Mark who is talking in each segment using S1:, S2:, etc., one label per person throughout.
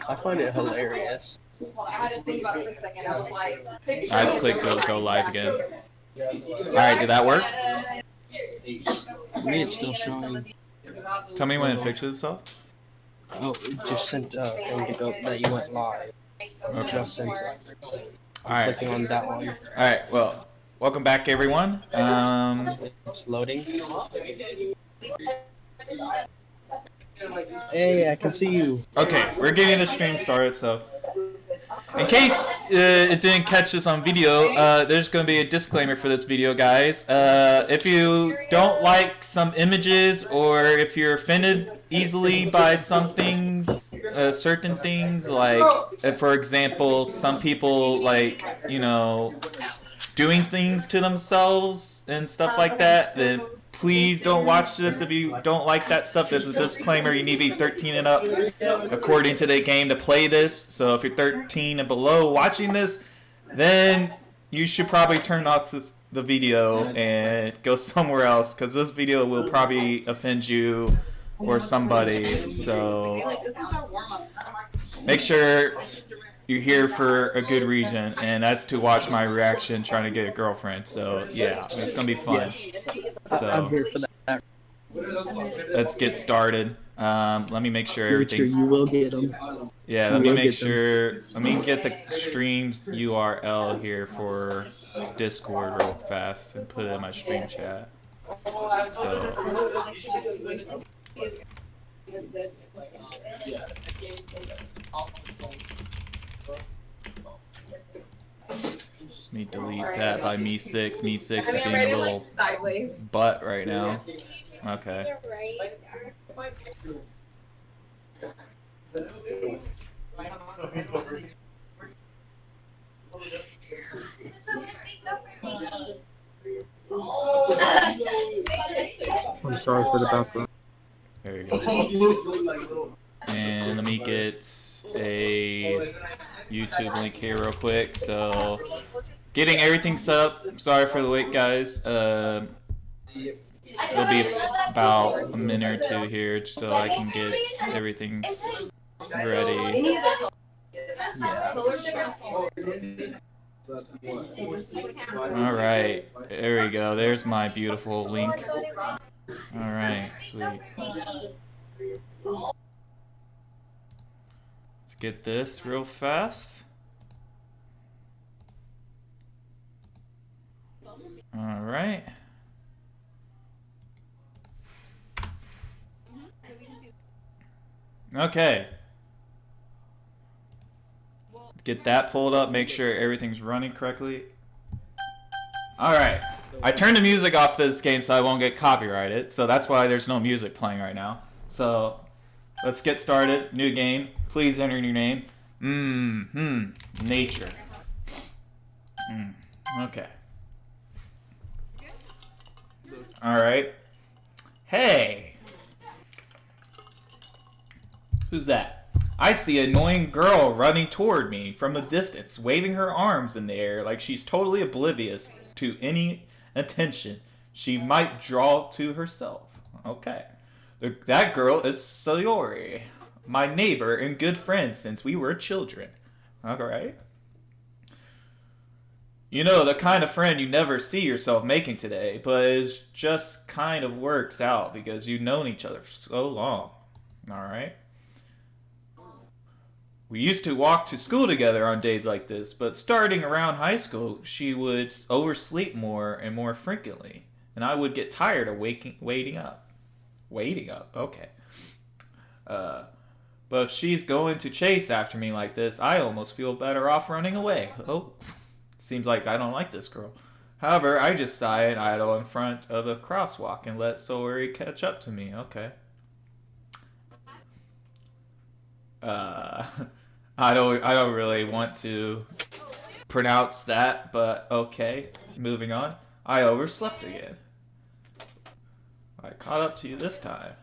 S1: I find it hilarious.
S2: I had to think about it for a second. I was like,
S3: I have to click go live again. Alright, did that work?
S1: For me, it's still showing.
S3: Tell me when it fixes itself.
S1: Oh, it just sent a thing to go that you went live.
S3: Okay.
S1: Just sent it.
S3: Alright.
S1: Clicking on that one.
S3: Alright, well, welcome back everyone.
S1: It's loading. Hey, I can see you.
S3: Okay, we're getting the stream started, so in case it didn't catch this on video, there's going to be a disclaimer for this video, guys. If you don't like some images, or if you're offended easily by some things, certain things, like, for example, some people, like, you know, doing things to themselves and stuff like that, then please don't watch this if you don't like that stuff. There's a disclaimer, you need to be 13 and up according to the game to play this. So if you're 13 and below watching this, then you should probably turn off the video and go somewhere else, because this video will probably offend you or somebody. So make sure you're here for a good reason, and that's to watch my reaction trying to get a girlfriend. So yeah, it's gonna be fun. So
S1: I'm here for that.
S3: let's get started. Let me make sure everything's.
S1: You will get them.
S3: Yeah, let me make sure. Let me get the stream's URL here for Discord real fast and put it in my stream chat. So. Let me delete that by me6. Me6 is being a little butt right now. Okay.
S1: I'm sorry for the background.
S3: There you go. And let me get a YouTube link here real quick. So, getting everything set up. Sorry for the wait, guys. It'll be about a minute or two here so I can get everything ready. Alright, there we go. There's my beautiful link. Alright, sweet. Let's get this real fast. Alright. Okay. Get that pulled up, make sure everything's running correctly. Alright. I turned the music off this game so I won't get copyrighted, so that's why there's no music playing right now. So, let's get started. New game. Please enter your name. Nature. Okay. Alright. Hey! Who's that? I see an annoying girl running toward me from a distance, waving her arms in the air like she's totally oblivious to any attention she might draw to herself. Okay. That girl is Sayori, my neighbor and good friend since we were children. Alright. You know, the kind of friend you never see yourself making today, but it just kind of works out because you've known each other for so long. Alright. We used to walk to school together on days like this, but starting around high school, she would oversleep more and more frequently, and I would get tired of waiting up. Waiting up, okay. But if she's going to chase after me like this, I almost feel better off running away. Oh, seems like I don't like this girl. However, I just sigh and idle in front of the crosswalk and let Sayori catch up to me. Okay. I don't really want to pronounce that, but okay. Moving on. I overslept again. I caught up to you this time.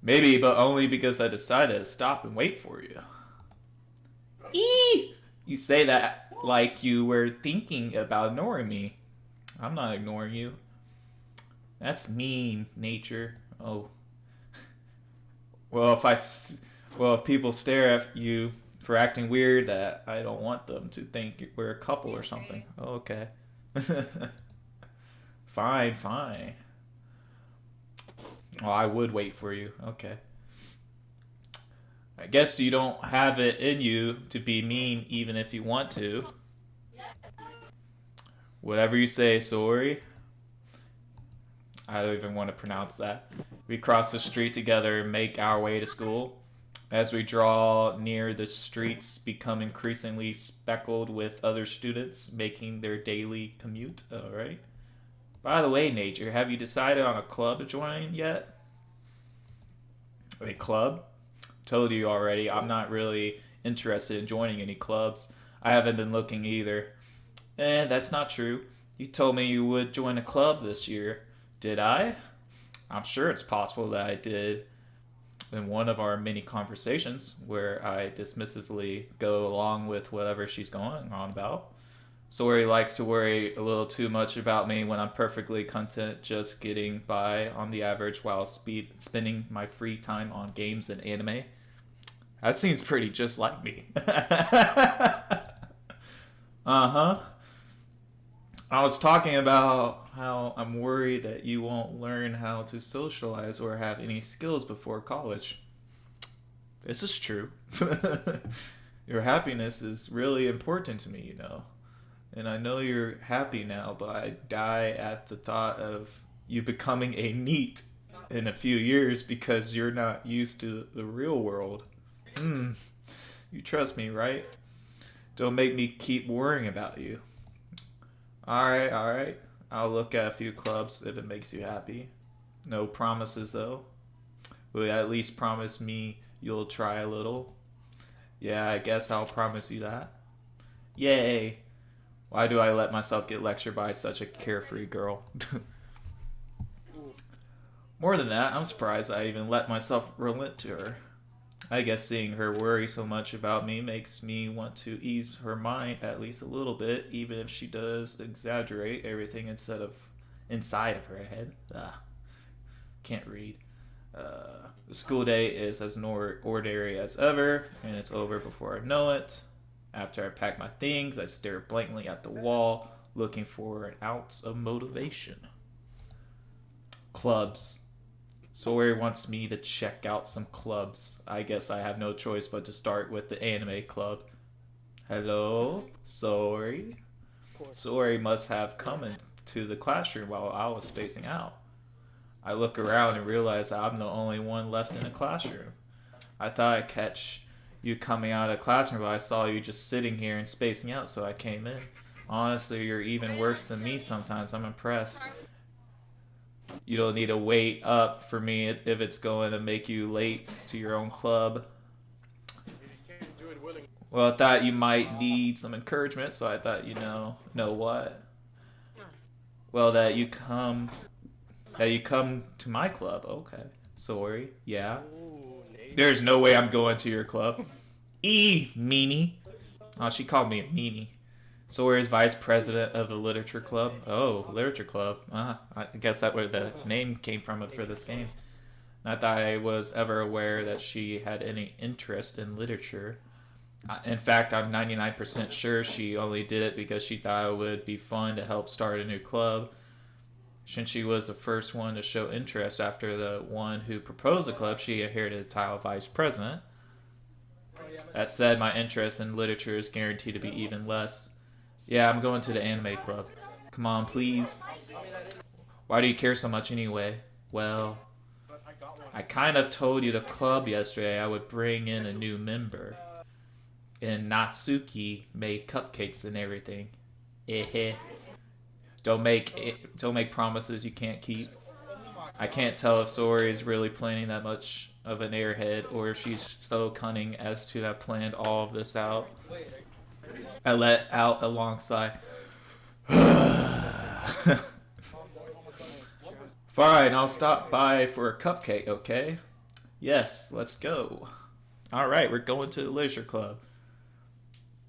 S3: Maybe, but only because I decided to stop and wait for you. Eee! You say that like you were thinking about ignoring me. I'm not ignoring you. That's mean, Nature. Oh. Well, if people stare at you for acting weird, that I don't want them to think we're a couple or something. Okay. Fine, fine. Well, I would wait for you. Okay. I guess you don't have it in you to be mean even if you want to. Whatever you say, sorry. I don't even want to pronounce that. We cross the street together and make our way to school. As we draw near, the streets become increasingly speckled with other students making their daily commute. Alright. By the way, Nature, have you decided on a club to join yet? A club? Told you already, I'm not really interested in joining any clubs. I haven't been looking either. That's not true. You told me you would join a club this year. Did I? I'm sure it's possible that I did in one of our many conversations where I dismissively go along with whatever she's going on about. Sori likes to worry a little too much about me when I'm perfectly content just getting by on the average while spending my free time on games and anime. That seems pretty just like me. Uh-huh. I was talking about how I'm worried that you won't learn how to socialize or have any skills before college. This is true. Your happiness is really important to me, you know. And I know you're happy now, but I die at the thought of you becoming a NEET in a few years because you're not used to the real world. You trust me, right? Don't make me keep worrying about you. Alright. I'll look at a few clubs if it makes you happy. No promises, though. Will you at least promise me you'll try a little? Yeah, I guess I'll promise you that. Yay! Why do I let myself get lectured by such a carefree girl? More than that, I'm surprised I even let myself relent to her. I guess seeing her worry so much about me makes me want to ease her mind at least a little bit, even if she does exaggerate everything inside of her head. Can't read. The school day is as ordinary as ever, and it's over before I know it. After I pack my things, I stare blankly at the wall, looking for an ounce of motivation. Clubs. Sawyer wants me to check out some clubs. I guess I have no choice but to start with the anime club. Hello? Sorry? Sawyer must have come into the classroom while I was spacing out. I look around and realize I'm the only one left in the classroom. I thought I'd catch you coming out of the classroom, but I saw you just sitting here and spacing out, so I came in. Honestly, you're even worse than me sometimes. I'm impressed. You don't need to wait up for me if it's going to make you late to your own club. Well, I thought you might need some encouragement, so I thought, know what? Well, that you come to my club. Okay. Sorry. Yeah. There's no way I'm going to your club. Meanie. Oh, she called me a meanie. Sawyer's vice president of the literature club. Oh, literature club. I guess that's where the name came from for this game. Not that I was ever aware that she had any interest in literature. In fact, I'm 99% sure she only did it because she thought it would be fun to help start a new club. Since she was the first one to show interest after the one who proposed the club, she inherited the title of vice president. That said, my interest in literature is guaranteed to be even less. Yeah, I'm going to the anime club. Come on, please. Why do you care so much anyway? Well, I kind of told you the club yesterday I would bring in a new member. And Natsuki made cupcakes and everything. Don't make promises you can't keep. I can't tell if Sori is really planning that much of an airhead or if she's so cunning as to have planned all of this out. I let out alongside. Fine, I'll stop by for a cupcake, okay? Yes, let's go. Alright, we're going to the leisure club.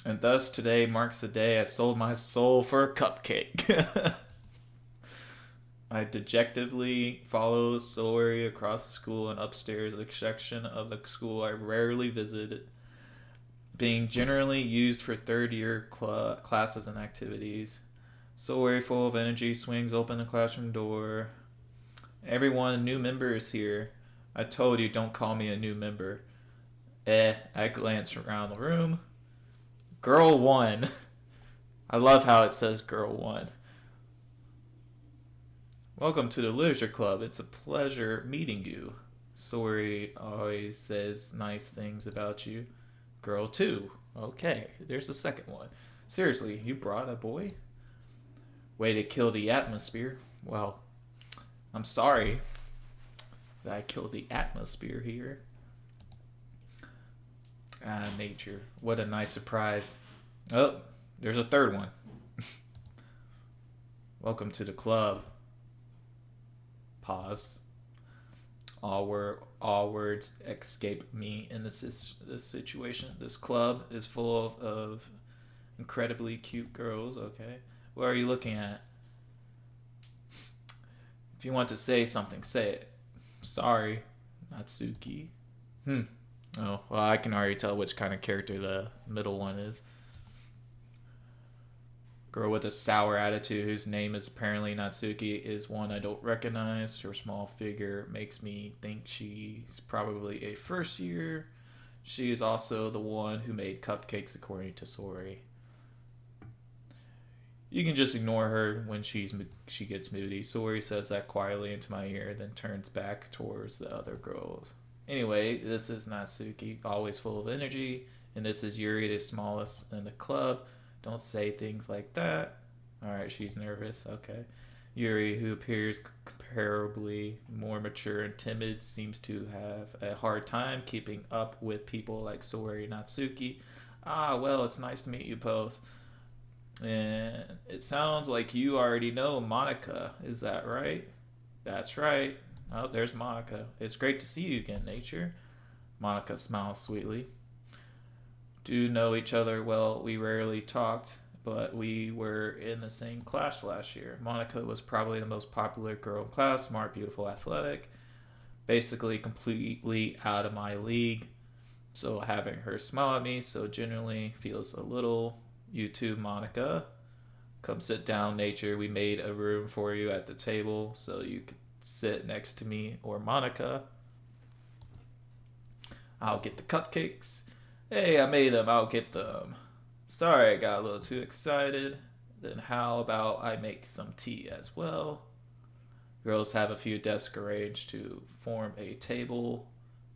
S3: And thus today marks the day I sold my soul for a cupcake. I dejectedly follow Sori across the school and upstairs a section of the school I rarely visited, being generally used for third-year classes and activities. Sori, full of energy, swings open the classroom door. Everyone, new member is here. I told you, don't call me a new member. I glance around the room. Girl 1. I love how it says Girl 1. Welcome to the Literature Club. It's a pleasure meeting you. Sori always says nice things about you. Girl 2. Okay, there's the second one. Seriously, you brought a boy? Way to kill the atmosphere. Well, I'm sorry that I killed the atmosphere here. Nature. What a nice surprise. Oh, there's a third one. Welcome to the club. Pause. All words escape me in this situation. This club is full of incredibly cute girls. Okay, what are you looking at? If you want to say something, say it. Sorry, Natsuki. Oh, well, I can already tell which kind of character the middle one is. Girl with a sour attitude whose name is apparently Natsuki is one I don't recognize. Her small figure makes me think she's probably a first year. She is also the one who made cupcakes according to Sori. You can just ignore her when she gets moody. Sori says that quietly into my ear, then turns back towards the other girls. Anyway, this is Natsuki, always full of energy, and this is Yuri, the smallest in the club. Don't say things like that. Alright, she's nervous. Okay. Yuri, who appears comparably more mature and timid, seems to have a hard time keeping up with people like Sori and Natsuki. Well, it's nice to meet you both. And it sounds like you already know Monica. Is that right? That's right. Oh, there's Monica. It's great to see you again, Nature. Monica smiles sweetly. Do know each other well. We rarely talked, but we were in the same class last year. Monica was probably the most popular girl in class, smart, beautiful, athletic, basically completely out of my league. So having her smile at me so genuinely feels a little. You too, Monica. Come sit down, Nature. We made a room for you at the table so you could sit next to me or Monica. I'll get the cupcakes. Hey, I made them. I'll get them. Sorry, I got a little too excited. Then how about I make some tea as well? Girls have a few desks arranged to form a table.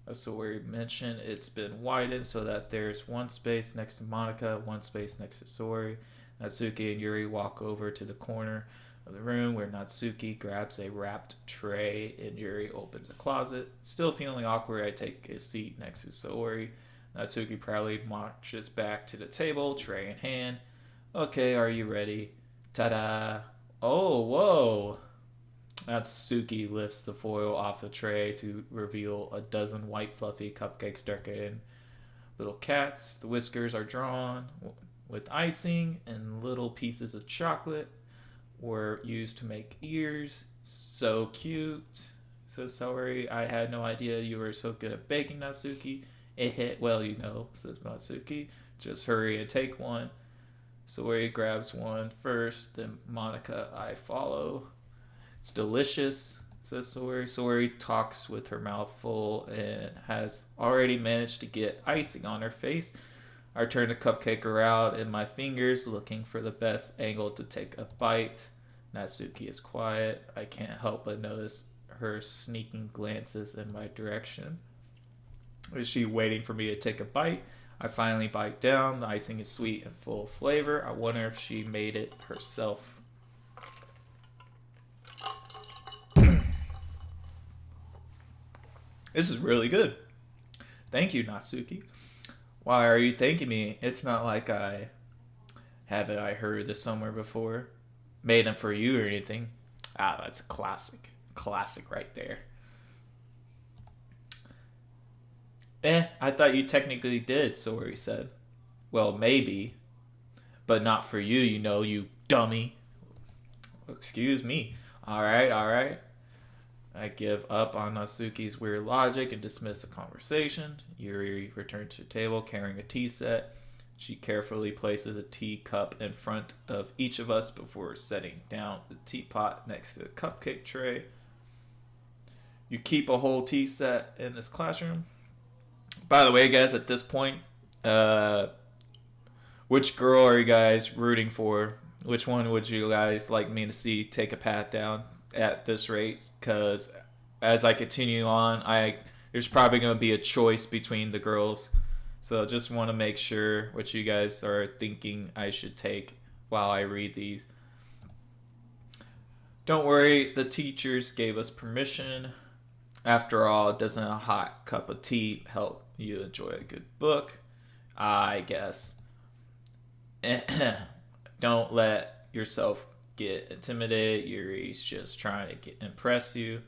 S3: As we mentioned, it's been widened so that there's one space next to Monica, one space next to Sori. Natsuki and Yuri walk over to the corner of the room where Natsuki grabs a wrapped tray and Yuri opens a closet. Still feeling awkward, I take a seat next to Sori. Natsuki proudly marches back to the table, tray in hand. Okay, are you ready? Ta-da! Oh, whoa! Natsuki lifts the foil off the tray to reveal a dozen white fluffy cupcakes decorated in little cats. The whiskers are drawn with icing, and little pieces of chocolate were used to make ears. So cute. Says Sori. I had no idea you were so good at baking, Natsuki. Well, you know, says Natsuki. Just hurry and take one. Sori grabs one first, then Monica, I follow. It's delicious, says Sori. Sori talks with her mouth full and has already managed to get icing on her face. I turn the cupcake around in my fingers, looking for the best angle to take a bite. Natsuki is quiet. I can't help but notice her sneaking glances in my direction. Is she waiting for me to take a bite? I finally bite down. The icing is sweet and full of flavor. I wonder if she made it herself. This is really good. Thank you, Natsuki. Why are you thanking me? It's not like I heard this somewhere before. Made them for you or anything. That's a classic. Classic right there. I thought you technically did, Sori said. Well, maybe. But not for you, you know, you dummy. Excuse me. Alright, alright. I give up on Natsuki's weird logic and dismiss the conversation. Yuri returns to the table carrying a tea set. She carefully places a tea cup in front of each of us before setting down the teapot next to the cupcake tray. You keep a whole tea set in this classroom. By the way, guys, at this point, which girl are you guys rooting for? Which one would you guys like me to see take a path down at this rate? Because as I continue on, there's probably going to be a choice between the girls. So just want to make sure what you guys are thinking I should take while I read these. Don't worry, the teachers gave us permission. After all, doesn't a hot cup of tea help you enjoy a good book? I guess. Don't let yourself get intimidated. Yuri's just trying to impress you.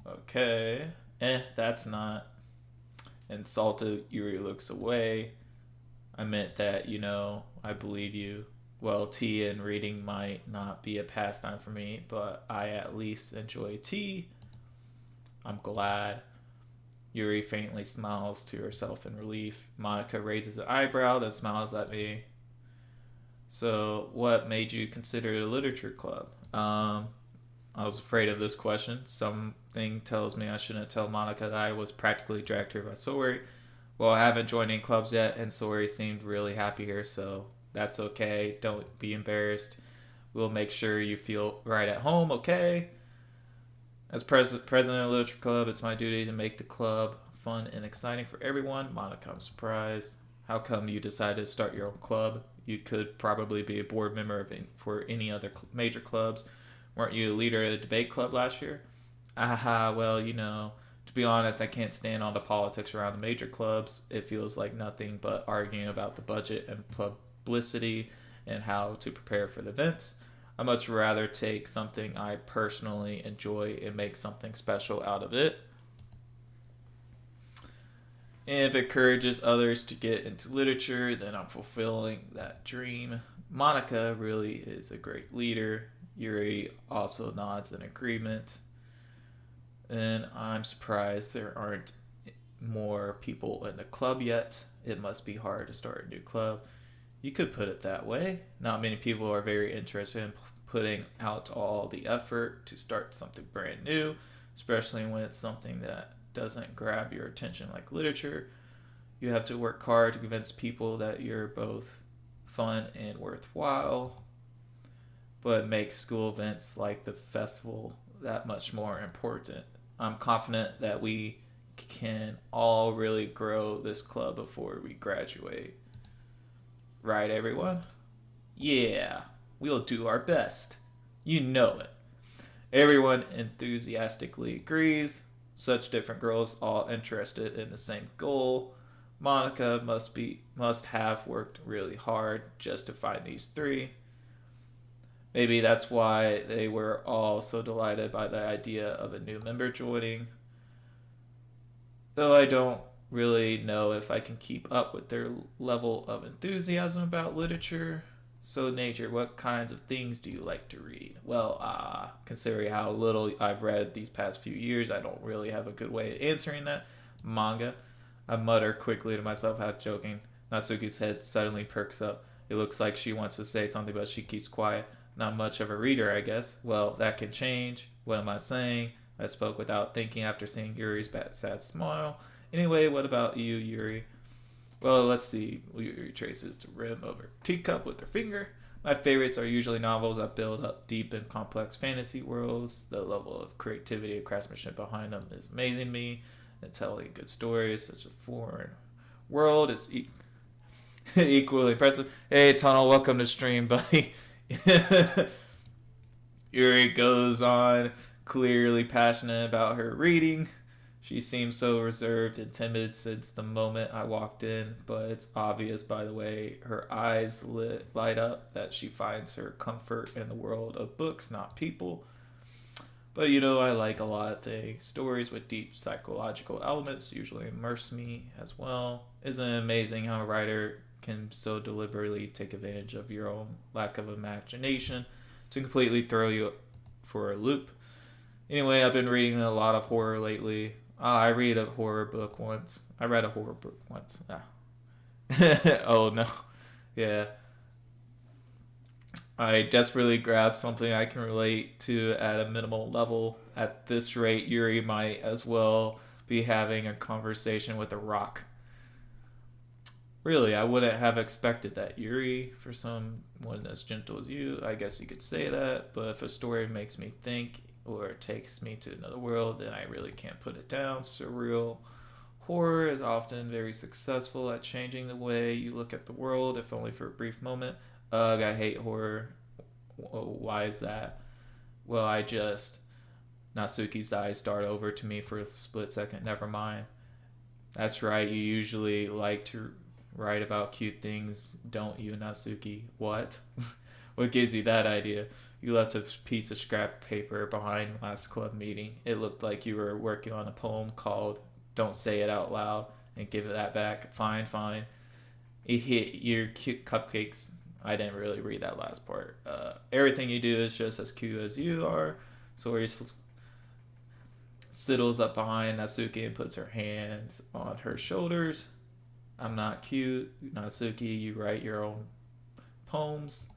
S3: Okay. That's not. Insulted, Yuri looks away. I meant that, I believe you. Well, tea and reading might not be a pastime for me, but I at least enjoy tea. I'm glad. Yuri faintly smiles to herself in relief. Monica raises an eyebrow, then smiles at me. So, what made you consider a literature club? I was afraid of this question. Something tells me I shouldn't tell Monica that I was practically dragged here by Sori. Well, I haven't joined any clubs yet, and Sori seemed really happy here, so that's okay. Don't be embarrassed. We'll make sure you feel right at home, okay? As president of the Literature Club, it's my duty to make the club fun and exciting for everyone. Monica, I'm surprised. How come you decided to start your own club? You could probably be a board member for any other major clubs. Weren't you a leader of the debate club last year? Well, to be honest, I can't stand all the politics around the major clubs. It feels like nothing but arguing about the budget and publicity and how to prepare for the events. I'd much rather take something I personally enjoy and make something special out of it. And if it encourages others to get into literature, then I'm fulfilling that dream. Monica really is a great leader. Yuri also nods in agreement. And I'm surprised there aren't more people in the club yet. It must be hard to start a new club. You could put it that way. Not many people are very interested in putting out all the effort to start something brand new, especially when it's something that doesn't grab your attention like literature. You have to work hard to convince people that you're both fun and worthwhile, but make school events like the festival that much more important. I'm confident that we can all really grow this club before we graduate. Right, everyone? Yeah, we'll do our best. You know it. Everyone enthusiastically agrees. Such different girls all interested in the same goal. Monica must have worked really hard just to find these three. Maybe that's why they were all so delighted by the idea of a new member joining. Though I don't really know if I can keep up with their level of enthusiasm about literature. So, Nature, what kinds of things do you like to read? Well, considering how little I've read these past few years, I don't really have a good way of answering that. Manga. I mutter quickly to myself, half joking. Natsuki's head suddenly perks up. It looks like she wants to say something, but she keeps quiet. Not much of a reader, I guess. Well, that can change. What am I saying? I spoke without thinking after seeing Yuri's sad smile. Anyway, what about you, Yuri? Well, let's see. Yuri traces the rim of her teacup with her finger. My favorites are usually novels that build up deep and complex fantasy worlds. The level of creativity and craftsmanship behind them is amazing to me. And telling good stories, such a foreign world, is equally impressive. Hey, Tunnel, welcome to stream, buddy. Yuri goes on, clearly passionate about her reading. She seems so reserved and timid since the moment I walked in, but it's obvious by the way her eyes light up that she finds her comfort in the world of books, not people. But I like a lot of things. Stories with deep psychological elements usually immerse me as well. Isn't it amazing how a writer can so deliberately take advantage of your own lack of imagination to completely throw you for a loop. Anyway, I've been reading a lot of horror lately. I read a horror book once. I read a horror book once. Oh no. Yeah. I desperately grabbed something I can relate to at a minimal level. At this rate, Yuri might as well be having a conversation with a rock. Really, I wouldn't have expected that, Yuri. For someone as gentle as you, I guess you could say that. But if a story makes me think or takes me to another world, then I really can't put it down. Surreal horror is often very successful at changing the way you look at the world, if only for a brief moment. Ugh, I hate horror. Why is that? Well, Natsuki's eyes dart over to me for a split second. Never mind. That's right, you usually like to write about cute things, don't you, Natsuki? What? What gives you that idea? You left a piece of scrap paper behind last club meeting. It looked like you were working on a poem called Don't Say It Out Loud and Give That Back. Fine, fine. It hit your cute cupcakes. I didn't really read that last part. Everything you do is just as cute as you are. Sori sidles up behind Natsuki and puts her hands on her shoulders. I'm not cute, Natsuki. You write your own poems.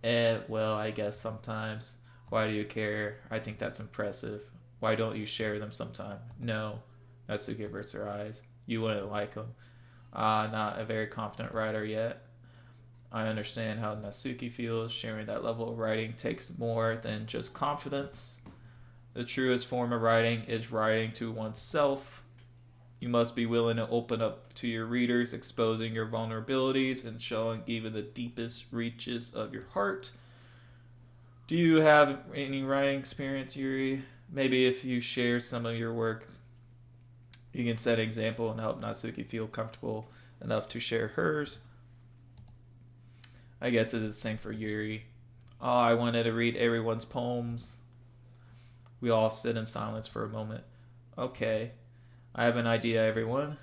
S3: Well, I guess sometimes. Why do you care? I think that's impressive. Why don't you share them sometime? No. Natsuki averts her eyes. You wouldn't like them. Not a very confident writer yet. I understand how Natsuki feels. Sharing that level of writing takes more than just confidence. The truest form of writing is writing to oneself. You must be willing to open up to your readers, exposing your vulnerabilities and showing even the deepest reaches of your heart. Do you have any writing experience, Yuri? Maybe if you share some of your work, you can set an example and help Natsuki feel comfortable enough to share hers. I guess it is the same for Yuri. Oh, I wanted to read everyone's poems. We all sit in silence for a moment. Okay, I have an idea, everyone.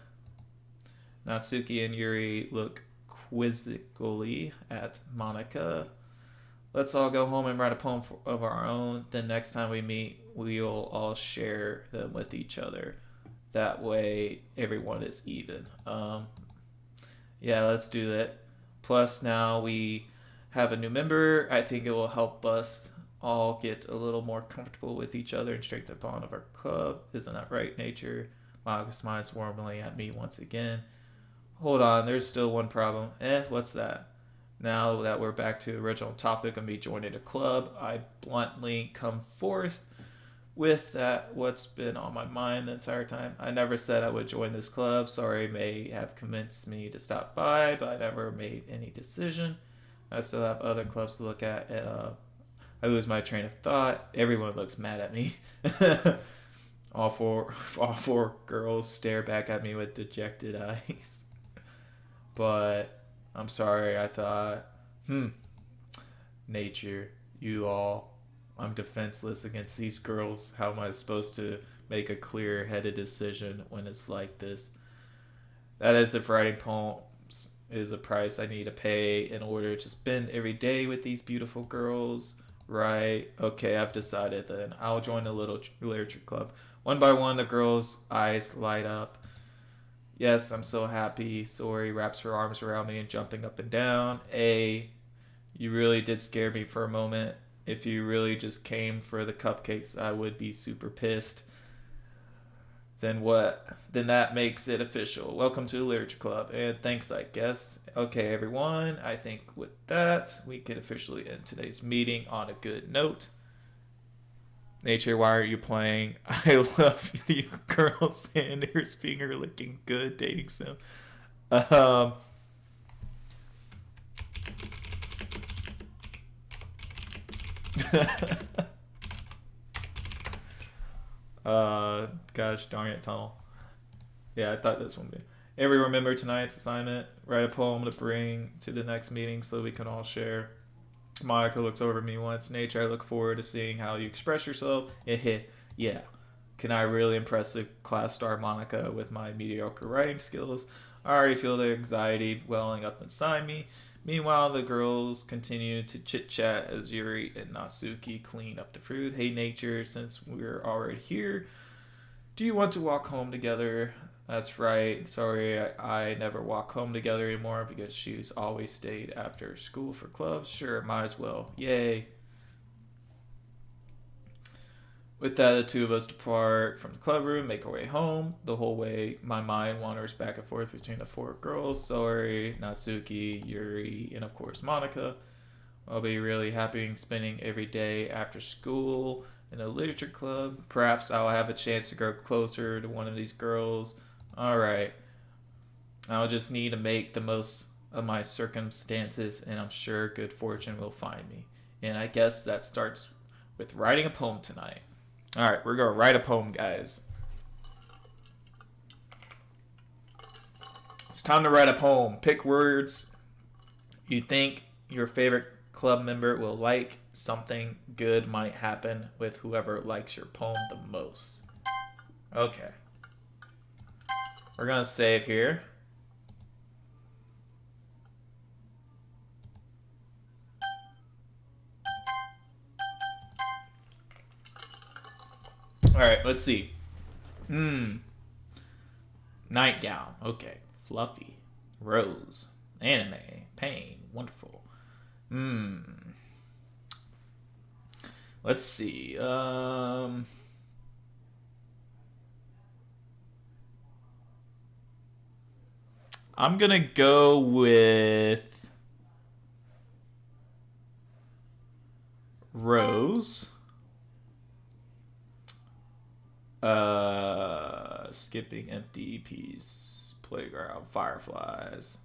S3: Natsuki and Yuri look quizzically at Monika. Let's all go home and write a poem of our own. Then next time we meet, we'll all share them with each other. That way, everyone is even. Yeah, let's do that. Plus, now we have a new member. I think it will help us all get a little more comfortable with each other and strengthen the bond of our club. Isn't that right, Nature? Monica smiles warmly at me once again. Hold on, there's still one problem. What's that? Now that we're back to the original topic of me joining a club, I bluntly come forth with that what's been on my mind the entire time. I never said I would join this club. Sorry, may have convinced me to stop by, but I never made any decision. I still have other clubs to look at. I lose my train of thought. Everyone looks mad at me. all four girls stare back at me with dejected eyes. But I'm sorry, I thought, Nature, you all, I'm defenseless against these girls. How am I supposed to make a clear-headed decision when it's like this? That is if writing poems is a price I need to pay in order to spend every day with these beautiful girls. Right. Okay, I've decided then. I'll join the little literature club. One by one, the girls' eyes light up. Yes, I'm so happy. Sori wraps her arms around me and jumping up and down. You really did scare me for a moment. If you really just came for the cupcakes, I would be super pissed. Then what? Then that makes it official. Welcome to the Literature Club. And thanks, I guess. Okay, everyone. I think with that, we can officially end today's meeting on a good note. Nature, why are you playing I Love You Colonel Sanders finger licking good dating sim? Gosh darn it, Tunnel. Yeah, I thought this one would be. Everyone remember tonight's assignment. Write a poem to bring to the next meeting so we can all share. Monica looks over at me once. Nature, I look forward to seeing how you express yourself. Yeah. Can I really impress the class star Monica with my mediocre writing skills? I already feel the anxiety welling up inside me. Meanwhile, the girls continue to chit-chat as Yuri and Natsuki clean up the food. Hey, Nature, since we're already here, do you want to walk home together? That's right. Sorry, I never walk home together anymore because she's always stayed after school for clubs. Sure, might as well. Yay. With that, the two of us depart from the club room, make our way home. The whole way, my mind wanders back and forth between the four girls. Sorry, Natsuki, Yuri, and of course Monica. I'll be really happy spending every day after school in a literature club. Perhaps I'll have a chance to grow closer to one of these girls. Alright. I'll just need to make the most of my circumstances, and I'm sure good fortune will find me. And I guess that starts with writing a poem tonight. Alright, we're going to write a poem, guys. It's time to write a poem. Pick words you think your favorite club member will like. Something good might happen with whoever likes your poem the most. Okay. We're going to save here. Alright, let's see. Nightgown. Okay. Fluffy. Rose. Anime. Pain. Wonderful. Let's see. I'm gonna go with Rose. Skipping empty piece. Playground. Fireflies.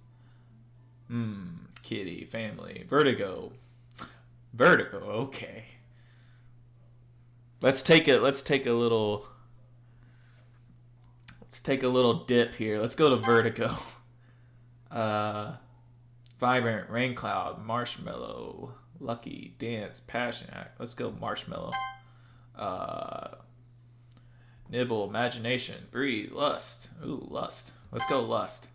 S3: Kitty. Family. Vertigo. Vertigo. Okay. Let's take a little dip here. Let's go to Vertigo. Vibrant. Rain cloud. Marshmallow. Lucky. Dance. Passion act. Let's go Marshmallow. Nibble, imagination, breathe, lust. Ooh, lust. Let's go lust.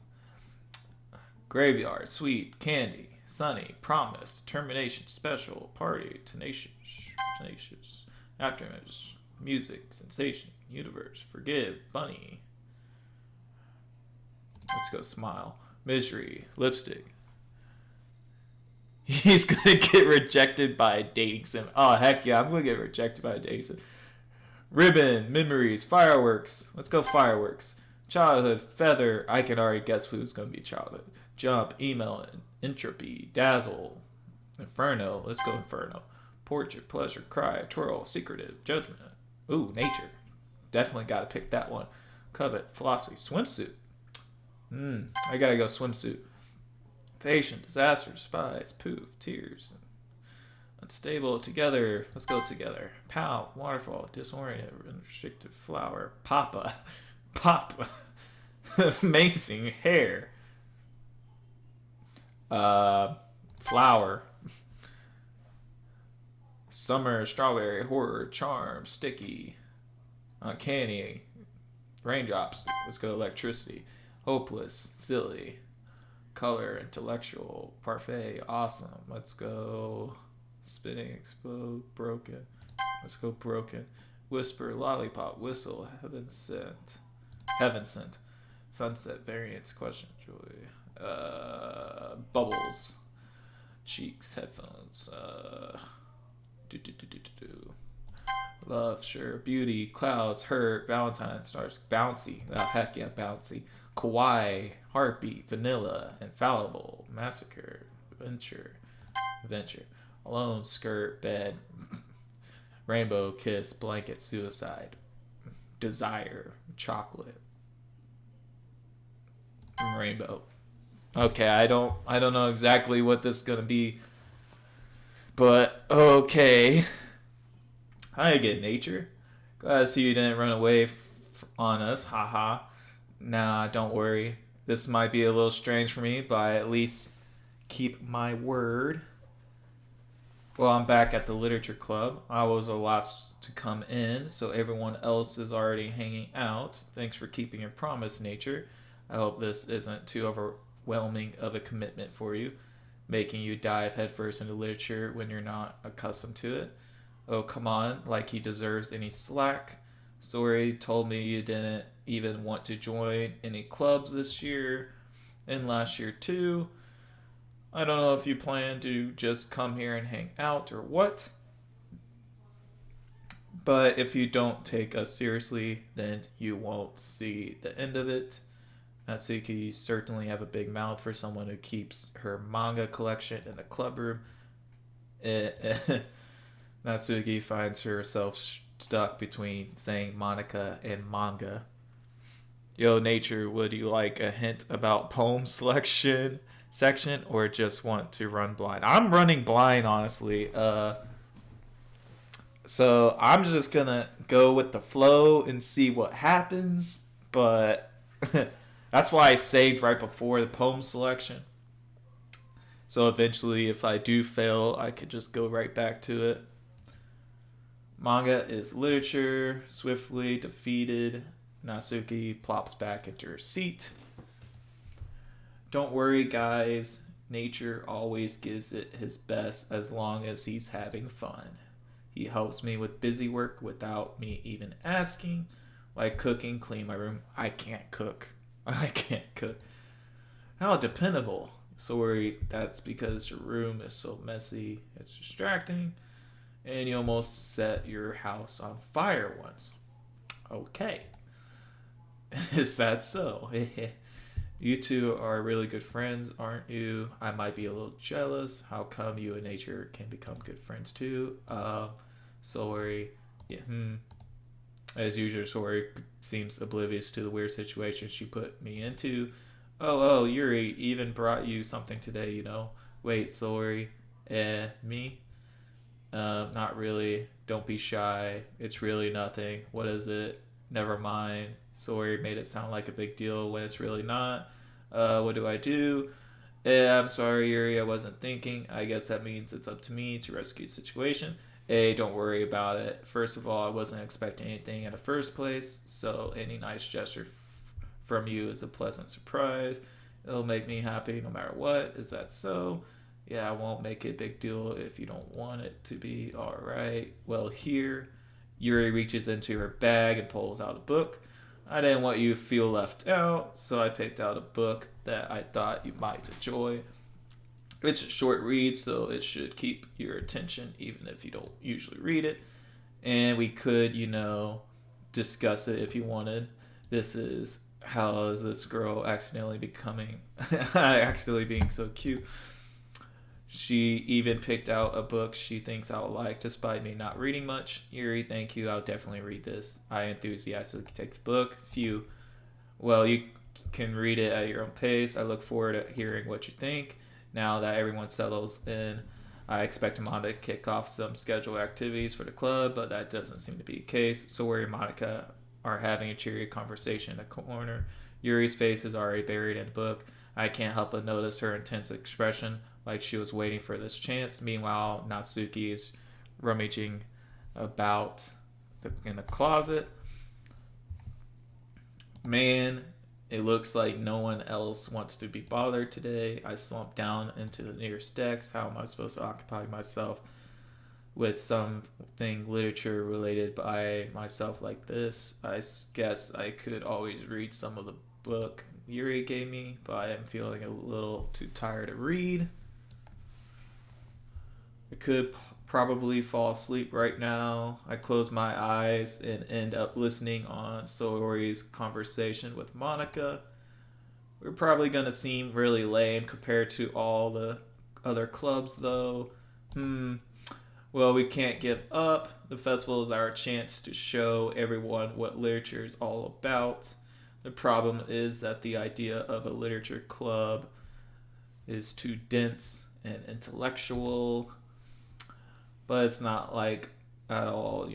S3: Graveyard, sweet, candy, sunny, promise, determination, special, party, tenacious, afterimage, music, sensation, universe, forgive, bunny. Let's go smile. Misery, lipstick. He's gonna get rejected by a dating sim. Oh, heck yeah, I'm gonna get rejected by a dating sim. Ribbon, memories, fireworks. Let's go fireworks. Childhood, feather. I can already guess who's going to be childhood. Jump, email, entropy, dazzle. Inferno. Let's go Inferno. Portrait, pleasure, cry, twirl, secretive, judgment. Ooh, nature. Definitely got to pick that one. Covet, philosophy, swimsuit. I got to go swimsuit. Patient, disaster, spies, poof, tears. Unstable, together. Let's go together. Pow, waterfall, disoriented, restricted flower. Papa. Amazing hair. Flower. Summer, strawberry, horror, charm, sticky. Uncanny. Raindrops. Let's go electricity. Hopeless, silly. Color, intellectual, parfait, awesome. Let's go spinning, explode, broken. Let's go broken. Whisper, lollipop, whistle, heaven sent. Sunset, variance, question, joy. Bubbles. Cheeks, headphones. Love, sure. Beauty, clouds, hurt, Valentine, stars, bouncy. Oh, heck yeah, bouncy. Kawaii, heartbeat, vanilla, infallible, massacre, adventure. Alone, skirt, bed, rainbow, kiss, blanket, suicide, desire, chocolate, rainbow. Okay, I don't know exactly what this is gonna be, but okay. Hi again, nature. Glad to see you didn't run away on us. Haha. Nah, don't worry. This might be a little strange for me, but I at least keep my word. Well, I'm back at the literature club. I was the last to come in, so everyone else is already hanging out. Thanks for keeping your promise, nature. I hope this isn't too overwhelming of a commitment for you. making you dive headfirst into literature when you're not accustomed to it. Oh, come on, like he deserves any slack. Sorry, told me you didn't even want to join any clubs this year and last year too. I don't know if you plan to just come here and hang out or what. But if you don't take us seriously, then you won't see the end of it. Natsuki, you certainly have a big mouth for someone who keeps her manga collection in the club room. Natsuki finds herself stuck between saying Monica and manga. Yo, Nature, would you like a hint about poem selection section or just want to run blind? I'm running blind, honestly. So I'm just gonna go with the flow and see what happens. But that's why I saved right before the poem selection. So eventually, if I do fail, I could just go right back to it. Manga is literature. Swiftly defeated. Natsuki plops back into her seat. Don't worry, guys. Nature always gives it his best as long as he's having fun. He helps me with busy work without me even asking, like cooking, clean my room. I can't cook. I can't cook. How dependable. Sorry, that's because your room is so messy. It's distracting. And you almost set your house on fire once. Okay. Is that so? You two are really good friends, aren't you? I might be a little jealous. How come you and Nature can become good friends too? Sorry. Yeah. As usual, Sorry seems oblivious to the weird situation she put me into. Oh, Yuri even brought you something today, you know. Wait, Sorry. Me? Not really. Don't be shy. It's really nothing. What is it? Never mind. Sorry made it sound like a big deal when it's really not. What do I do? I'm sorry, Yuri. I wasn't thinking. I guess that means it's up to me to rescue the situation. Hey, don't worry about it. First of all, I wasn't expecting anything in the first place, so any nice gesture from you is a pleasant surprise. It'll make me happy no matter what. Is that so? Yeah, I won't make it a big deal if you don't want it to be. Alright. Well, here. Yuri reaches into her bag and pulls out a book. I didn't want you to feel left out, so I picked out a book that I thought you might enjoy. It's a short read, so it should keep your attention even if you don't usually read it. And we could, discuss it if you wanted. This is How Is This Girl Accidentally being so cute. She even picked out a book she thinks I'll like, despite me not reading much. Yuri, thank you. I'll definitely read this. I enthusiastically take the book. Well, you can read it at your own pace. I look forward to hearing what you think. Now that everyone settles in, I expect Amanda to kick off some scheduled activities for the club, but that doesn't seem to be the case. So Yuri and Monica are having a cheery conversation in the corner. Yuri's face is already buried in the book. I can't help but notice her intense expression, like she was waiting for this chance. Meanwhile, Natsuki is rummaging about in the closet. Man, it looks like no one else wants to be bothered today. I slump down into the nearest desk. How am I supposed to occupy myself with something literature related by myself like this? I guess I could always read some of the book Yuri gave me, but I am feeling a little too tired to read. I could probably fall asleep right now. I close my eyes and end up listening on Sori's conversation with Monica. We're probably going to seem really lame compared to all the other clubs, though. Well, we can't give up. The festival is our chance to show everyone what literature is all about. The problem is that the idea of a literature club is too dense and intellectual. But it's not like at all,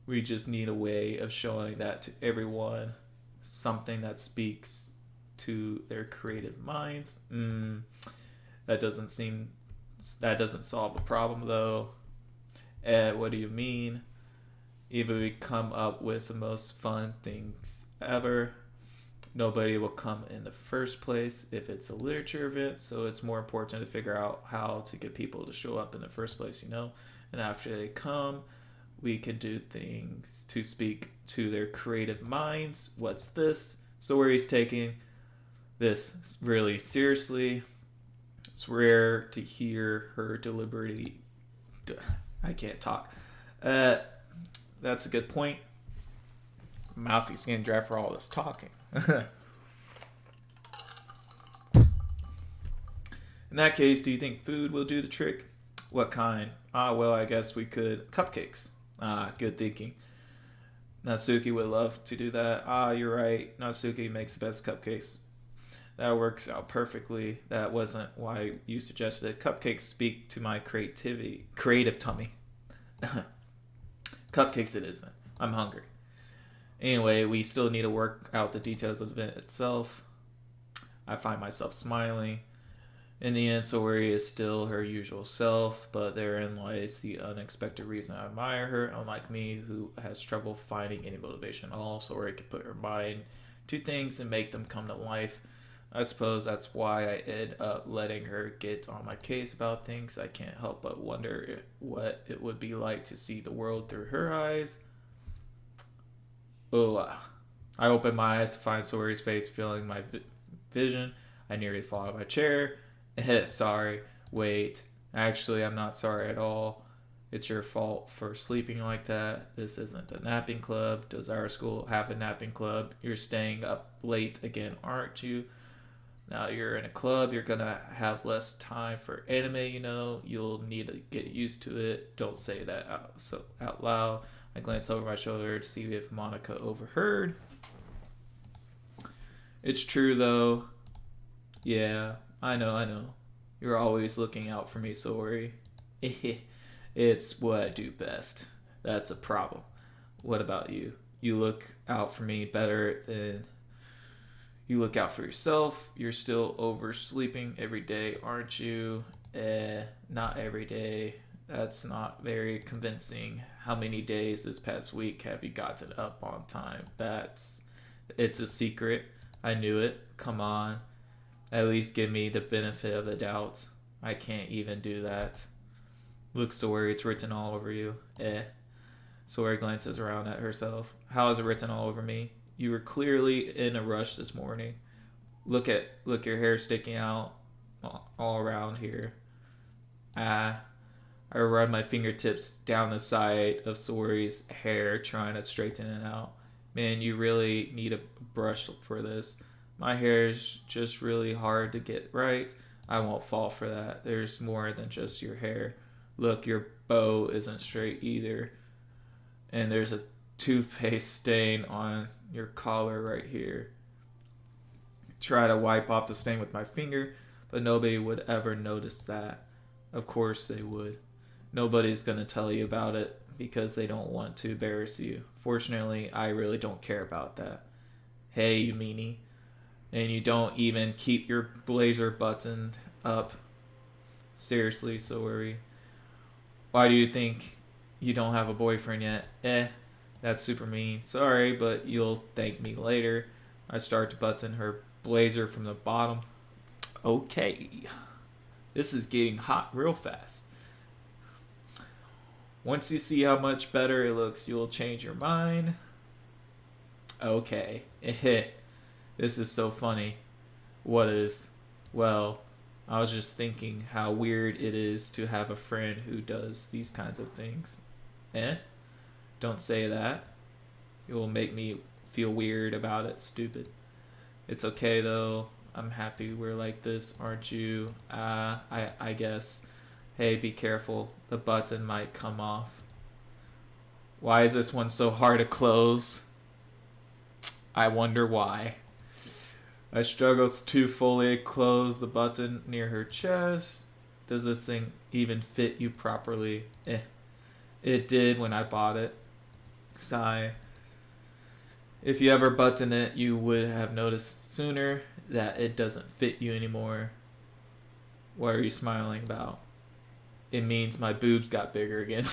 S3: We just need a way of showing that to everyone. Something that speaks to their creative minds. That doesn't solve the problem, though. What do you mean? Either we come up with the most fun things ever, nobody will come in the first place if it's a literature event, so it's more important to figure out how to get people to show up in the first place, you know? And after they come, we can do things to speak to their creative minds. What's this? So where he's taking this really seriously. It's rare to hear her deliberately. I can't talk. That's a good point. Mouth is getting dry for all this talking. In that case, do you think food will do the trick? What kind? Well, I guess we could. Cupcakes. Good thinking. Natsuki would love to do that. You're right. Natsuki makes the best cupcakes. That works out perfectly. That wasn't why you suggested it. Cupcakes speak to my creative tummy. Cupcakes it is then. I'm hungry. Anyway, we still need to work out the details of the event itself. I find myself smiling. In the end, Saori is still her usual self, but therein lies the unexpected reason I admire her. Unlike me, who has trouble finding any motivation at all, Saori can put her mind to things and make them come to life. I suppose that's why I end up letting her get on my case about things. I can't help but wonder what it would be like to see the world through her eyes. I opened my eyes to find Saori's face filling my vision. I nearly fall out of my chair. Sorry. Wait. Actually, I'm not sorry at all. It's your fault for sleeping like that. This isn't a napping club. Does our school have a napping club? You're staying up late again, aren't you? Now you're in a club, you're gonna have less time for anime, you know. You'll need to get used to it. Don't say that out loud. I glance over my shoulder to see if Monica overheard. It's true, though. Yeah, I know. You're always looking out for me, Saori. It's what I do best. That's a problem. What about you? You look out for me better than you look out for yourself. You're still oversleeping every day, aren't you? Not every day. That's not very convincing. How many days this past week have you gotten up on time? It's a secret. I knew it. Come on. At least give me the benefit of the doubt. I can't even do that. Look, Saori, it's written all over you. Saori glances around at herself. How is it written all over me? You were clearly in a rush this morning. Look, your hair sticking out all around here. I run my fingertips down the side of Saori's hair, trying to straighten it out. Man, you really need a brush for this. My hair is just really hard to get right. I won't fall for that. There's more than just your hair. Look, your bow isn't straight either. And there's a toothpaste stain on your collar right here. Try to wipe off the stain with my finger, but nobody would ever notice that. Of course they would. Nobody's gonna tell you about it because they don't want to embarrass you. Fortunately, I really don't care about that. Hey, you meanie. And you don't even keep your blazer buttoned up. Seriously, Saori. Why do you think you don't have a boyfriend yet? That's super mean. Sorry, but you'll thank me later. I start to button her blazer from the bottom. Okay. This is getting hot real fast. Once you see how much better it looks, you'll change your mind. Okay. This is so funny. What is? Well, I was just thinking how weird it is to have a friend who does these kinds of things. Don't say that. It will make me feel weird about it, stupid. It's okay though. I'm happy we're like this, aren't you? I guess. Hey, be careful. The button might come off. Why is this one so hard to close? I wonder why. I struggle to fully close the button near her chest. Does this thing even fit you properly? It did when I bought it. Sigh. If you ever button it, you would have noticed sooner that it doesn't fit you anymore. What are you smiling about? It means my boobs got bigger again.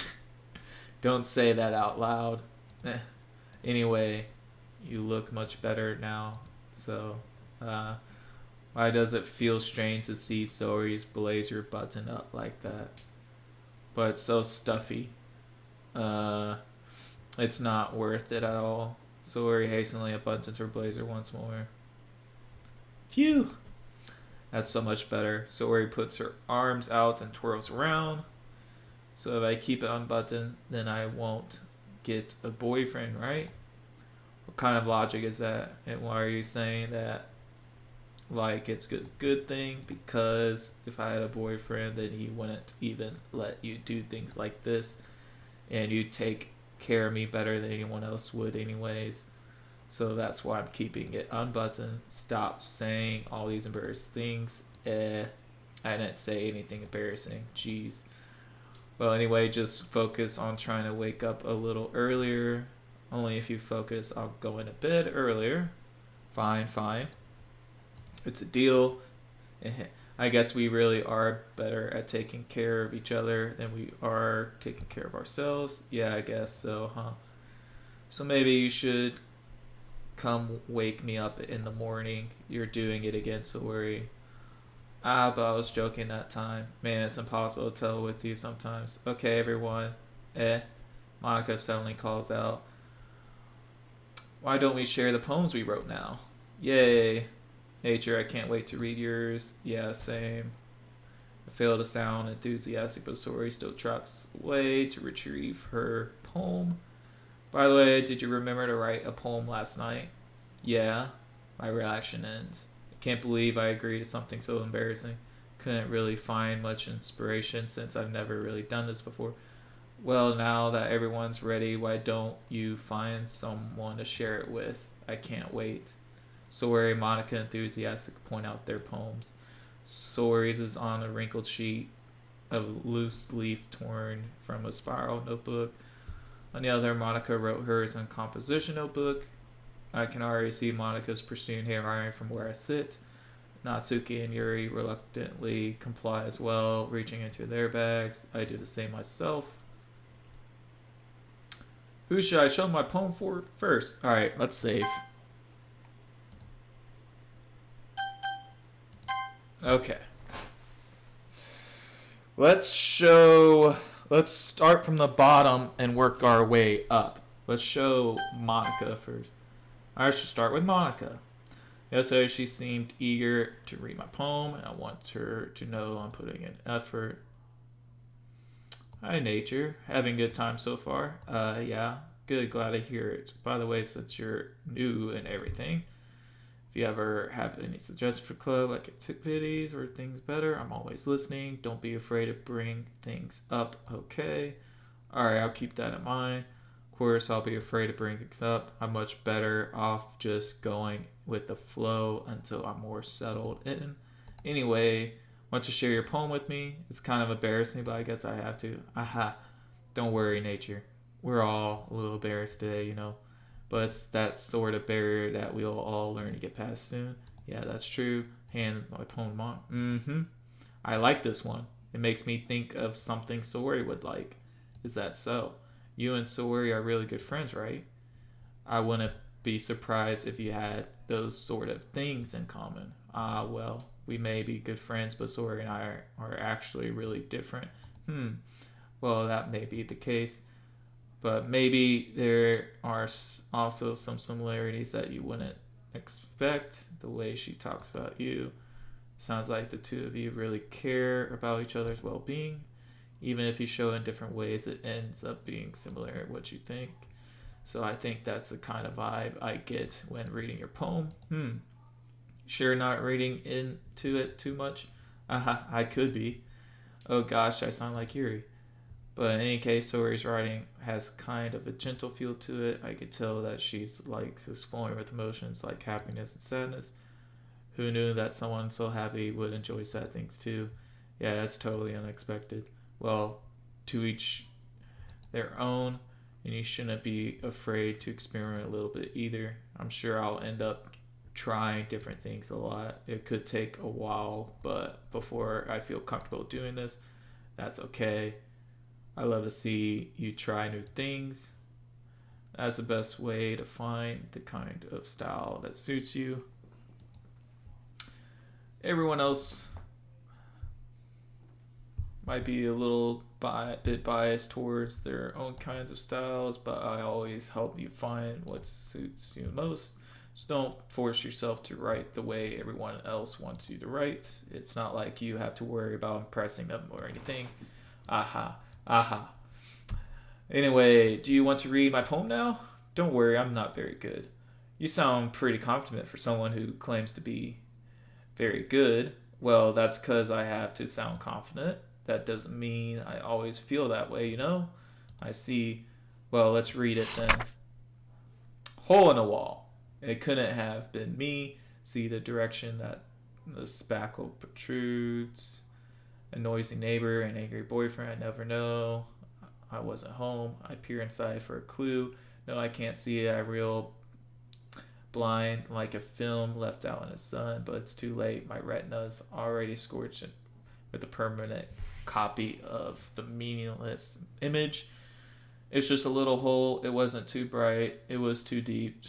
S3: Don't say that out loud. Anyway, you look much better now. So, why does it feel strange to see Sori's blazer button up like that? But it's so stuffy. Uh, it's not worth it at all. Sori hastily unbuttons her blazer once more. Phew! That's so much better. Sori puts her arms out and twirls around. So if I keep it unbuttoned, then I won't get a boyfriend, right? What kind of logic is that? And why are you saying that like it's a good thing? Because if I had a boyfriend, then he wouldn't even let you do things like this, and you take care of me better than anyone else would anyways. So that's why I'm keeping it unbuttoned. Stop saying all these embarrassing things. I didn't say anything embarrassing. Jeez. Well, anyway, just focus on trying to wake up a little earlier. Only if you focus on going to bed earlier. Fine, fine. It's a deal. I guess we really are better at taking care of each other than we are taking care of ourselves. Yeah, I guess so, huh? So maybe you should come wake me up in the morning. You're doing it again, so worry. Ah, but I was joking that time. Man, it's impossible to tell with you sometimes. Okay, everyone. Monica suddenly calls out. Why don't we share the poems we wrote now? Yay. Nature, I can't wait to read yours. Yeah, same. I fail to sound enthusiastic, but Sori still trots away to retrieve her poem. By the way, did you remember to write a poem last night? Yeah. My reaction ends. I can't believe I agreed to something so embarrassing. Couldn't really find much inspiration since I've never really done this before. Well, now that everyone's ready, why don't you find someone to share it with? I can't wait. Sori and Monica enthusiastic point out their poems. Sori's is on a wrinkled sheet of loose leaf torn from a spiral notebook. On the other, Monica wrote hers in a composition notebook. I can already see Monica's pursuing handwriting from where I sit. Natsuki and Yuri reluctantly comply as well, reaching into their bags. I do the same myself. Who should I show my poem for first? Alright, let's save. Okay. Let's start from the bottom and work our way up. Let's show Monica first. I should start with Monica. Yesterday she seemed eager to read my poem, and I want her to know I'm putting in effort. Hi, Nature. Having a good time so far? Yeah. Good, glad to hear it. By the way, since you're new and everything, if you ever have any suggestions for club, like activities or things better, I'm always listening. Don't be afraid to bring things up, okay? Alright, I'll keep that in mind. Of course, I'll be afraid to bring things up. I'm much better off just going with the flow until I'm more settled in. Anyway, want to share your poem with me? It's kind of embarrassing, but I guess I have to. Aha. Don't worry, Nature. We're all a little embarrassed today, you know. But it's that sort of barrier that we'll all learn to get past soon. Yeah, that's true. Hand my poem on. I like this one. It makes me think of something Sori would like. Is that so? You and Sori are really good friends, right? I wouldn't be surprised if you had those sort of things in common. Ah, well, we may be good friends, but Sori and I are actually really different. Well, that may be the case. But maybe there are also some similarities that you wouldn't expect. The way she talks about you. Sounds like the two of you really care about each other's well-being. Even if you show in different ways, it ends up being similar in what you think. So I think that's the kind of vibe I get when reading your poem. Sure not reading into it too much? I could be. Oh gosh, I sound like Yuri. But in any case, Sori's writing has kind of a gentle feel to it. I could tell that she's likes exploring with emotions like happiness and sadness. Who knew that someone so happy would enjoy sad things too? Yeah, that's totally unexpected. Well, to each their own, and you shouldn't be afraid to experiment a little bit either. I'm sure I'll end up trying different things a lot. It could take a while, but before I feel comfortable doing this, that's okay. I love to see you try new things. That's the best way to find the kind of style that suits you. everyone else might be a little bit biased towards their own kinds of styles, but I always help you find what suits you most. Just don't force yourself to write the way everyone else wants you to write. It's not like you have to worry about impressing them or anything. Aha, aha. Anyway, do you want to read my poem now? Don't worry, I'm not very good. You sound pretty confident for someone who claims to be very good. Well, that's because I have to sound confident. That doesn't mean I always feel that way, you know? I see. Well, let's read it then. Hole in a wall. It couldn't have been me. See the direction that the spackle protrudes. A noisy neighbor, an angry boyfriend, I never know. I wasn't home. I peer inside for a clue. No, I can't see it. I real blind like a film left out in the sun, but it's too late. My retina's already scorched with a permanent copy of the meaningless image. It's just a little hole. It wasn't too bright. It was too deep,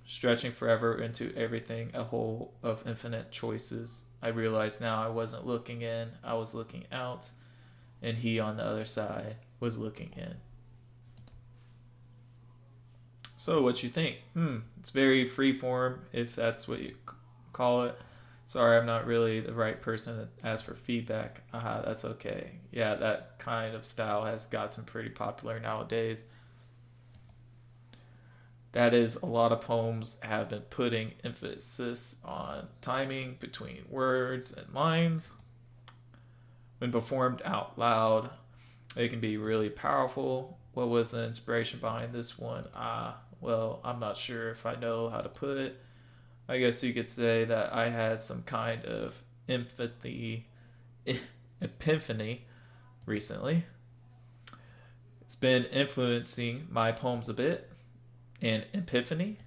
S3: stretching forever into everything, a hole of infinite choices. I realized now I wasn't looking in, I was looking out, and he on the other side was looking in. So what you think? It's very freeform, if that's what you call it. Sorry, I'm not really the right person to ask for feedback. That's okay. Yeah, that kind of style has gotten pretty popular nowadays. That is, a lot of poems have been putting emphasis on timing between words and lines. When performed out loud, it can be really powerful. What was the inspiration behind this one? Well, I'm not sure if I know how to put it. I guess you could say that I had some kind of epiphany recently. It's been influencing my poems a bit. An epiphany?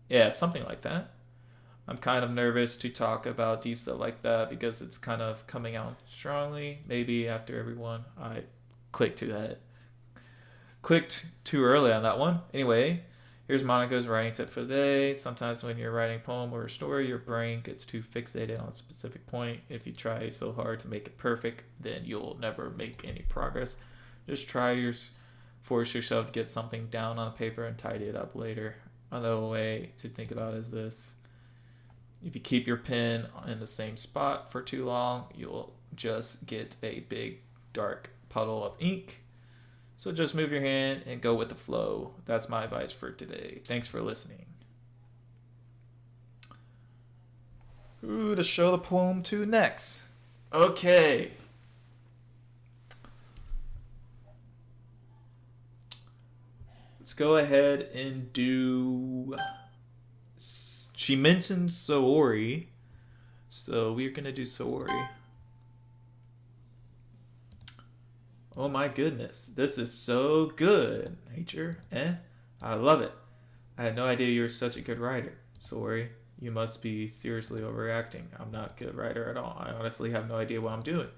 S3: Yeah, something like that. I'm kind of nervous to talk about deep stuff like that because it's kind of coming out strongly. Maybe after everyone, I clicked too early on that one. Anyway, here's Monica's writing tip for the day. Sometimes when you're writing a poem or a story, your brain gets too fixated on a specific point. If you try so hard to make it perfect, then you'll never make any progress. Just force yourself to get something down on paper and tidy it up later. Another way to think about it is this. If you keep your pen in the same spot for too long, you'll just get a big dark puddle of ink. So just move your hand and go with the flow. That's my advice for today. Thanks for listening. Who to show the poem to next? Okay. Let's go ahead and do... She mentioned Saori, so we're going to do Saori. Oh my goodness, this is so good. Nature, I love it. I had no idea you were such a good writer. Saori, you must be seriously overreacting. I'm not a good writer at all. I honestly have no idea what I'm doing.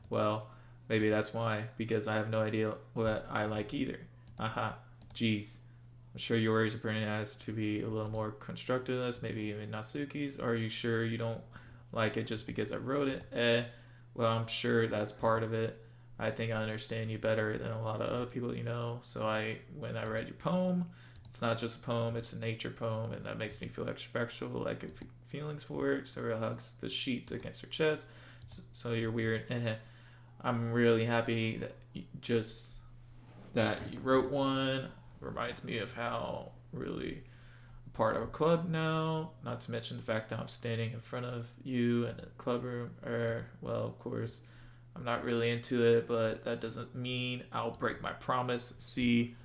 S3: Well, maybe that's why, because I have no idea what I like either. Geez. I'm sure yours Brennan has to be a little more constructive than this, maybe even Natsuki's. Are you sure you don't like it just because I wrote it? Well, I'm sure that's part of it. I think I understand you better than a lot of other people you know. So when I read your poem, it's not just a poem, it's a nature poem, and that makes me feel extra special, like feelings for it. Sarah hugs the sheet against her chest. So you're weird. I'm really happy that you wrote one. Reminds me of how really a part of a club now, not to mention the fact that I'm standing in front of you in a club room. Well, of course, I'm not really into it, but that doesn't mean I'll break my promise. See,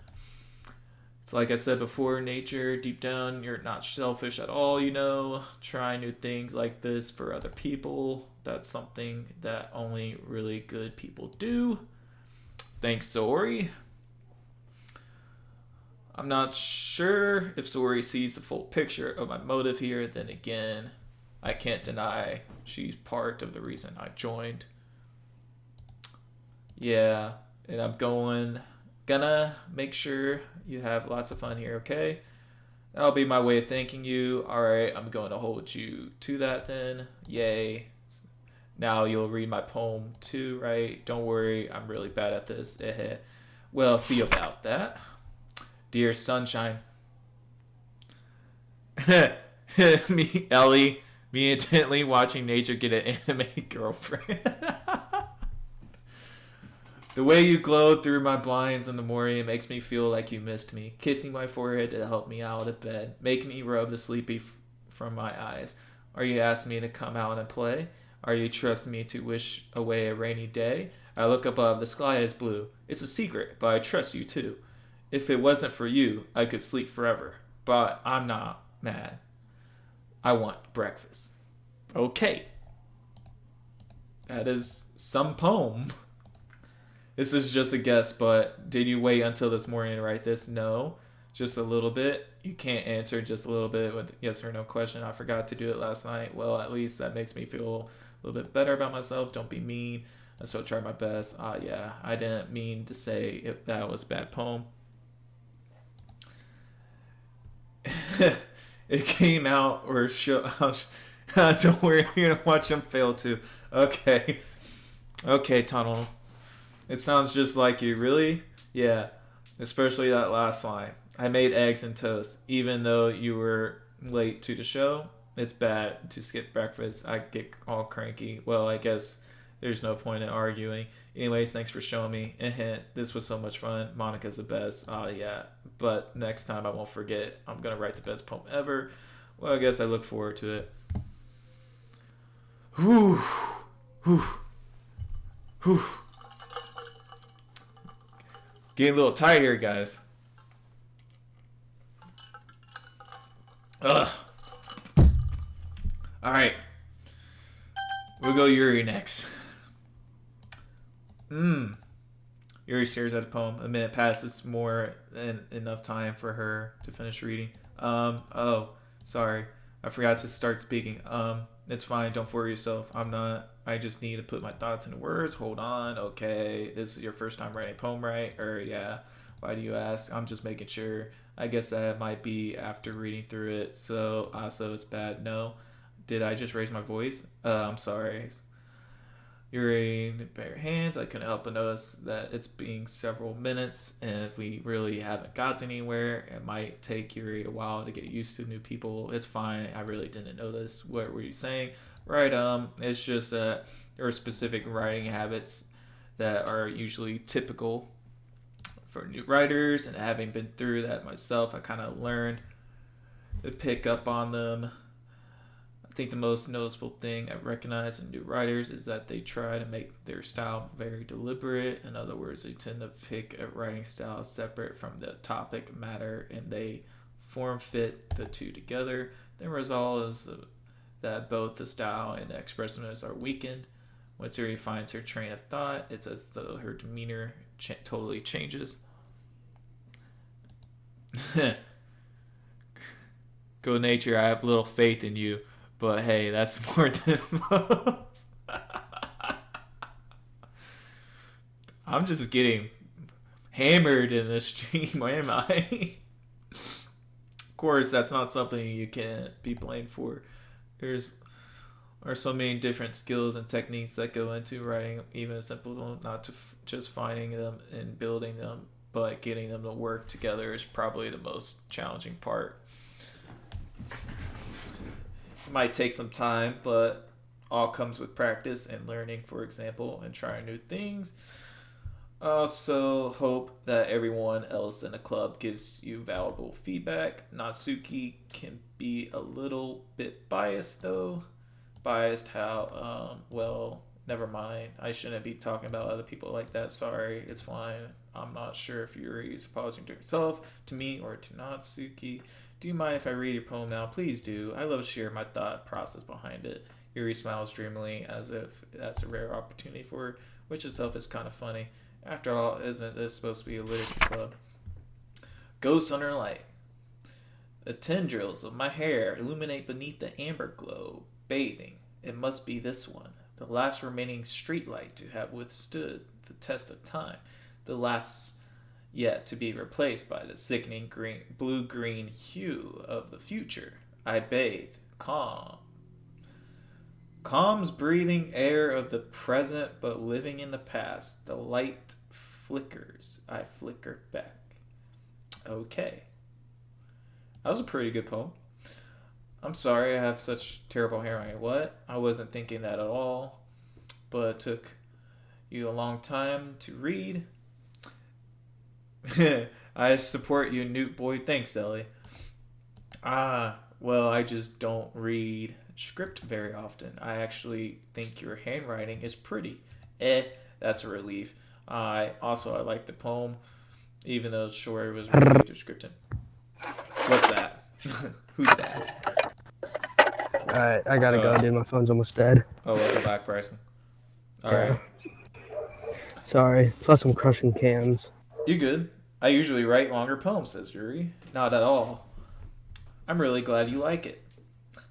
S3: it's like I said before, nature, deep down, you're not selfish at all, you know. Try new things like this for other people. That's something that only really good people do. Thanks, Saori. I'm not sure if Saori sees the full picture of my motive here. Then again, I can't deny she's part of the reason I joined. Yeah, and I'm gonna make sure you have lots of fun here, okay? That'll be my way of thanking you. Alright, I'm going to hold you to that then. Yay. Now you'll read my poem too, right? Don't worry, I'm really bad at this. Well, see about that. Dear Sunshine. Ellie, me intently watching nature get an anime girlfriend. The way you glowed through my blinds in the morning makes me feel like you missed me. Kissing my forehead to help me out of bed. Making me rub the sleepy from my eyes. Are you asking me to come out and play? Are you trusting me to wish away a rainy day? I look above, the sky is blue. It's a secret, but I trust you too. If it wasn't for you, I could sleep forever. But I'm not mad. I want breakfast. Okay. That is some poem. This is just a guess, but did you wait until this morning to write this? No. Just a little bit. You can't answer just a little bit with yes or no question. I forgot to do it last night. Well, at least that makes me feel a little bit better about myself. Don't be mean. I still try my best. Yeah, I didn't mean to say that was a bad poem. It came out or show. Don't worry, you're gonna watch him fail too. Okay. Okay, Tunnel. It sounds just like you, really? Yeah, especially that last line. I made eggs and toast, even though you were late to the show. It's bad to skip breakfast. I get all cranky. Well, I guess there's no point in arguing. Anyways, thanks for showing me. This was so much fun. Monica's the best. Yeah, but next time I won't forget. I'm gonna write the best poem ever. Well, I guess I look forward to it. Whew. Whew. Whew. Getting a little tired here, guys. Ugh. Alright. We'll go Yuri next. Yuri stares at the poem. A minute passes, more than enough time for her to finish reading. Oh, sorry. I forgot to start speaking. It's fine. Don't worry yourself. I'm not. I just need to put my thoughts into words. Hold on. Okay. This is your first time writing a poem, right? Or, yeah. Why do you ask? I'm just making sure. I guess that might be after reading through it. So it's bad. No. Did I just raise my voice? I'm sorry. Yuri, bare your hands. I couldn't help but notice that it's been several minutes, and if we really haven't gotten anywhere, it might take Yuri a while to get used to new people. It's fine. I really didn't notice. What were you saying? Right. It's just that there are specific writing habits that are usually typical for new writers, and having been through that myself, I kind of learned to pick up on them. I think the most noticeable thing I've recognized in new writers is that they try to make their style very deliberate. In other words, they tend to pick a writing style separate from the topic matter, and they form fit the two together. The result is that both the style and the expressiveness are weakened. Once Yuri finds her train of thought, it's as though her demeanor totally changes. Go nature, I have little faith in you. But hey, that's more than most. I'm just getting hammered in this stream, am I? Of course, that's not something you can be blamed for. Are so many different skills and techniques that go into writing, even a simple one, not to just finding them and building them, but getting them to work together is probably the most challenging part. It might take some time, but all comes with practice and learning, for example, and trying new things. I also hope that everyone else in the club gives you valuable feedback. Natsuki can be a little bit biased, though. Biased how, well, never mind. I shouldn't be talking about other people like that. Sorry, it's fine. I'm not sure if Yuri is apologizing to herself, to me, or to Natsuki. Do you mind if I read your poem now? Please do. I love to share my thought process behind it. Yuri smiles dreamily as if that's a rare opportunity for her, which itself is kind of funny. After all, isn't this supposed to be a literature club? Ghosts under light. The tendrils of my hair illuminate beneath the amber glow, bathing. It must be this one, the last remaining streetlight to have withstood the test of time. The last yet to be replaced by the sickening blue-green hue of the future. I bathe, calms breathing air of the present, but living in the past. The light flickers. I flicker back. Okay. That was a pretty good poem. I'm sorry I have such terrible handwriting. What? I wasn't thinking that at all. But it took you a long time to read. I support you, Newt Boy. Thanks, Ellie. Well, I just don't read script very often. I actually think your handwriting is pretty. That's a relief. I like the poem, even though sure it was really descriptive. What's that? Who's that?
S1: Alright, I gotta go, dude. My phone's almost dead.
S3: Oh, welcome back, Bryson. Alright.
S1: Sorry. Plus, I'm crushing cans.
S3: You good? I usually write longer poems, says Yuri. Not at all. I'm really glad you like it.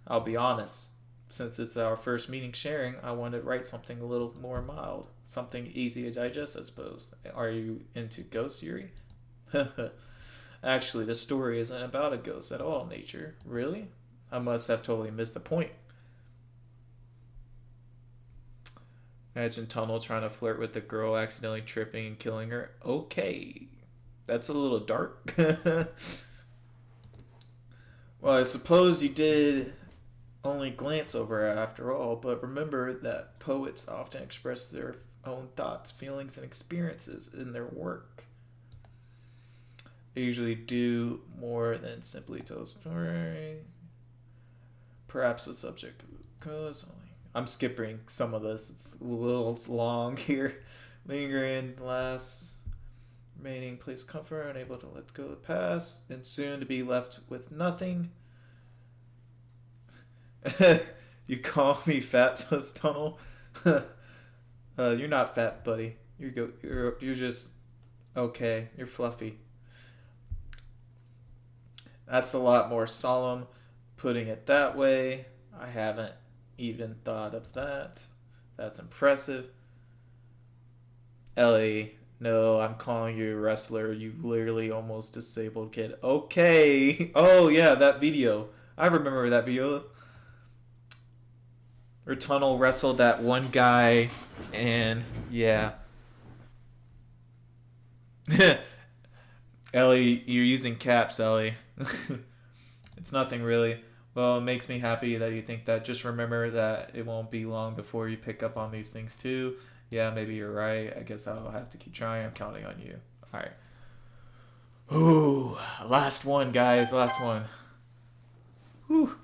S3: I'll be honest. Since it's our first meeting sharing, I wanted to write something a little more mild. Something easy to digest, I suppose. Are you into ghosts, Yuri? Actually, the story isn't about a ghost at all, Nature. Really? I must have totally missed the point. Imagine Tunnel trying to flirt with the girl, accidentally tripping and killing her. Okay. That's a little dark. Well, I suppose you did only glance over it after all, but remember that poets often express their own thoughts, feelings, and experiences in their work. They usually do more than simply tell a story. Perhaps the subject goes only. I'm skipping some of this. It's a little long here. Lingering, last, remaining, place comfort, unable to let go of the past, and soon to be left with nothing. You call me fat, says Tunnel. You're not fat, buddy. You're just okay. You're fluffy. That's a lot more solemn, putting it that way. I haven't even thought of that. That's impressive. Ellie, no, I'm calling you a wrestler. You literally almost disabled kid. Okay. Oh, yeah, that video. I remember that video. Where Tunnel wrestled that one guy, and yeah. Ellie, you're using caps, Ellie. It's nothing really. Well, it makes me happy that you think that. Just remember that it won't be long before you pick up on these things too. Yeah, maybe you're right. I guess I'll have to keep trying. I'm counting on you. Alright. Ooh, last one, guys. Last one. Whew.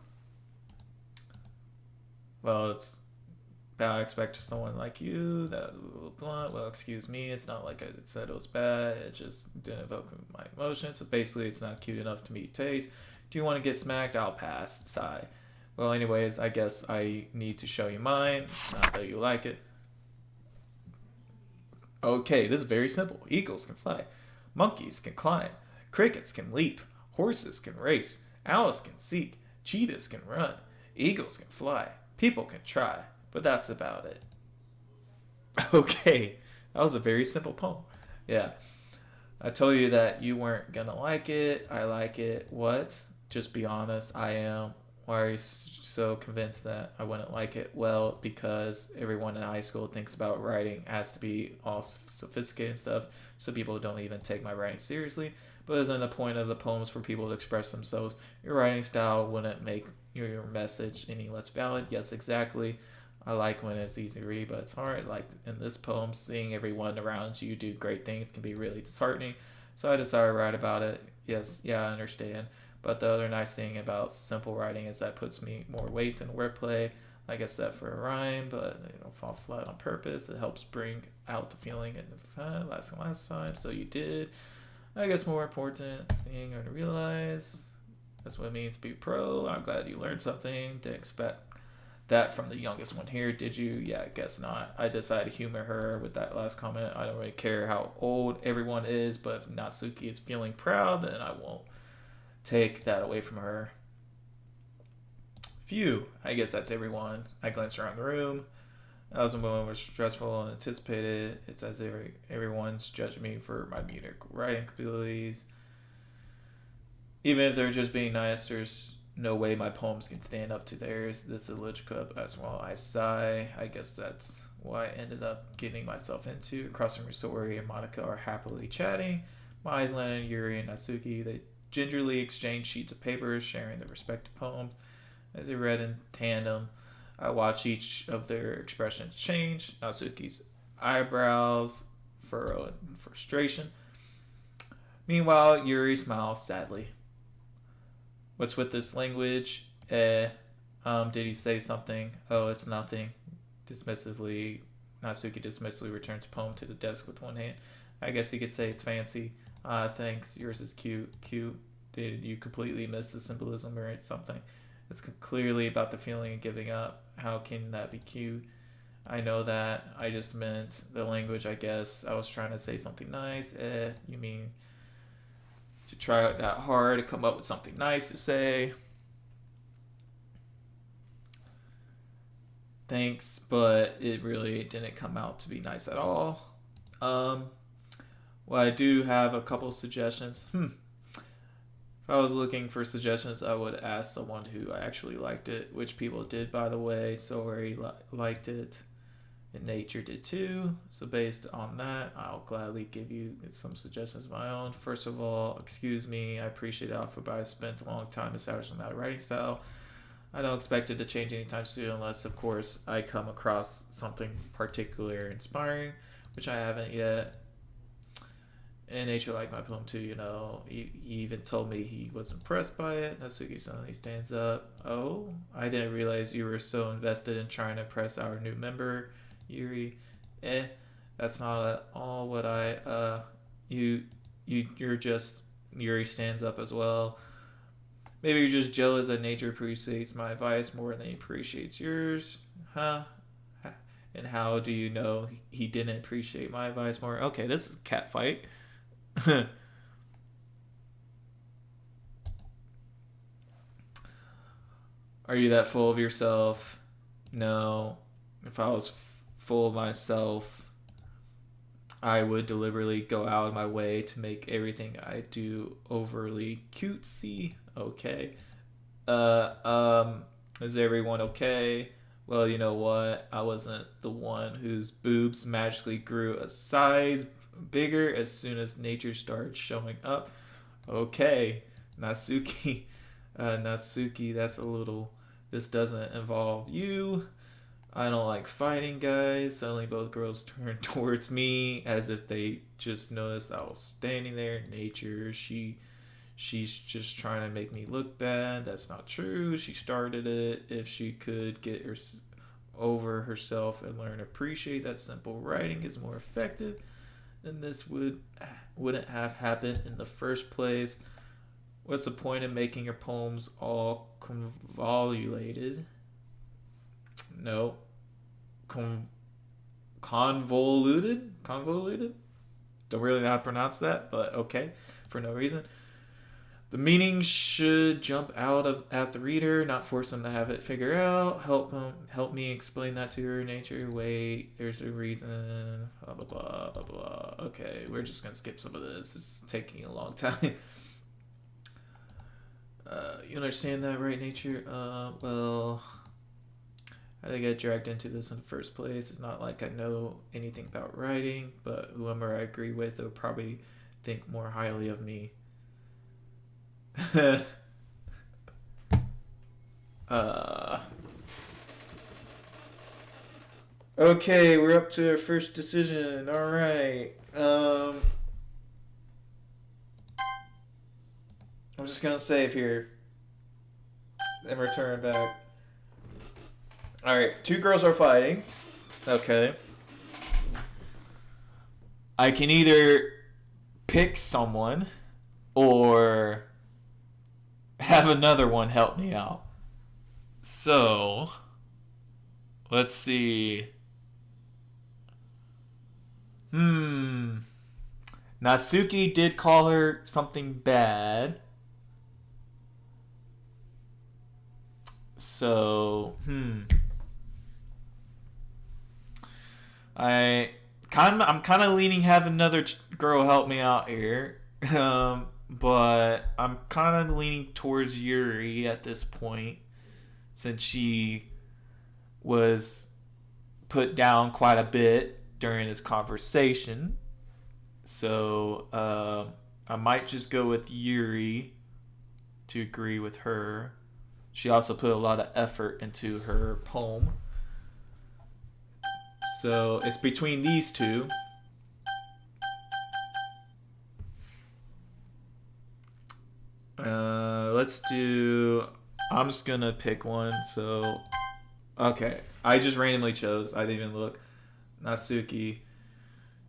S3: Well, it's bad. I expect someone like you that blunt. Well, excuse me. It's not like I said it was bad. It just didn't evoke my emotions. So basically, it's not cute enough to meet taste. Do you want to get smacked? I'll pass. Sigh. Well, anyways, I guess I need to show you mine. Not that you like it. Okay, this is very simple. Eagles can fly. Monkeys can climb. Crickets can leap. Horses can race. Owls can seek. Cheetahs can run. Eagles can fly. People can try. But that's about it. Okay, that was a very simple poem. Yeah. I told you that you weren't gonna like it. I like it. What? Just be honest. I am. Why are you so convinced that I wouldn't like it? Well, because everyone in high school thinks about writing has to be all sophisticated and stuff, so people don't even take my writing seriously. But isn't the point of the poems for people to express themselves? Your writing style wouldn't make your message any less valid. Yes, exactly. I like when it's easy to read, but it's hard. Like in this poem, seeing everyone around you do great things can be really disheartening. So I decided to write about it. Yes, yeah, I understand. But the other nice thing about simple writing is that it puts me more weight in wordplay. Like I said, for a rhyme, but they don't fall flat on purpose. It helps bring out the feeling in the last time. So you did. I guess more important thing to realize. That's what it means to be pro. I'm glad you learned something. Didn't expect that from the youngest one here, did you? Yeah, I guess not. I decided to humor her with that last comment. I don't really care how old everyone is, but if Natsuki is feeling proud, then I won't take that away from her. Phew, I guess that's everyone. I glanced around the room. That was a moment was stressful and anticipated. It's as if everyone's judging me for my music writing abilities. Even if they're just being nice, there's no way my poems can stand up to theirs. This is a lich cup as well. I sigh. I guess that's what I ended up getting myself into. Across from Sori and Monica are happily chatting. My eyes land on Yuri and Natsuki. They gingerly exchange sheets of paper, sharing their respective poems. As they read in tandem, I watch each of their expressions change. Natsuki's eyebrows furrow in frustration. Meanwhile, Yuri smiles sadly. What's with this language? Did he say something? Oh, it's nothing. Dismissively, Natsuki dismissively returns the poem to the desk with one hand. I guess you could say it's fancy. Thanks. Yours is cute. Cute. Did you completely miss the symbolism or something? It's clearly about the feeling of giving up. How can that be cute? I know that. I just meant the language, I guess. I was trying to say something nice. You mean to try out that hard to come up with something nice to say? Thanks, but it really didn't come out to be nice at all. Well, I do have a couple suggestions. If I was looking for suggestions, I would ask someone who actually liked it, which people did, by the way. Sori liked it, and Nature did too. So based on that, I'll gladly give you some suggestions of my own. First of all, excuse me, I appreciate the offer, but I've spent a long time establishing my writing style. I don't expect it to change anytime soon unless, of course, I come across something particularly inspiring, which I haven't yet. And Nature liked my poem too, you know. He even told me he was impressed by it. Natsuki suddenly stands up. Oh, I didn't realize you were so invested in trying to impress our new member, Yuri. That's not at all what you're just... Yuri stands up as well. Maybe you're just jealous that Nature appreciates my advice more than he appreciates yours. Huh? And how do you know he didn't appreciate my advice more? Okay, this is a cat fight. Are you that full of yourself? No. If I was full of myself, I would deliberately go out of my way to make everything I do overly cutesy. Okay. Is everyone okay? Well, you know what? I wasn't the one whose boobs magically grew a size bigger as soon as Nature started showing up. Okay, Natsuki, that's a little... This doesn't involve you. I don't like fighting, guys. Suddenly both girls turned towards me as if they just noticed I was standing there. Nature, she's just trying to make me look bad. That's not true. She started it. If she could get over herself and learn to appreciate that simple writing is more effective, then this wouldn't have happened in the first place. What's the point of making your poems all convoluted? No. Convoluted? Convoluted? Don't really know how to pronounce that, but okay, for no reason. The meaning should jump out at the reader, not force them to have it figure out. Help me explain that to her. Nature. Wait, there's a reason. Blah blah blah blah blah. Okay, we're just gonna skip some of this. It's taking a long time. You understand that, right, Nature? Well, how did I get dragged into this in the first place? It's not like I know anything about writing, but whoever I agree with will probably think more highly of me. Okay, we're up to our first decision. All right. I'm just gonna save here and return back. All right, two girls are fighting. Okay. I can either pick someone or have another one help me out. So, let's see. Natsuki did call her something bad. So, I'm kind of leaning have another girl help me out here. But I'm kind of leaning towards Yuri at this point since she was put down quite a bit during this conversation. So I might just go with Yuri to agree with her. She also put a lot of effort into her poem. So it's between these two. Let's do. I'm just gonna pick one. So, okay, I just randomly chose. I didn't even look. Natsuki,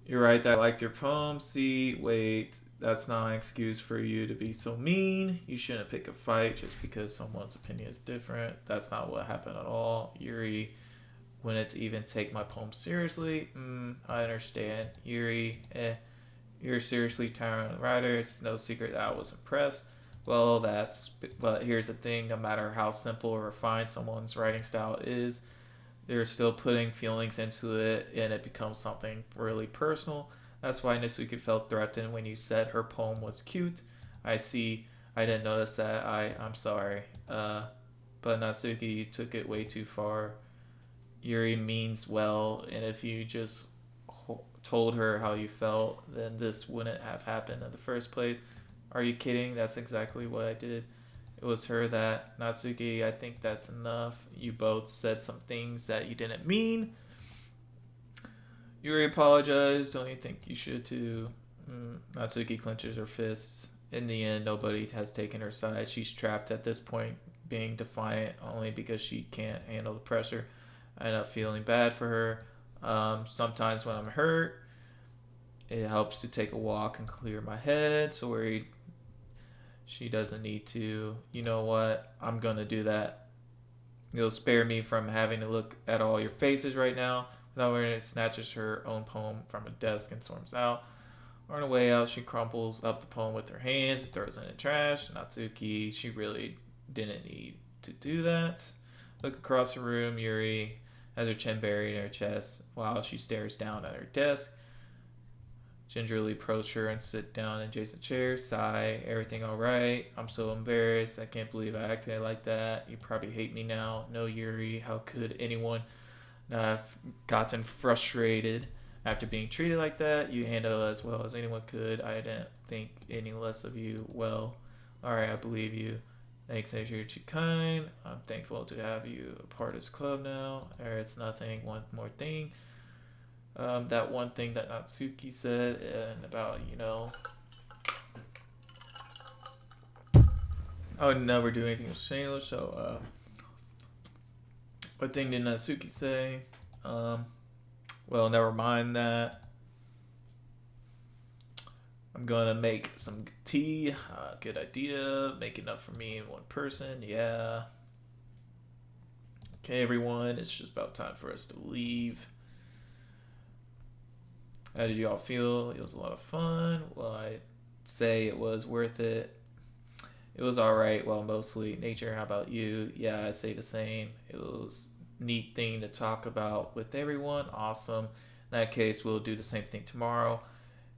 S3: you're right that I liked your poem. See, wait, that's not an excuse for you to be so mean. You shouldn't pick a fight just because someone's opinion is different. That's not what happened at all. Yuri, wouldn't to even take my poem seriously. I understand. Yuri, you're seriously talented writer. It's no secret that I was impressed. Well, but here's the thing, no matter how simple or refined someone's writing style is, they're still putting feelings into it and it becomes something really personal. That's why Nasuki felt threatened when you said her poem was cute. I see. I didn't notice that. I'm sorry. But Natsuki, you took it way too far. Yuri means well, and if you just told her how you felt, then this wouldn't have happened in the first place. Are you kidding? That's exactly what I did. It was her that. Natsuki, I think that's enough. You both said some things that you didn't mean. Yuri apologized. Don't you think you should too? Natsuki clenches her fists. In the end, nobody has taken her side. She's trapped at this point, being defiant only because she can't handle the pressure. I end up feeling bad for her. Sometimes when I'm hurt, it helps to take a walk and clear my head. So worried she doesn't need to. You know what? I'm going to do that. You'll spare me from having to look at all your faces right now. Without worrying, it snatches her own poem from a desk and storms out. On her way out, she crumples up the poem with her hands and throws it in the trash. Natsuki, she really didn't need to do that. Look across the room. Yuri has her chin buried in her chest while she stares down at her desk. Gingerly approach her and sit down in Jason's chair. Sigh. Everything all right? I'm so embarrassed. I can't believe I acted like that. You probably hate me now. No, Yuri. How could anyone have gotten frustrated after being treated like that? You handled it as well as anyone could. I didn't think any less of you. Well, all right. I believe you. Thanks, Nature. You're too kind. I'm thankful to have you a part of this club now. It's nothing. One more thing. That one thing that Natsuki said and about, I would never do anything with shameless. So, what thing did Natsuki say? Well, never mind that. I'm gonna make some tea. Good idea. Make enough for me and one person. Yeah. Okay, everyone. It's just about time for us to leave. How did you all feel? It was a lot of fun. Well, I'd say it was worth it. It was alright. Well, mostly. Nature, how about you? Yeah, I'd say the same. It was a neat thing to talk about with everyone. Awesome. In that case, we'll do the same thing tomorrow.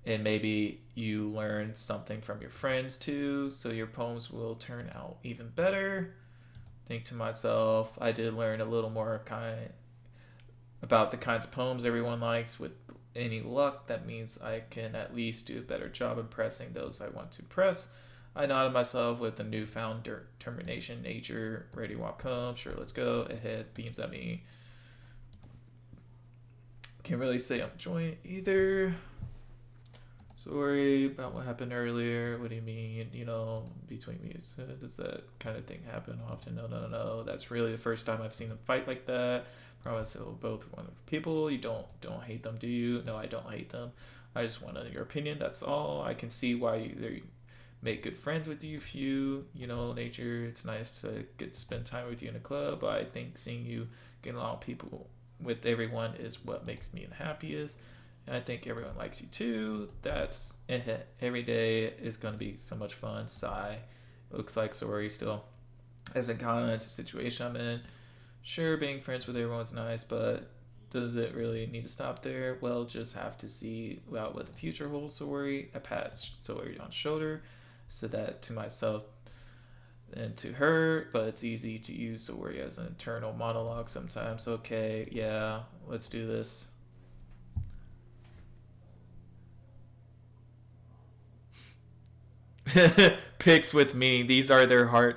S3: And maybe you learn something from your friends too, so your poems will turn out even better. Think to myself, I did learn a little more about the kinds of poems everyone likes. With any luck, that means I can at least do a better job impressing those I want to impress. I nodded myself with a newfound determination. Nature, ready, walk home. Sure, let's go. Ahead beams at me. Can't really say I'm enjoying it either. Sorry about what happened earlier. What do you mean? Between me, does that kind of thing happen often? No. That's really the first time I've seen them fight like that. Promise they'll both wonderful people. You don't hate them, do you? No, I don't hate them. I just wanted your opinion. That's all. I can see why they make good friends with you. If Nature, it's nice to get to spend time with you in a club. But I think seeing you get along with everyone is what makes me the happiest. And I think everyone likes you too. That's it. Every day is going to be so much fun. Sigh. It looks like Sori still hasn't gotten into the situation I'm in. Sure, being friends with everyone's nice, but Does it really need to stop there? Well, just have to see about what the future holds, Sawari. I pat Sawari on the shoulder, said that to myself and to her, but it's easy to use Sawari as an internal monologue sometimes. Okay, yeah, let's do this. Picks with me. These are their heart.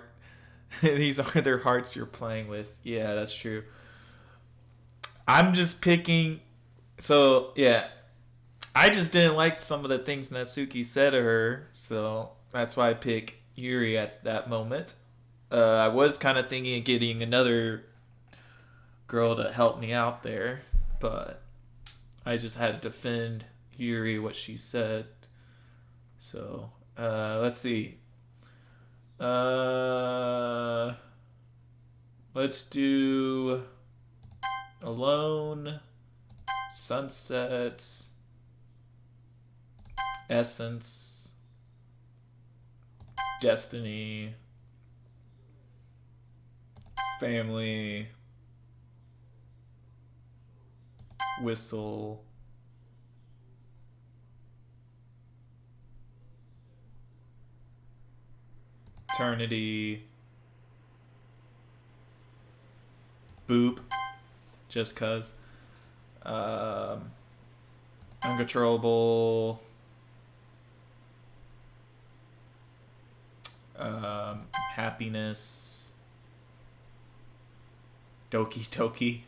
S3: These are their hearts you're playing with. Yeah, that's true. I'm just picking. So yeah, I just didn't like some of the things Natsuki said to her, so that's why I pick Yuri at that moment. I was kind of thinking of getting another girl to help me out there, but I just had to defend Yuri what she said. So let's see. Let's do Alone, Sunset, Essence, Destiny, Family, Whistle, Eternity, Boop, just cuz, Uncontrollable, Happiness, Doki Doki,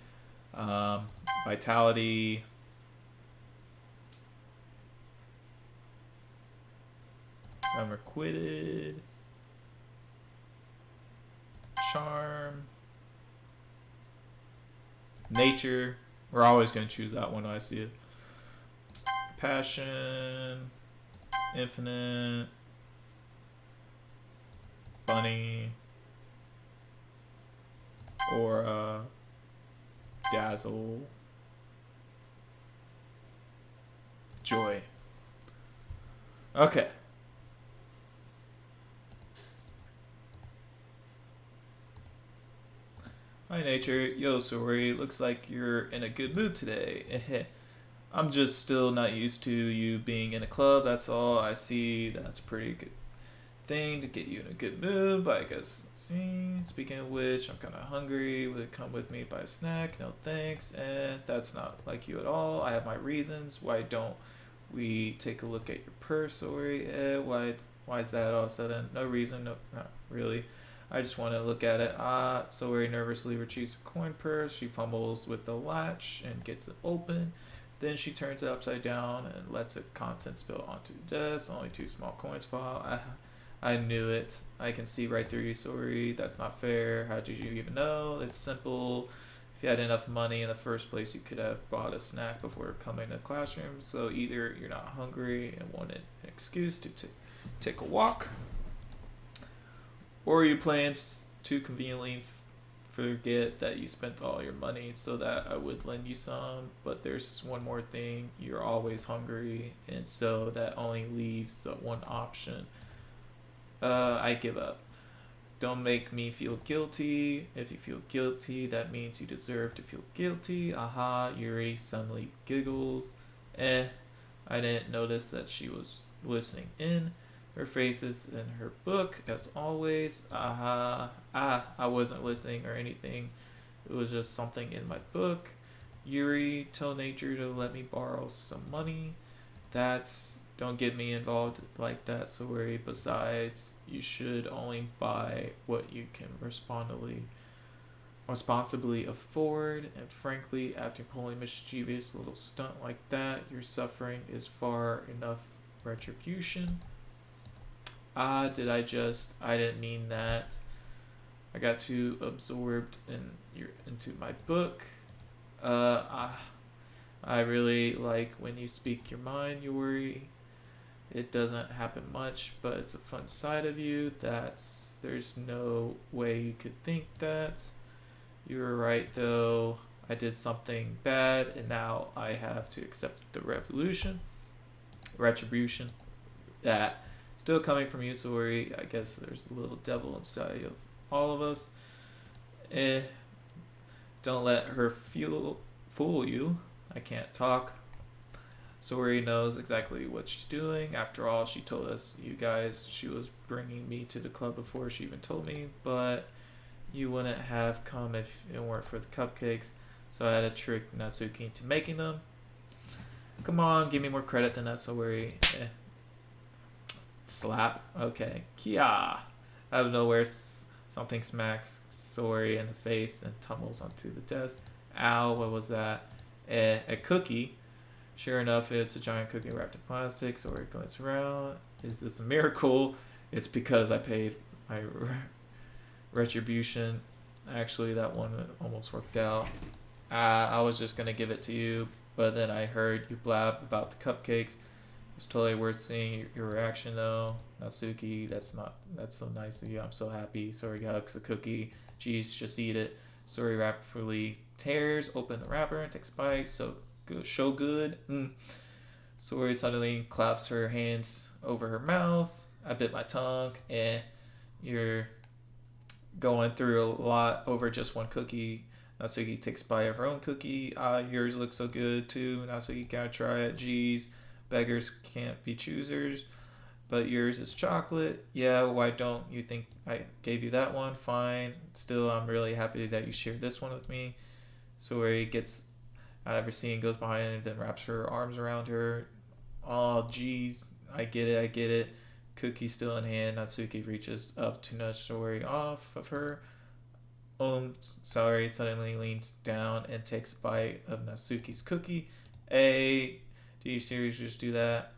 S3: Vitality, Unrequited, Charm, Nature. We're always going to choose that one when I see it. Passion, Infinite, Bunny, Aura, Dazzle, Joy. Okay. Hi, Nature. Yo, sorry. Looks like you're in a good mood today. I'm just still not used to you being in a club. That's all. I see. That's a pretty good thing to get you in a good mood. But I guess, speaking of which, I'm kind of hungry. Will you come with me buy a snack? No thanks. That's not like you at all. I have my reasons. Why don't we take a look at your purse? Sorry. Why is that all of a sudden? No reason. No, not really. I just want to look at it. So very nervously retrieves her coin purse. She fumbles with the latch and gets it open. Then she turns it upside down and lets the contents spill onto the desk. Only 2 small coins fall. I knew it. I can see right through you, sorry. That's not fair. How did you even know? It's simple. If you had enough money in the first place, you could have bought a snack before coming to the classroom. So either you're not hungry and wanted an excuse to take a walk, or you plan to conveniently forget that you spent all your money so that I would lend you some. But there's one more thing. You're always hungry, and so that only leaves the one option. I give up. Don't make me feel guilty. If you feel guilty, that means you deserve to feel guilty. Aha, Yuri suddenly giggles. I didn't notice that she was listening in. Her face is in her book, as always. Aha. I wasn't listening or anything. It was just something in my book. Yuri, tell Nature to let me borrow some money. Don't get me involved like that, sorry. Besides, you should only buy what you can responsibly afford. And frankly, after pulling a mischievous little stunt like that, your suffering is far enough retribution. I didn't mean that. I got too absorbed into my book. I really like when you speak your mind, Yuri. It doesn't happen much, but it's a fun side of you. There's no way you could think that. You were right, though. I did something bad, and now I have to accept the retribution. That still coming from you, sorry. I guess there's a little devil inside of all of us. Don't let her fool you. I can't talk. Sori knows exactly what she's doing. After all, she told us, you guys, she was bringing me to the club before she even told me, but you wouldn't have come if it weren't for the cupcakes, so I had to trick Natsuki into making them. Come on, give me more credit than that, Sori. Slap. Okay. Kia. Out of nowhere, something smacks Sori in the face and tumbles onto the desk. Ow, what was that? A cookie. Sure enough, it's a giant cookie wrapped in plastic. Sori glances around. Is this a miracle? It's because I paid my retribution. Actually, that one almost worked out. I was just gonna give it to you, but then I heard you blab about the cupcakes. It's totally worth seeing your reaction though. Natsuki, that's so nice of you. I'm so happy. Sori hugs the cookie. Geez, just eat it. Sori rapidly tears open the wrapper and takes a bite. So good, so good. Sori suddenly claps her hands over her mouth. I bit my tongue. You're going through a lot over just one cookie. Natsuki takes a bite of her own cookie. Yours looks so good too. Natsuki, gotta try it. Geez. Beggars can't be choosers, but yours is chocolate. Yeah, why don't you think I gave you that one? Fine. Still, I'm really happy that you shared this one with me. Sori gets out of her scene, goes behind her, and then wraps her arms around her. Oh, geez. I get it. Cookie still in hand. Natsuki reaches up to nudge Sori off of her. Sori suddenly leans down and takes a bite of Natsuki's cookie. Do you seriously just do that?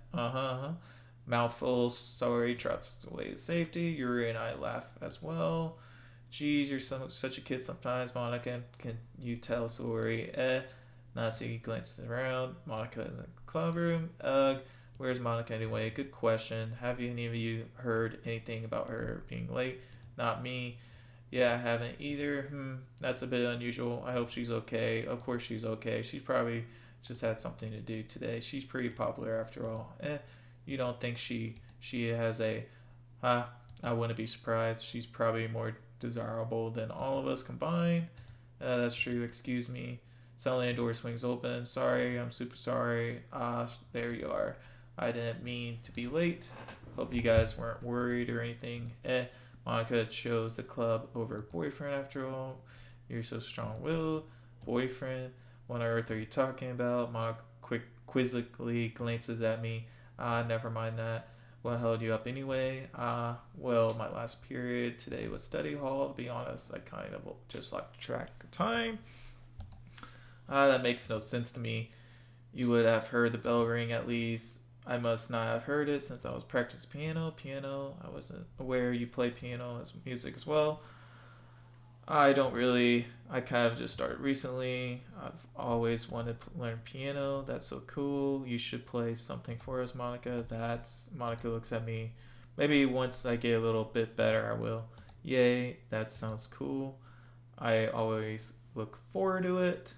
S3: Mouthfuls. Sori trots away to safety. Yuri and I laugh as well. Geez, you're such a kid sometimes, Monica. Can you tell Sori? Natsuki glances around. Monica is in the club room. Where's Monica anyway? Good question. Have any of you heard anything about her being late? Not me. Yeah, I haven't either. That's a bit unusual. I hope she's okay. Of course she's okay. She's probably just had something to do today. She's pretty popular after all. You don't think she has a... I wouldn't be surprised. She's probably more desirable than all of us combined. That's true. Excuse me. Suddenly the door swings open. Sorry, I'm super sorry. There you are. I didn't mean to be late. Hope you guys weren't worried or anything. Monica chose the club over her boyfriend after all. You're so strong-willed. Boyfriend? What on earth are you talking about? Monica quizzically glances at me. Never mind that. What held you up anyway? Well, my last period today was study hall. To be honest, I kind of just like to track the time. That makes no sense to me. You would have heard the bell ring at least. I must not have heard it since I was practicing piano. I wasn't aware you play piano as music as well. I kind of just started recently. I've always wanted to learn piano. That's so cool. You should play something for us, Monica. Monica looks at me. Maybe once I get a little bit better, I will. Yay, that sounds cool. I always look forward to it.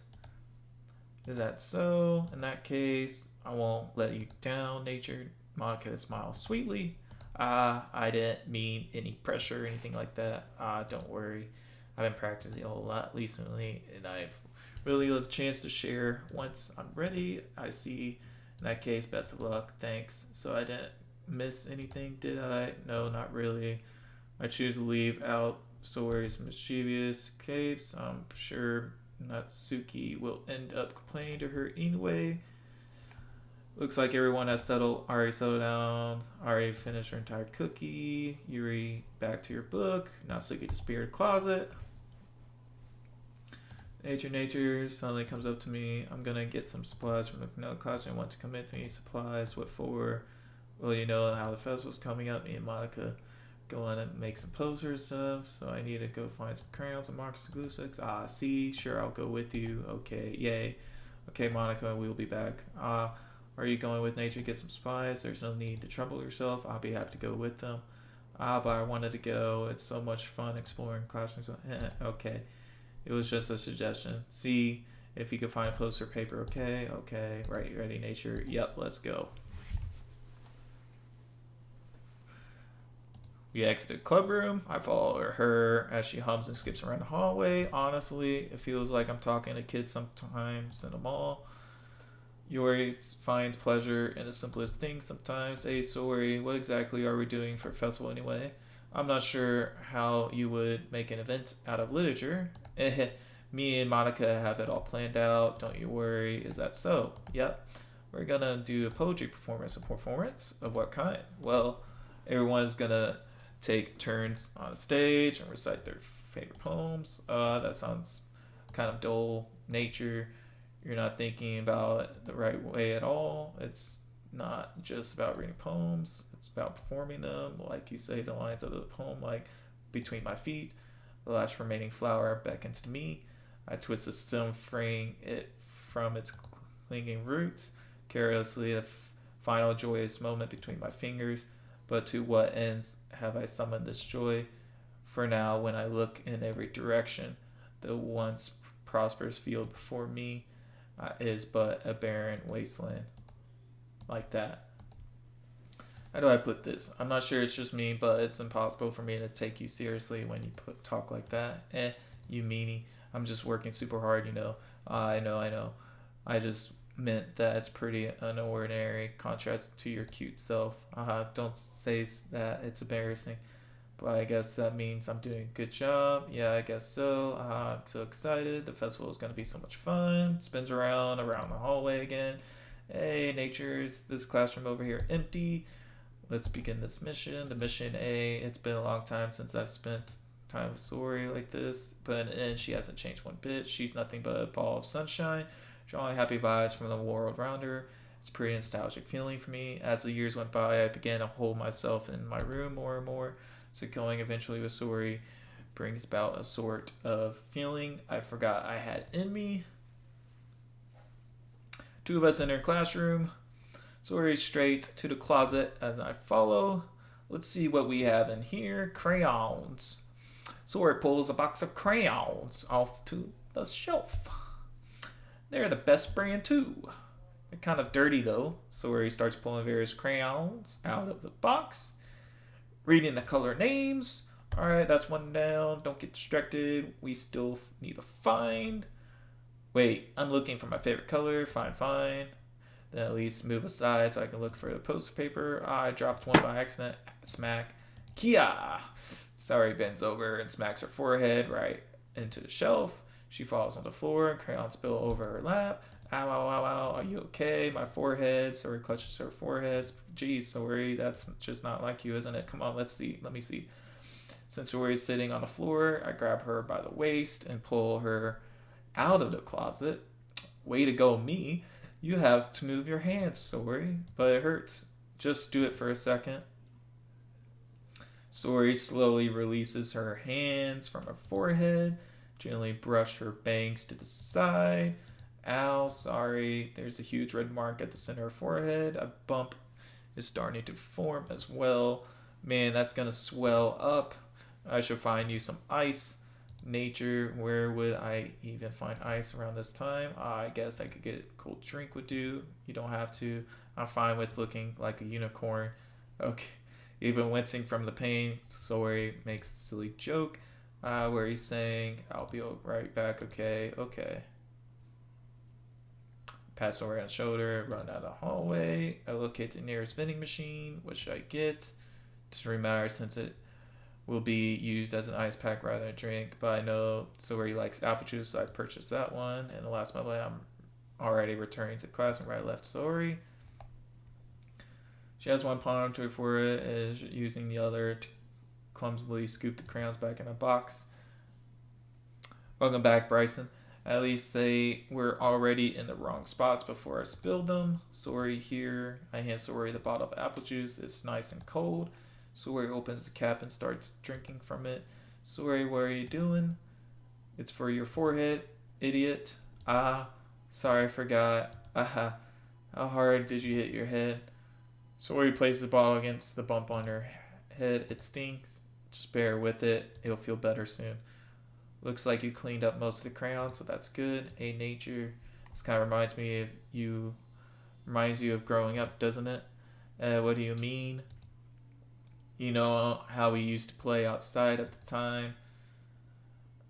S3: Is that so? In that case, I won't let you down, Nature. Monica smiles sweetly. I didn't mean any pressure or anything like that. Don't worry. I've been practicing a whole lot recently, and I've really loved a chance to share once I'm ready. I see. In that case, best of luck. Thanks. So I didn't miss anything, did I? No, not really. I choose to leave out Sori's mischievous capes. I'm sure Natsuki will end up complaining to her anyway. Looks like everyone has already settled down, already finished her entire cookie. Yuri, back to your book. Natsuki disappeared closet. Nature suddenly comes up to me. I'm gonna get some supplies from the class. I want to commit me. Supplies, what for? Well, you know how the festival's coming up. Me and Monica going to make some posters and stuff. So I need to go find some crayons and markers and glue sticks. See, sure, I'll go with you. Okay, yay. Okay, Monica, we'll be back. Are you going with Nature to get some supplies? There's no need to trouble yourself. I'll be happy to go with them. But I wanted to go. It's so much fun exploring classrooms. Okay. It was just a suggestion. See if you can find a poster paper. Okay. Right, ready, Nature? Yep, let's go. We exit the club room. I follow her as she hums and skips around the hallway. Honestly, it feels like I'm talking to kids sometimes in the mall. Yuri finds pleasure in the simplest things sometimes. Hey, sorry, what exactly are we doing for a festival anyway? I'm not sure how you would make an event out of literature. Me and Monica have it all planned out. Don't you worry. Is that so? Yep. We're gonna do a poetry performance. A performance of what kind? Well, everyone's gonna take turns on the stage and recite their favorite poems. That sounds kind of dull. Nature. You're not thinking about it the right way at all. It's not just about reading poems. It's about performing them. Like you say the lines of the poem, like between my feet, the last remaining flower beckons to me. I twist the stem, freeing it from its clinging roots. Carelessly, the final joyous moment between my fingers. But to what ends have I summoned this joy? For now, when I look in every direction, the once prosperous field before me is but a barren wasteland. Like that. How do I put this? I'm not sure it's just me, but it's impossible for me to take you seriously when you talk like that. You meanie. I'm just working super hard, you know. I know. I just meant that it's pretty unordinary contrast to your cute self. Don't say that. It's embarrassing. But I guess that means I'm doing a good job. Yeah, I guess so. I'm so excited. The festival is going to be so much fun. Spins around the hallway again. Hey, nature's this classroom over here empty. Let's begin this mission. The mission A. It's been a long time since I've spent time with Sori like this. But and she hasn't changed one bit. She's nothing but a ball of sunshine, drawing happy vibes from the world around her. It's a pretty nostalgic feeling for me. As the years went by, I began to hold myself in my room more and more. So going eventually with Sori brings about a sort of feeling I forgot I had in me. Two of us in her classroom. Sori straight to the closet as I follow. Let's see what we have in here. Crayons. Sori pulls a box of crayons off to the shelf. They're the best brand too. They're kind of dirty though. Sori starts pulling various crayons out of the box. Reading the color names. Alright, that's one down. Don't get distracted. We still need to find. Wait, I'm looking for my favorite color. Fine. Then at least move aside so I can look for the poster paper. I dropped one by accident. Smack. Kia! Sori bends over and smacks her forehead right into the shelf. She falls on the floor. Crayons spill over her lap. Ow. Are you okay? My forehead. Sori clutches her forehead. Geez, Sori, that's just not like you, isn't it? Come on, let me see. Since Sori is sitting on the floor, I grab her by the waist and pull her out of the closet. Way to go, me. You have to move your hands, Sori, but it hurts. Just do it for a second. Sori slowly releases her hands from her forehead, gently brush her bangs to the side. Ow, sorry. There's a huge red mark at the center of her forehead. A bump is starting to form as well. Man, that's gonna swell up. I should find you some ice. Nature, where would I even find ice around this time? I guess I could get a cold drink would do. You don't have to. I'm fine with looking like a unicorn. Okay. Even wincing from the pain, Sori makes a silly joke where he's saying, I'll be right back, okay. Pass Sori on the shoulder, run out of the hallway. I locate the nearest vending machine. What should I get? Doesn't really matter since it will be used as an ice pack rather than a drink. But I know Sori likes apple juice, so I purchased that one. And the last moment, I'm already returning to class where I left Sori. She has one palm to her forehead and is using the other to clumsily scoop the crayons back in a box. Welcome back, Bryson. At least they were already in the wrong spots before I spilled them. Sori here. I hand Sori the bottle of apple juice. It's nice and cold. Sori opens the cap and starts drinking from it. Sori, what are you doing? It's for your forehead, idiot. Sorry, I forgot. How hard did you hit your head? Sori places the bottle against the bump on her head. It stings. Just bear with it. It'll feel better soon. Looks like you cleaned up most of the crayons, so that's good. Hey, nature. This kind of reminds you of growing up, doesn't it? What do you mean? You know how we used to play outside at the time.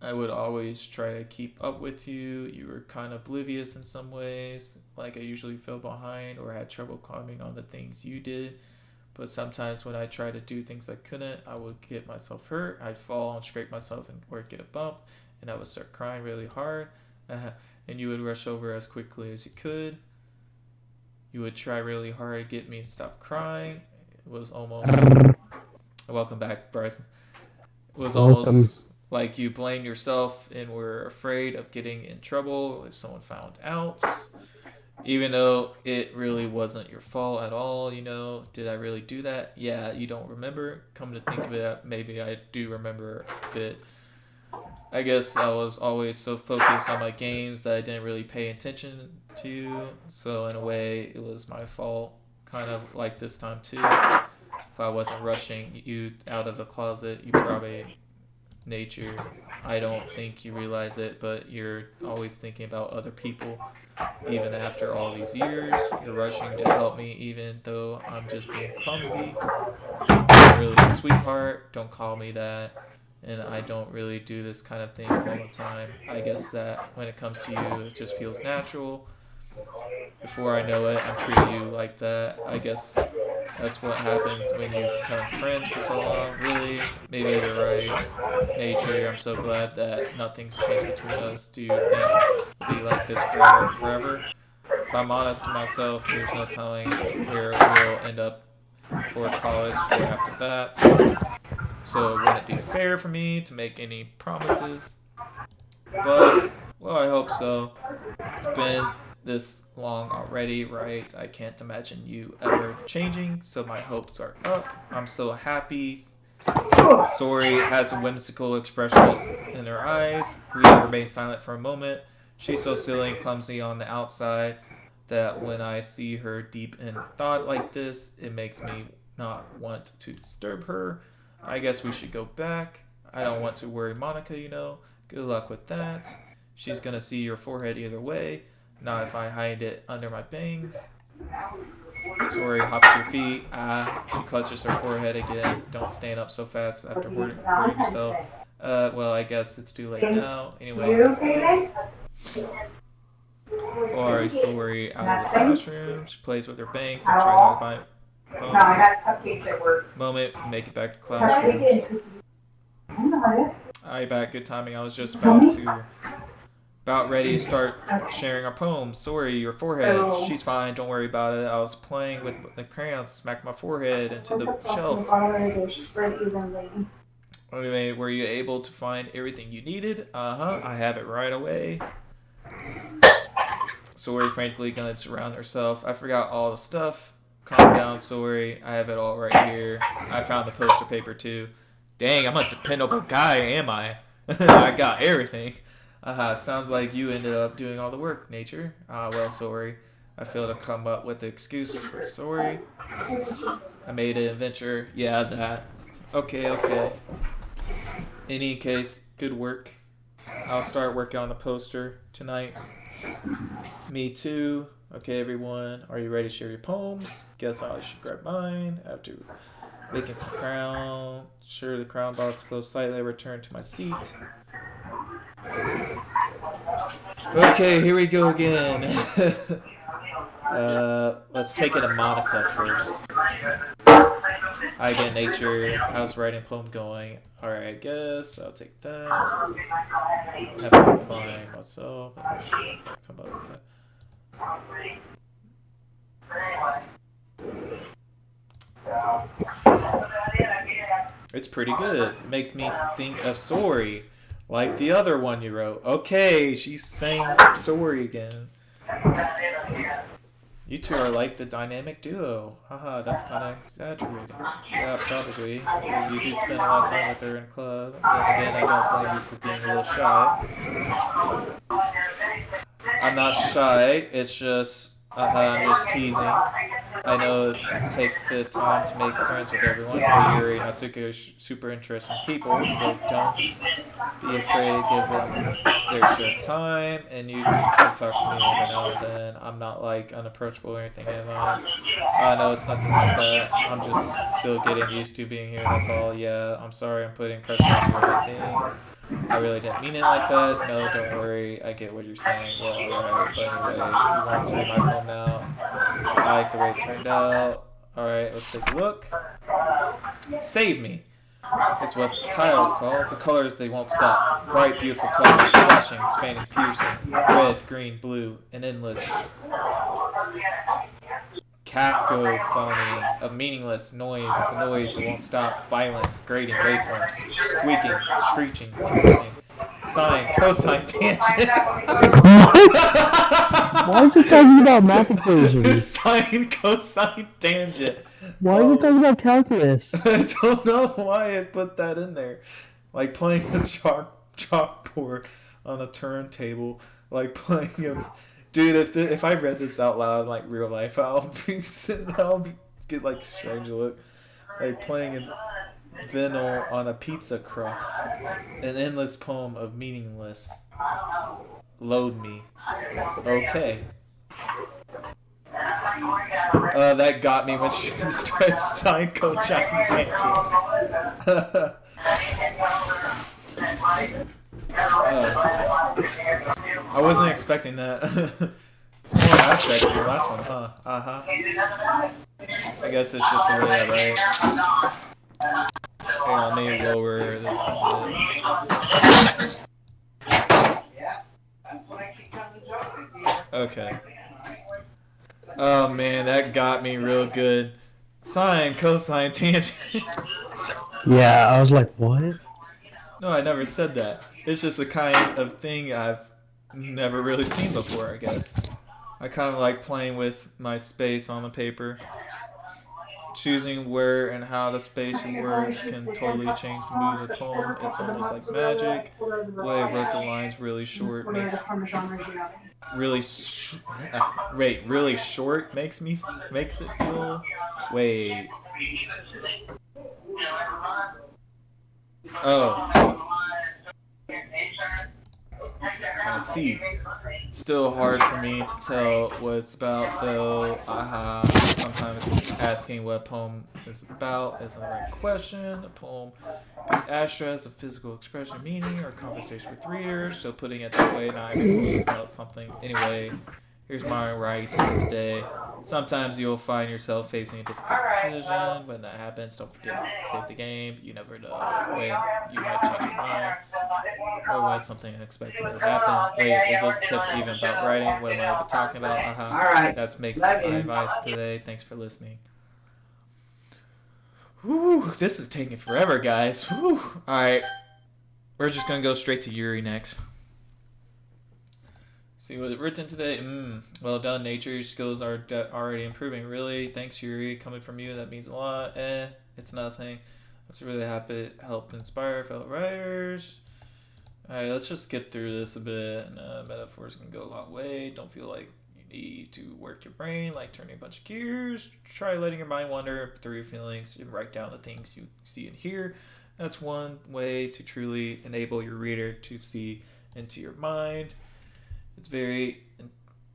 S3: I would always try to keep up with you. You were kind of oblivious in some ways, like I usually fell behind or had trouble climbing on the things you did. But sometimes when I tried to do things I couldn't, I would get myself hurt. I'd fall and scrape myself or get a bump, and I would start crying really hard. And you would rush over as quickly as you could. You would try really hard to get me to stop crying. It was almost. Welcome back, Bryson. It was almost like you blamed yourself and were afraid of getting in trouble if someone found out. Even though it really wasn't your fault at all, you know. Did I really do that? Yeah, you don't remember. Come to think of it, maybe I do remember a bit. I guess I was always so focused on my games that I didn't really pay attention to you. So in a way, it was my fault, kind of like this time too. If I wasn't rushing you out of the closet, you probably nature. I don't think you realize it, but you're always thinking about other people. Even after all these years, you're rushing to help me even though I'm just being clumsy. You're really a sweetheart, don't call me that. And I don't really do this kind of thing all the time. I guess that when it comes to you, it just feels natural. Before I know it, I'm treating you like that. I guess that's what happens when you become friends for so long. Really, maybe you're right. Nature, I'm so glad that nothing's changed between us. Do you think it'll be like this forever? If I'm honest to myself, there's no telling where we'll end up for college or after that. So wouldn't it be fair for me to make any promises? But, well, I hope so. It's been this long already, right? I can't imagine you ever changing, so my hopes are up. I'm so happy. Sori has a whimsical expression in her eyes. We remain silent for a moment. She's so silly and clumsy on the outside that when I see her deep in thought like this, it makes me not want to disturb her. I guess we should go back. I don't want to worry Monica, you know. Good luck with that. She's gonna see your forehead either way. Not if I hide it under my bangs. Sorry, hop to your feet. She clutches her forehead again. Don't stand up so fast after hurting yourself. Well, I guess it's too late now. Anyway, let's go. Sorry, out of the classroom. She plays with her bangs and tries to find moment, make it back to classroom. Alright, back, good timing. I was just about ready to start sharing our poems. Sorry, your forehead. She's fine, don't worry about it. I was playing with the crayons, smacked my forehead into the shelf. Anyway, were you able to find everything you needed? I have it right away. Sorry, frantically gonna surround herself. I forgot all the stuff. Calm down, Sorry. I have it all right here. I found the poster paper too. Dang, I'm a dependable guy, am I? I got everything. Sounds like you ended up doing all the work, Nature. Well, Sorry. I failed to come up with the excuse for Sorry. I made an adventure. Yeah, that. Okay. Any case, good work. I'll start working on the poster tonight. Me too. Okay, everyone, are you ready to share your poems? Guess I should grab mine. After making some crown, sure the crown box closed slightly, I return to my seat. Okay, here we go again. Let's take it to Monica first. Hi again, Nature. How's writing poem going? Alright, I guess I'll take that. Have been applying myself. Come up with that. It's pretty good. It makes me think of Sorry, like the other one you wrote. Okay, she's saying Sorry again. You two are like the dynamic duo. Haha, that's kind of exaggerating. Yeah, probably. You do spend a lot of time with her in club. Then again, I don't blame you for being a little shy. I'm not shy. It's just, I'm just teasing. I know it takes a bit of time to make friends with everyone, but Yuri and Natsuki are super interesting people, so don't be afraid to give them their share of time, and you can talk to me every now and then. I'm not like unapproachable or anything, am I? No, it's nothing like that. I'm just still getting used to being here, that's all. Yeah, I'm sorry I'm putting pressure on you or anything. I really didn't mean it like that. No, don't worry. I get what you're saying. Well, alright. But anyway, you want to read my poem now? I like the way it turned out. Alright, let's take a look. Save Me is what the title is called. The colors, they won't stop. Bright, beautiful colors, flashing, expanding, piercing. Red, green, blue, and endless. Cacophony of meaningless noise, the noise that won't stop, violent, grating waveforms, squeaking, screeching, piercing, sine, cosine, tangent.
S4: Why is it talking about math equations?
S3: Sine, cosine, tangent.
S4: Why is it talking about calculus?
S3: I don't know why I put that in there. Like playing a chalkboard on a turntable, like playing a... Dude, if I read this out loud, like real life, I'll get like strange look. Like playing a vinyl on a pizza crust. An endless poem of meaningless. Load me. Okay. That got me when she described Stein Cosine tangent. I wasn't expecting that. It's more abstract than the last one, huh? I guess it's just the way I write. Hang on, let me lower this a bit. Okay. Oh man, that got me real good. Sine, cosine, tangent.
S4: Yeah, I was like, what?
S3: No, I never said that. It's just a kind of thing I've never really seen before, I guess. I kind of like playing with my space on the paper. Choosing where and how the space and words can totally change the mood of the poem. It's almost like magic. The way I wrote the lines really short makes really short makes it feel I see. It's still hard for me to tell what it's about, though. Sometimes asking what a poem is about isn't the right question. A poem can be abstract as a physical expression of meaning or conversation with readers, so putting it that way, not every poem is about something. Anyway, here's my writing tip of the day. Sometimes you'll find yourself facing a difficult decision. When that happens, don't forget to save the game. You never know when you might change your mind or when something unexpected will happen. Wait, is this tip even about writing? What am I even talking about? That makes my advice today. Thanks for listening. Whew, this is taking forever, guys. Whew. Alright, we're just going to go straight to Yuri next. See what it written today. Well done, nature. Your skills are already improving. Really, thanks, Yuri. Coming from you, that means a lot. It's nothing. I was really happy it helped inspire fellow writers. Alright, let's just get through this a bit. Metaphors can go a long way. Don't feel like you need to work your brain, like turning a bunch of gears. Try letting your mind wander through your feelings and write down the things you see and hear. That's one way to truly enable your reader to see into your mind. It's very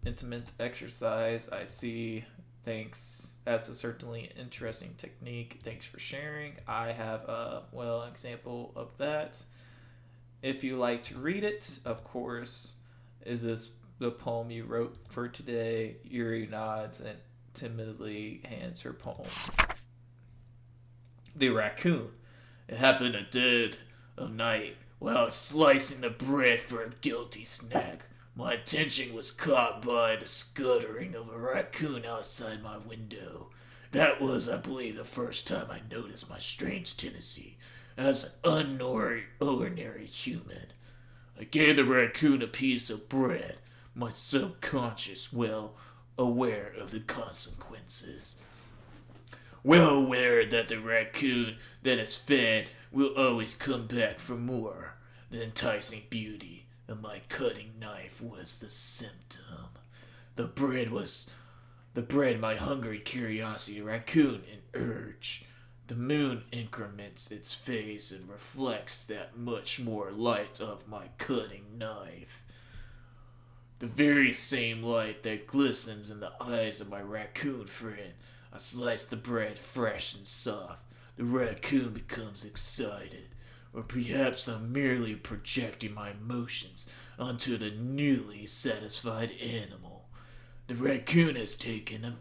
S3: intimate exercise. I see. Thanks. That's a certainly interesting technique. Thanks for sharing. I have a example of that. If you like to read it, of course. Is this the poem you wrote for today? Yuri nods and timidly hands her poem. The raccoon. It happened at dead of night while I was slicing the bread for a guilty snack. My attention was caught by the scuttering of a raccoon outside my window. That was, I believe, the first time I noticed my strange tendency as an unordinary human. I gave the raccoon a piece of bread, my subconscious well aware of the consequences. Well aware that the raccoon that is fed will always come back for more. The enticing beauty of my cutting knife was the symptom. The bread was The bred my hungry curiosity, raccoon, and urge. The moon increments its face and reflects that much more light of my cutting knife. The very same light that glistens in the eyes of my raccoon friend. I slice the bread fresh and soft. The raccoon becomes excited. Or perhaps I'm merely projecting my emotions onto the newly satisfied animal. The raccoon has taken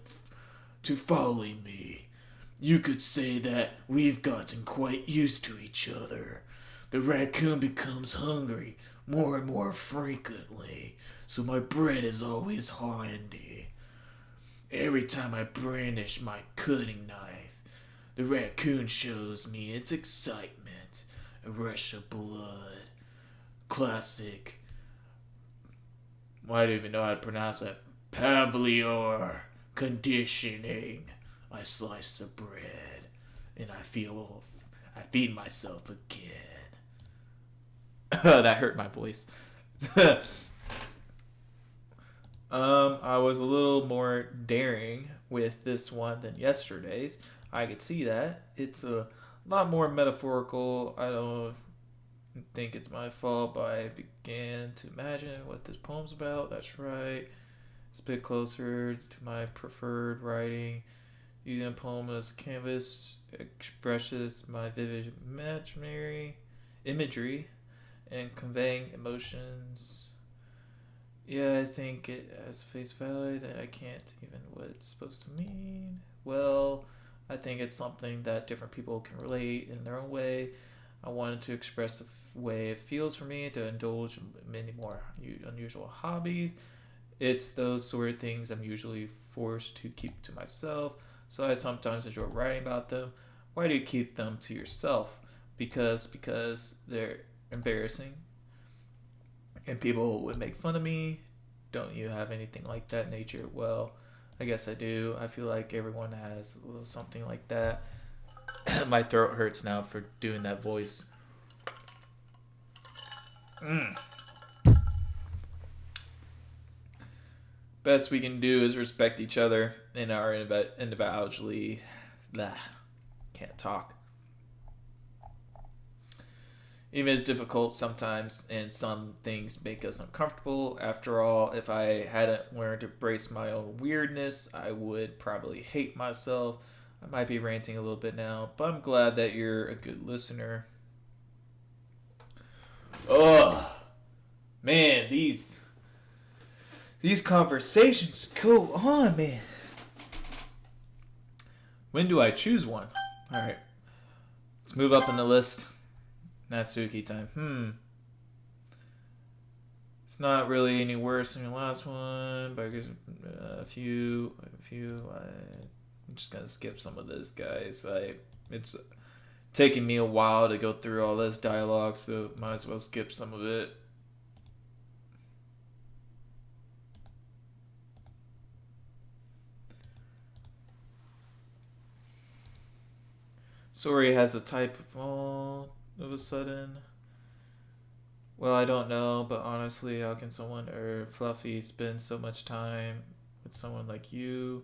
S3: to following me. You could say that we've gotten quite used to each other. The raccoon becomes hungry more and more frequently, so my bread is always handy. Every time I brandish my cutting knife, the raccoon shows me its excitement. A rush of blood. Classic. I don't even know how to pronounce that. Pavlov conditioning. I slice the bread, and I feed myself again. That hurt my voice. I was a little more daring with this one than yesterday's. I could see that. It's a lot more metaphorical. I don't think it's my fault, but I began to imagine what this poem's about. That's right. It's a bit closer to my preferred writing. Using a poem as canvas expresses my vivid imagery and conveying emotions. Yeah, I think it has face value that I can't even what it's supposed to mean. Well, I think it's something that different people can relate in their own way. I wanted to express the way it feels for me to indulge in many more unusual hobbies. It's those sort of things I'm usually forced to keep to myself, so I sometimes enjoy writing about them. Why do you keep them to yourself? Because they're embarrassing and people would make fun of me. Don't you have anything like that nature? Well, I guess I do. I feel like everyone has a little something like that. My throat hurts now for doing that voice. Best we can do is respect each other in our individuality. Can't talk. Even it's difficult sometimes, and some things make us uncomfortable. After all, if I hadn't learned to embrace my own weirdness, I would probably hate myself. I might be ranting a little bit now, but I'm glad that you're a good listener. Oh, man, these conversations go on, man. When do I choose one? All right, let's move up in the list. Natsuki time. It's not really any worse than your last one, but I guess a few. I'm just gonna skip some of this, guys. It's taking me a while to go through all this dialogue, so might as well skip some of it. Sorry has a type of all of a sudden. Well, I don't know, but honestly, how can someone or Fluffy spend so much time with someone like you?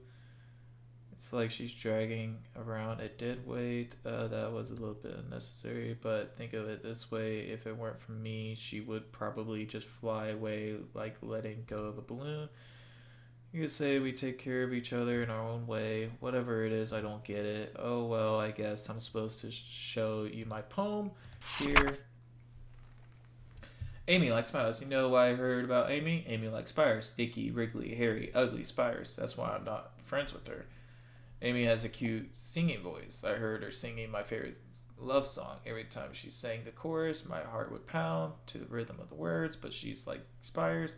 S3: It's like she's dragging around a dead weight. That was a little bit unnecessary, but think of it this way. If it weren't for me, she would probably just fly away like letting go of a balloon. You could say we take care of each other in our own way. Whatever it is, I don't get it. Oh, well, I guess I'm supposed to show you my poem here. Amy likes spiders. You know why I heard about Amy? Amy likes spiders. Icky, wriggly, hairy, ugly spiders. That's why I'm not friends with her. Amy has a cute singing voice. I heard her singing my favorite love song. Every time she sang the chorus, my heart would pound to the rhythm of the words, but she's like spiders.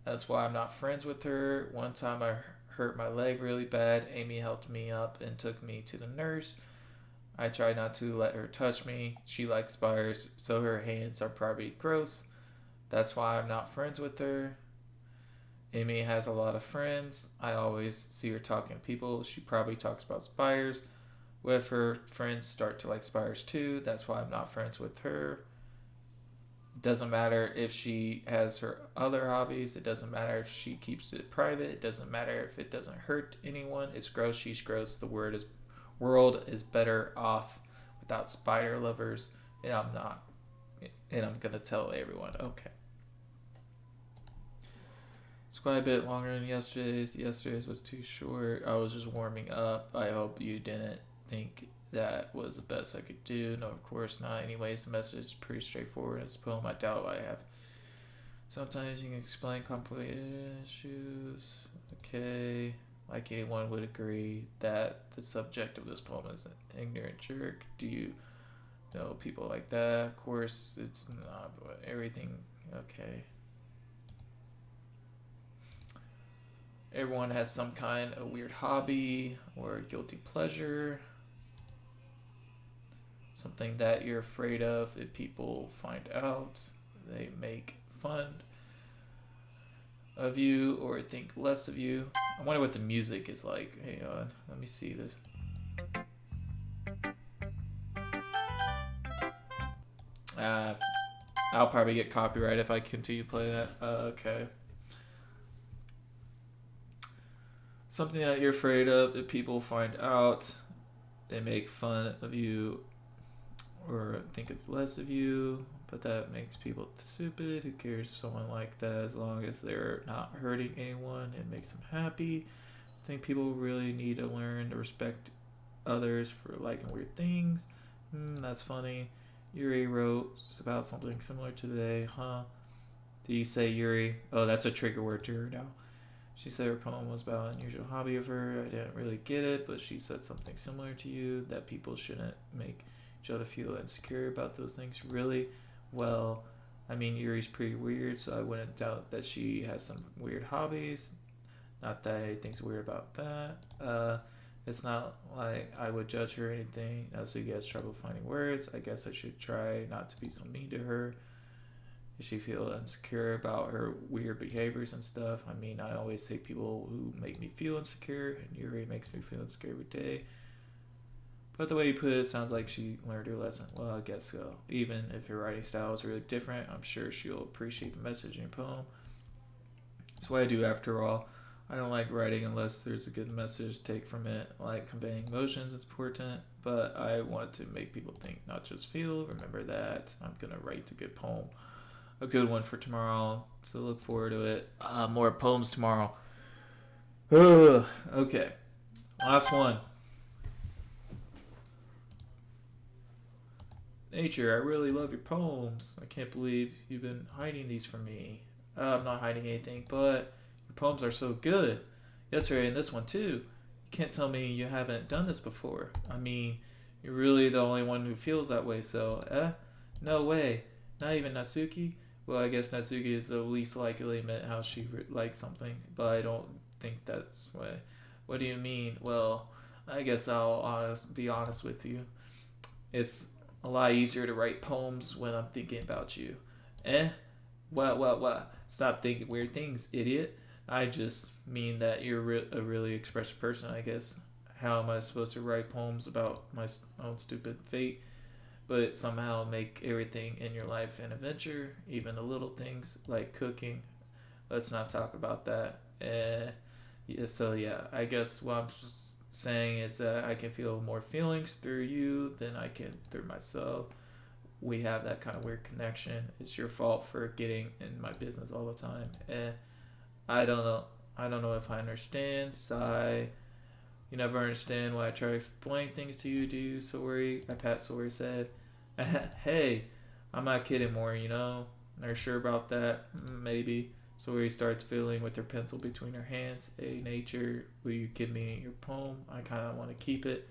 S3: That's why I'm not friends with her. One time I hurt my leg really bad. Amy helped me up and took me to the nurse. I tried not to let her touch me. She likes spiders, so her hands are probably gross. That's why I'm not friends with her. Amy has a lot of friends. I always see her talking to people. She probably talks about spiders. What if her friends start to like spiders too? That's why I'm not friends with her. Doesn't matter if she has her other hobbies. It doesn't matter if she keeps it private. It doesn't matter if it doesn't hurt anyone. It's gross. She's gross. The world is better off without spider lovers. And I'm not. And I'm gonna tell everyone. Okay. It's quite a bit longer than yesterday's. Yesterday's was too short. I was just warming up. I hope you didn't think that was the best I could do. No, of course not. Anyways, the message is pretty straightforward. It's a poem. I doubt I have. Sometimes you can explain complicated issues. Okay. Like anyone would agree that the subject of this poem is an ignorant jerk. Do you know people like that? Of course, it's not, but everything. Okay. Everyone has some kind of weird hobby or guilty pleasure. Something that you're afraid of if people find out. They make fun of you or think less of you. I wonder what the music is like. Hey, let me see this. I'll probably get copyright if I continue to play that. Okay. Something that you're afraid of if people find out, they make fun of you or think less of you, but that makes people stupid. Who cares if someone like that, as long as they're not hurting anyone, it makes them happy. I think people really need to learn to respect others for liking weird things. That's funny. Yuri wrote about something similar today, huh? Did you say Yuri? Oh, that's a trigger word to her now. She said her poem was about an unusual hobby of her. I didn't really get it, but she said something similar to you, that people shouldn't make each other feel insecure about those things. Really? Well, I mean, Yuri's pretty weird, so I wouldn't doubt that she has some weird hobbies. Not that anything's weird about that. It's not like I would judge her or anything. So you guys trouble finding words. I guess I should try not to be so mean to her. Does she feel insecure about her weird behaviors and stuff? I mean, I always say people who make me feel insecure, and Yuri makes me feel insecure every day. But the way you put it sounds like she learned her lesson. Well, I guess so. Even if her writing style is really different, I'm sure she'll appreciate the message in your poem. It's what I do after all. I don't like writing unless there's a good message to take from it. Like conveying emotions is important, but I want to make people think, not just feel. Remember that. I'm going to write a good poem. A good one for tomorrow, so look forward to it. More poems tomorrow. Okay, last one. Nature, I really love your poems. I can't believe you've been hiding these from me. I'm not hiding anything, but your poems are so good. Yesterday and this one too. You can't tell me you haven't done this before. I mean, you're really the only one who feels that way, so, no way. Not even Natsuki? Well, I guess Natsuki is the least likely to admit how she likes something, but I don't think that's why. What do you mean? Well, I guess I'll be honest with you. It's a lot easier to write poems when I'm thinking about you. What? Stop thinking weird things, idiot. I just mean that you're a really expressive person, I guess. How am I supposed to write poems about my own stupid fate, but somehow make everything in your life an adventure, even the little things like cooking? Let's not talk about that. I guess what I'm saying is that I can feel more feelings through you than I can through myself. We have that kind of weird connection. It's your fault for getting in my business all the time. I don't know if I understand. Sigh. You never understand why I try to explain things to you, do you, Sori? Pat Sori said. Hey, I'm not kidding anymore, you know? Are you sure about that? Maybe. Sori starts fiddling with her pencil between her hands. Hey, nature, will you give me your poem? I kind of want to keep it.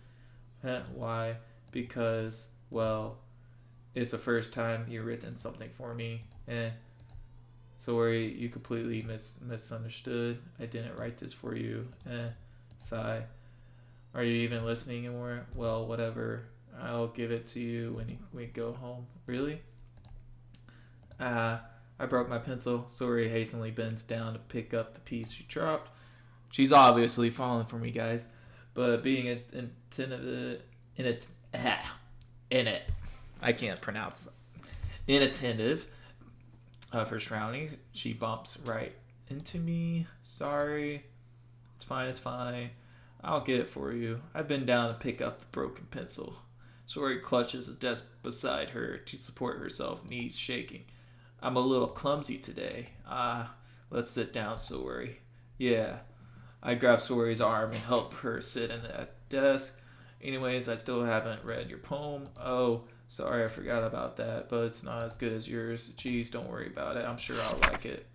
S3: Why? Because, well, it's the first time you've written something for me. Sorry, you completely misunderstood. I didn't write this for you. Sigh. Are you even listening anymore? Well, whatever. I'll give it to you when we go home. Really? I broke my pencil. Sorry hastily bends down to pick up the piece she dropped. She's obviously falling for me, guys. But being I can't pronounce that. Inattentive First rounding, she bumps right into me. Sorry. It's fine, it's fine. I'll get it for you. I've been down to pick up the broken pencil. Sori clutches a desk beside her to support herself, knees shaking. I'm a little clumsy today. Let's sit down, Sori. Yeah. I grab Sori's arm and help her sit in the desk. Anyways, I still haven't read your poem. Oh, sorry, I forgot about that, but it's not as good as yours. Jeez, don't worry about it. I'm sure I'll like it.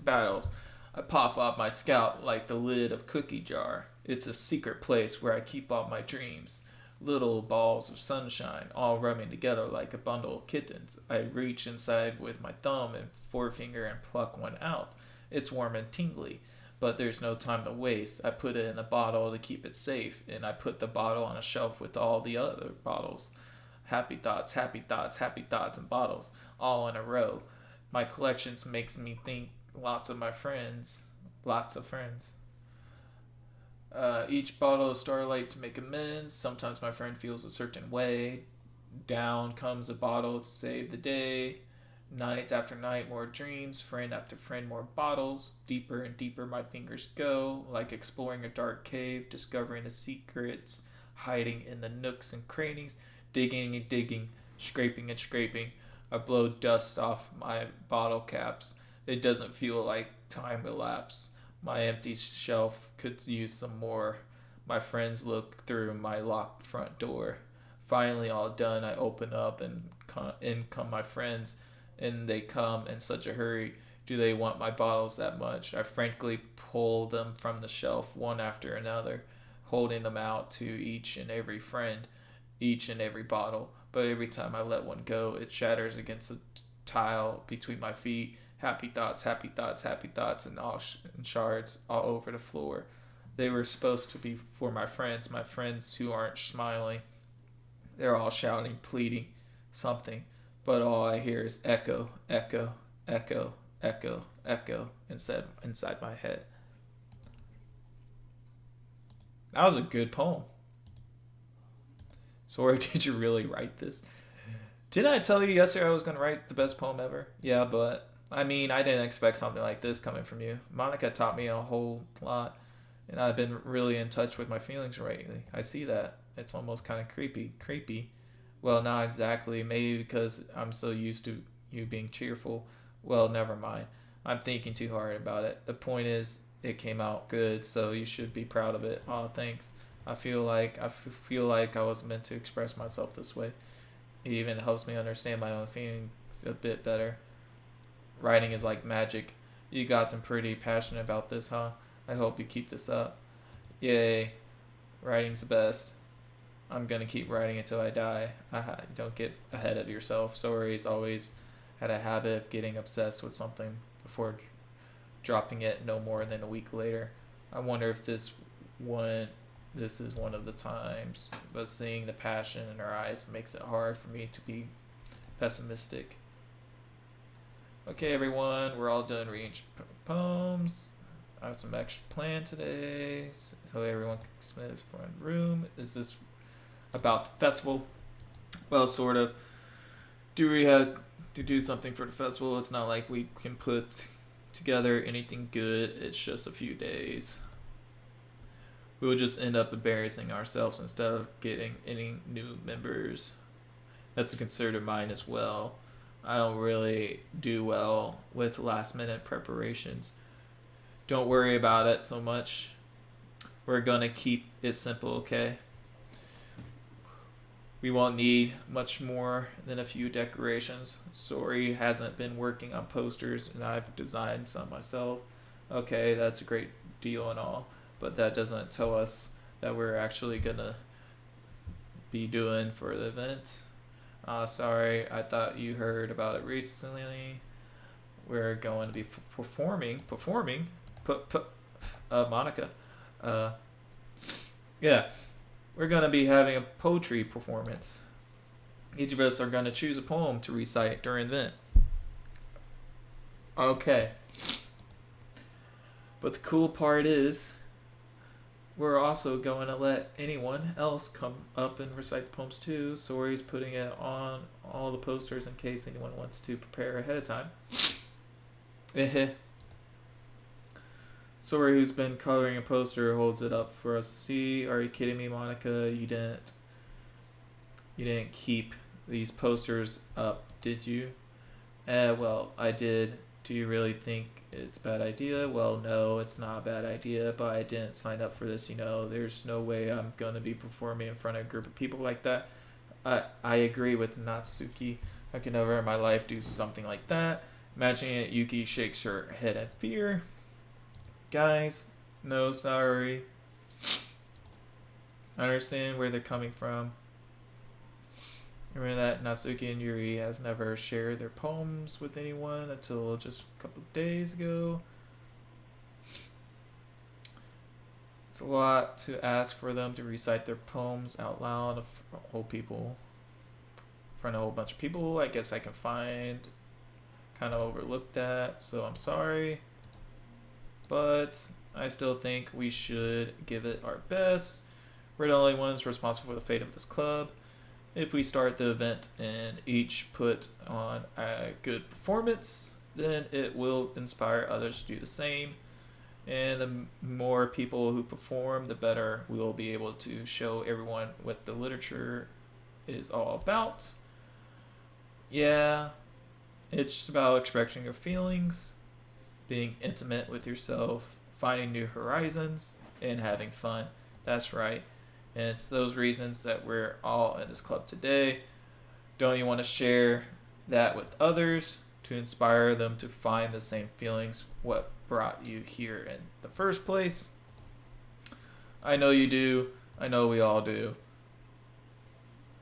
S3: Battles. I pop up my scalp like the lid of cookie jar. It's a secret place where I keep all my dreams. Little balls of sunshine, all rubbing together like a bundle of kittens. I reach inside with my thumb and forefinger and pluck one out. It's warm and tingly, but there's no time to waste. I put it in a bottle to keep it safe, and I put the bottle on a shelf with all the other bottles. Happy thoughts, happy thoughts, happy thoughts, and bottles, all in a row. My collections makes me think lots of my friends. Lots of friends. Each bottle of Starlight to make amends. Sometimes my friend feels a certain way. Down comes a bottle to save the day. Night after night, more dreams. Friend after friend, more bottles. Deeper and deeper my fingers go, like exploring a dark cave, discovering the secrets hiding in the nooks and crannies. Digging and digging, scraping and scraping. I blow dust off my bottle caps. It doesn't feel like time elapsed. My empty shelf could use some more. My friends look through my locked front door. Finally, all done, I open up and in come my friends, and they come in such a hurry. Do they want my bottles that much? I frankly pull them from the shelf one after another, holding them out to each and every friend, each and every bottle. But every time I let one go, it shatters against the tile between my feet. Happy thoughts, happy thoughts, happy thoughts, and all and shards all over the floor. They were supposed to be for my friends who aren't smiling. They're all shouting, pleading, something, but all I hear is echo, echo, echo, echo, echo inside my head. That was a good poem. Sorry, did you really write this? Didn't I tell you yesterday I was going to write the best poem ever? Yeah, but I mean, I didn't expect something like this coming from you. Monica taught me a whole lot, and I've been really in touch with my feelings lately. I see that. It's almost kind of creepy. Creepy. Well, not exactly. Maybe because I'm so used to you being cheerful. Well, never mind. I'm thinking too hard about it. The point is, it came out good, so you should be proud of it. Oh, thanks. I feel like I was meant to express myself this way. It even helps me understand my own feelings a bit better. Writing is like magic. You got them pretty passionate about this, huh? I hope you keep this up. Yay. Writing's the best. I'm gonna keep writing until I die. Don't get ahead of yourself. Sori's always had a habit of getting obsessed with something before dropping it no more than a week later. I wonder if this is one of the times, but seeing the passion in her eyes makes it hard for me to be pessimistic. Okay, everyone, we're all done reading poems. I have some extra planned today, so everyone can submit his front room. Is this about the festival? Well, sort of. Do we have to do something for the festival? It's not like we can put together anything good. It's just a few days. We'll just end up embarrassing ourselves instead of getting any new members. That's a concern of mine as well. I don't really do well with last minute preparations. Don't worry about it so much. We're gonna keep it simple, okay? We won't need much more than a few decorations. Sori hasn't been working on posters, and I've designed some myself. Okay, that's a great deal and all, but that doesn't tell us that we're actually gonna be doing for the event. Sorry, I thought you heard about it recently. We're going to be performing, Monica. Yeah, we're going to be having a poetry performance. Each of us are going to choose a poem to recite during the event. Okay. But the cool part is, we're also going to let anyone else come up and recite the poems too. Sori's putting it on all the posters in case anyone wants to prepare ahead of time. Sori, who's been coloring a poster, holds it up for us to see. Are you kidding me, Monica? You didn't keep these posters up, did you? Well, I did. Do you really think it's a bad idea? Well, no, it's not a bad idea, but I didn't sign up for this, you know. There's no way I'm going to be performing in front of a group of people like that. I agree with Natsuki. I could never in my life do something like that. Imagining it, Yuki shakes her head in fear. Guys, no, sorry. I understand where they're coming from. Remember that Natsuki and Yuri has never shared their poems with anyone until just a couple of days ago. It's a lot to ask for them to recite their poems out loud in front of a whole bunch of people. I guess I can kind of overlooked that, so I'm sorry. But I still think we should give it our best. We're the only ones responsible for the fate of this club. If we start the event and each put on a good performance, then it will inspire others to do the same. And the more people who perform, the better we will be able to show everyone what the literature is all about. Yeah, it's just about expressing your feelings, being intimate with yourself, finding new horizons, and having fun. That's right. And it's those reasons that we're all in this club today. Don't you want to share that with others to inspire them to find the same feelings, what brought you here in the first place? I know you do. I know we all do.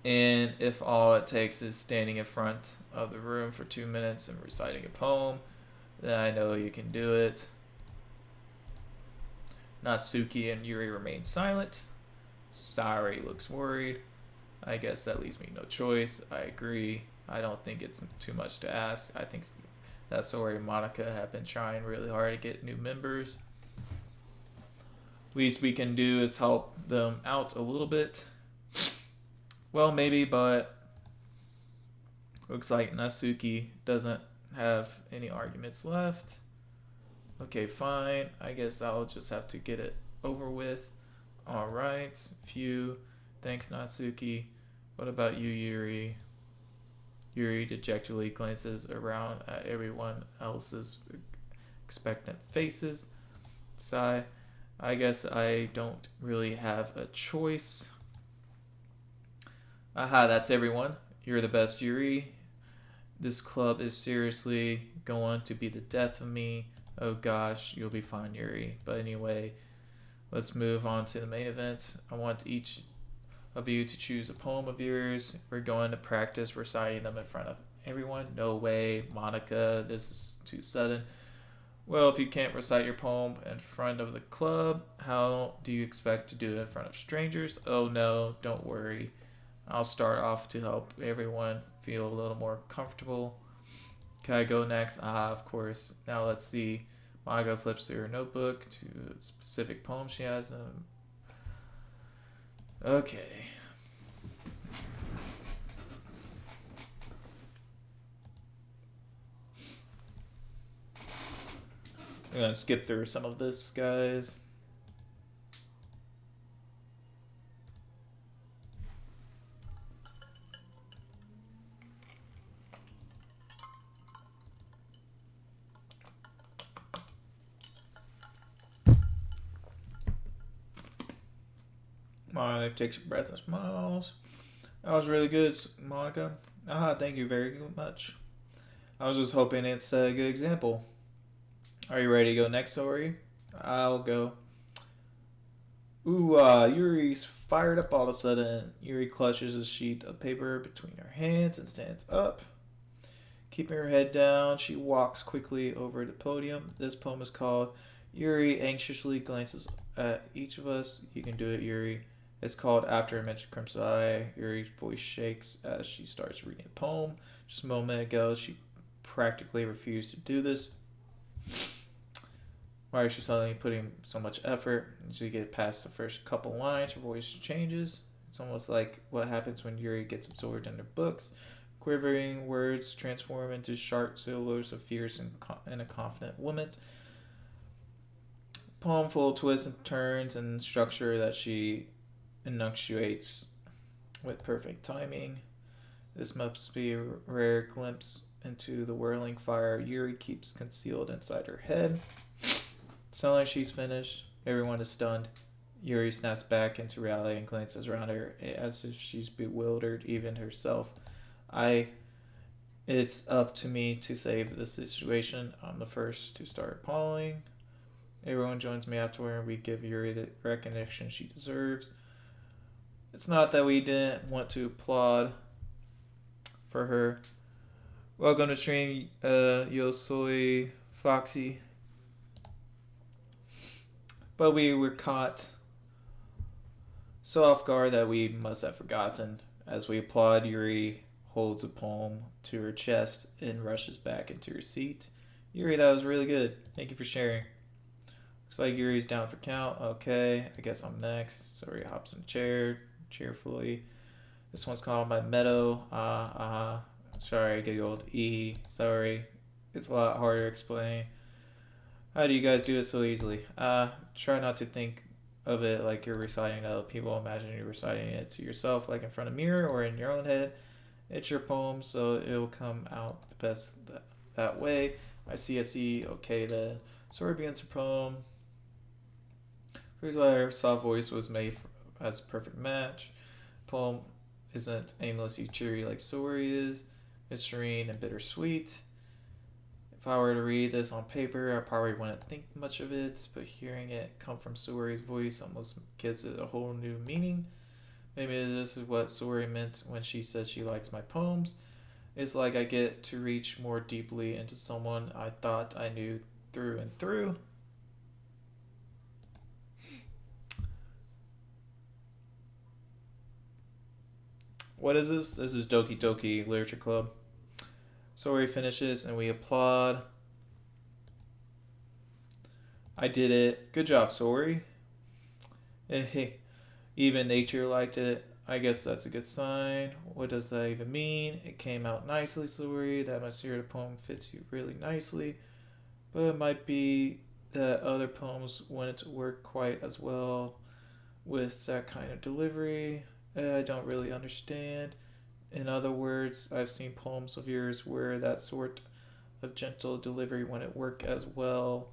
S3: And if all it takes is standing in front of the room for 2 minutes and reciting a poem, then I know you can do it. Natsuki and Yuri remain silent. Sari looks worried. I guess that leaves me no choice. I agree. I don't think it's too much to ask. I think that Sori and Monica have been trying really hard to get new members. Least we can do is help them out a little bit. Well, maybe, but looks like Natsuki doesn't have any arguments left. Okay, fine. I guess I'll just have to get it over with. Alright, phew. Thanks, Natsuki. What about you, Yuri? Yuri dejectedly glances around at everyone else's expectant faces. Sigh. I guess I don't really have a choice. Aha, that's everyone. You're the best, Yuri. This club is seriously going to be the death of me. Oh gosh, you'll be fine, Yuri. But anyway, let's move on to the main event. I want each of you to choose a poem of yours. We're going to practice reciting them in front of everyone. No way, Monica, this is too sudden. Well, if you can't recite your poem in front of the club, how do you expect to do it in front of strangers? Oh no, don't worry. I'll start off to help everyone feel a little more comfortable. Can I go next? Ah, of course. Now let's see. Monica flips through her notebook to a specific poem she has. Okay. I'm gonna skip through some of this, guys. Monica takes a breath and smiles. That was really good, Monica. Thank you very much. I was just hoping it's a good example. Are you ready to go next, Sori? I'll go. Ooh, Yuri's fired up all of a sudden. Yuri clutches a sheet of paper between her hands and stands up. Keeping her head down, she walks quickly over the podium. This poem is called Yuri anxiously glances at each of us. You can do it, Yuri. It's called After a Mentioned Crimson Eye. Yuri's voice shakes as she starts reading the poem. Just a moment ago, she practically refused to do this. Why is she suddenly putting so much effort? As we get past the first couple lines, her voice changes. It's almost like what happens when Yuri gets absorbed in her books. Quivering words transform into sharp syllables of fierce and a confident woman. Poem full of twists and turns and structure that she enunciates with perfect timing. This must be a rare glimpse into the whirling fire Yuri keeps concealed inside her head. Suddenly she's finished. Everyone is stunned. Yuri snaps back into reality and glances around her as if she's bewildered even herself. It's up to me to save the situation. I'm the first to start appalling. Everyone joins me afterward and we give Yuri the recognition she deserves. It's not that we didn't want to applaud for her. Welcome to stream, Yo Soy Foxy. But we were caught so off guard that we must have forgotten. As we applaud, Yuri holds a poem to her chest and rushes back into her seat. Yuri, that was really good. Thank you for sharing. Looks like Yuri's down for count. Okay, I guess I'm next. So he hops in a chair cheerfully. This one's called My Meadow. Sorry, I giggled. Sorry. It's a lot harder to explain. How do you guys do it so easily? Try not to think of it like you're reciting to other people. Imagine you're reciting it to yourself, like in front of a mirror or in your own head. It's your poem, so it'll come out the best that way. I see. Okay, then. Story begins her poem. First letter, soft voice was made as a perfect match. Poem isn't aimlessly cheery like story is. It's serene and bittersweet. If I were to read this on paper, I probably wouldn't think much of it, but hearing it come from Sori's voice almost gives it a whole new meaning. Maybe this is what Sori meant when she said she likes my poems. It's like I get to reach more deeply into someone I thought I knew through and through. What is this? This is Doki Doki Literature Club. Sori finishes and we applaud. I did it. Good job, Sori. Hey, even nature liked it. I guess that's a good sign. What does that even mean? It came out nicely, Sori. That atmosphere of the poem fits you really nicely. But it might be that other poems wouldn't work quite as well with that kind of delivery. I don't really understand. In other words, I've seen poems of yours where that sort of gentle delivery wouldn't work as well.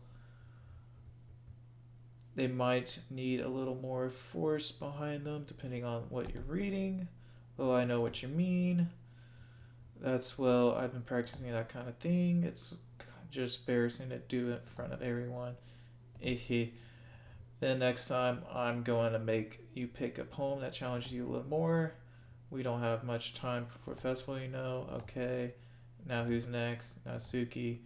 S3: They might need a little more force behind them depending on what you're reading. Oh, I know what you mean. Well, I've been practicing that kind of thing. It's just embarrassing to do it in front of everyone. Then next time I'm going to make you pick a poem that challenges you a little more. We don't have much time for festival, you know. Okay. Now who's next? Natsuki.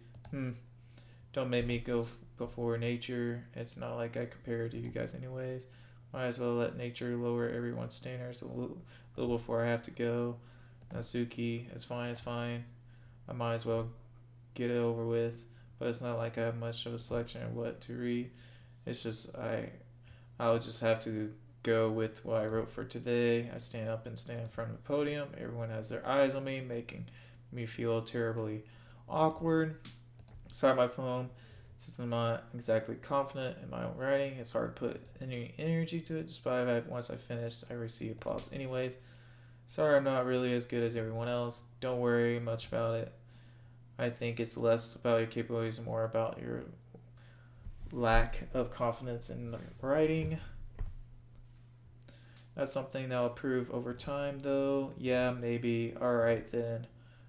S3: Don't make me go before nature. It's not like I compare to you guys anyways. Might as well let nature lower everyone's standards a little before I have to go. Natsuki. It's fine. I might as well get it over with. But it's not like I have much of a selection of what to read. It's just I'll just have to go with what I wrote for today. I stand up and stand in front of a podium. Everyone has their eyes on me, making me feel terribly awkward. Start my poem. Since I'm not exactly confident in my own writing, it's hard to put any energy to it. Despite that, once I finish, I receive applause anyways. Sorry I'm not really as good as everyone else. Don't worry much about it. I think it's less about your capabilities and more about your lack of confidence in writing. That's something that'll improve over time, though. Yeah, maybe. Alright, then.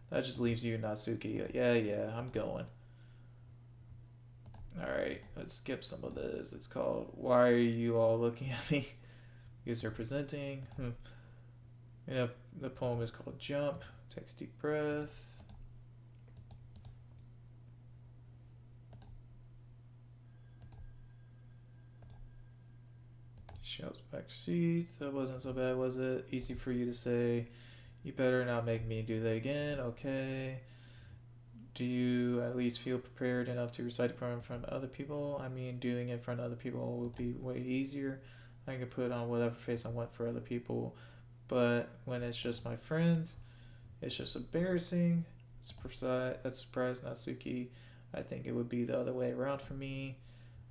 S3: That just leaves you, Natsuki. Yeah, I'm going. Alright, let's skip some of this. It's called Why Are You All Looking at Me? Because they're presenting. Yeah, the poem is called Jump. Takes a deep breath. Shouts back to seat. That wasn't so bad, was it? Easy for you to say. You better not make me do that again. Okay. Do you at least feel prepared enough to recite the poem in front of other people? I mean, doing it in front of other people will be way easier. I can put on whatever face I want for other people, but when it's just my friends, it's just embarrassing. That's surprise, Natsuki. I think it would be the other way around for me.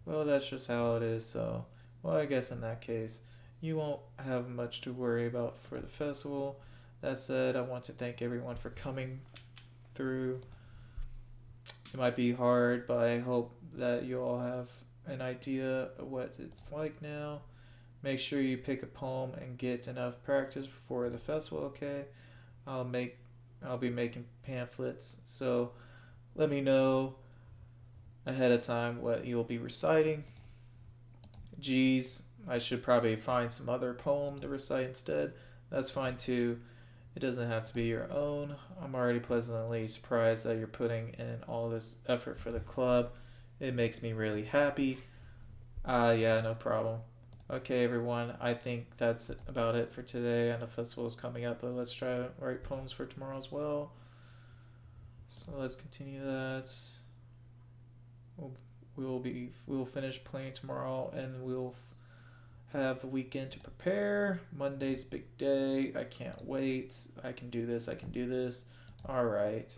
S3: Well, that's just how it is, so... Well, I guess in that case, you won't have much to worry about for the festival. That said, I want to thank everyone for coming through. It might be hard, but I hope that you all have an idea of what it's like now. Make sure you pick a poem and get enough practice before the festival, okay? I'll be making pamphlets, so let me know ahead of time what you'll be reciting. Geez, I should probably find some other poem to recite instead. That's fine too. It doesn't have to be your own. I'm already pleasantly surprised that you're putting in all this effort for the club. It makes me really happy. Yeah, no problem. Okay, everyone, I think that's about it for today. And the festival is coming up, but let's try to write poems for tomorrow as well. So let's continue that. We'll finish playing tomorrow, and we'll have the weekend to prepare. Monday's big day. I can't wait. I can do this. All right.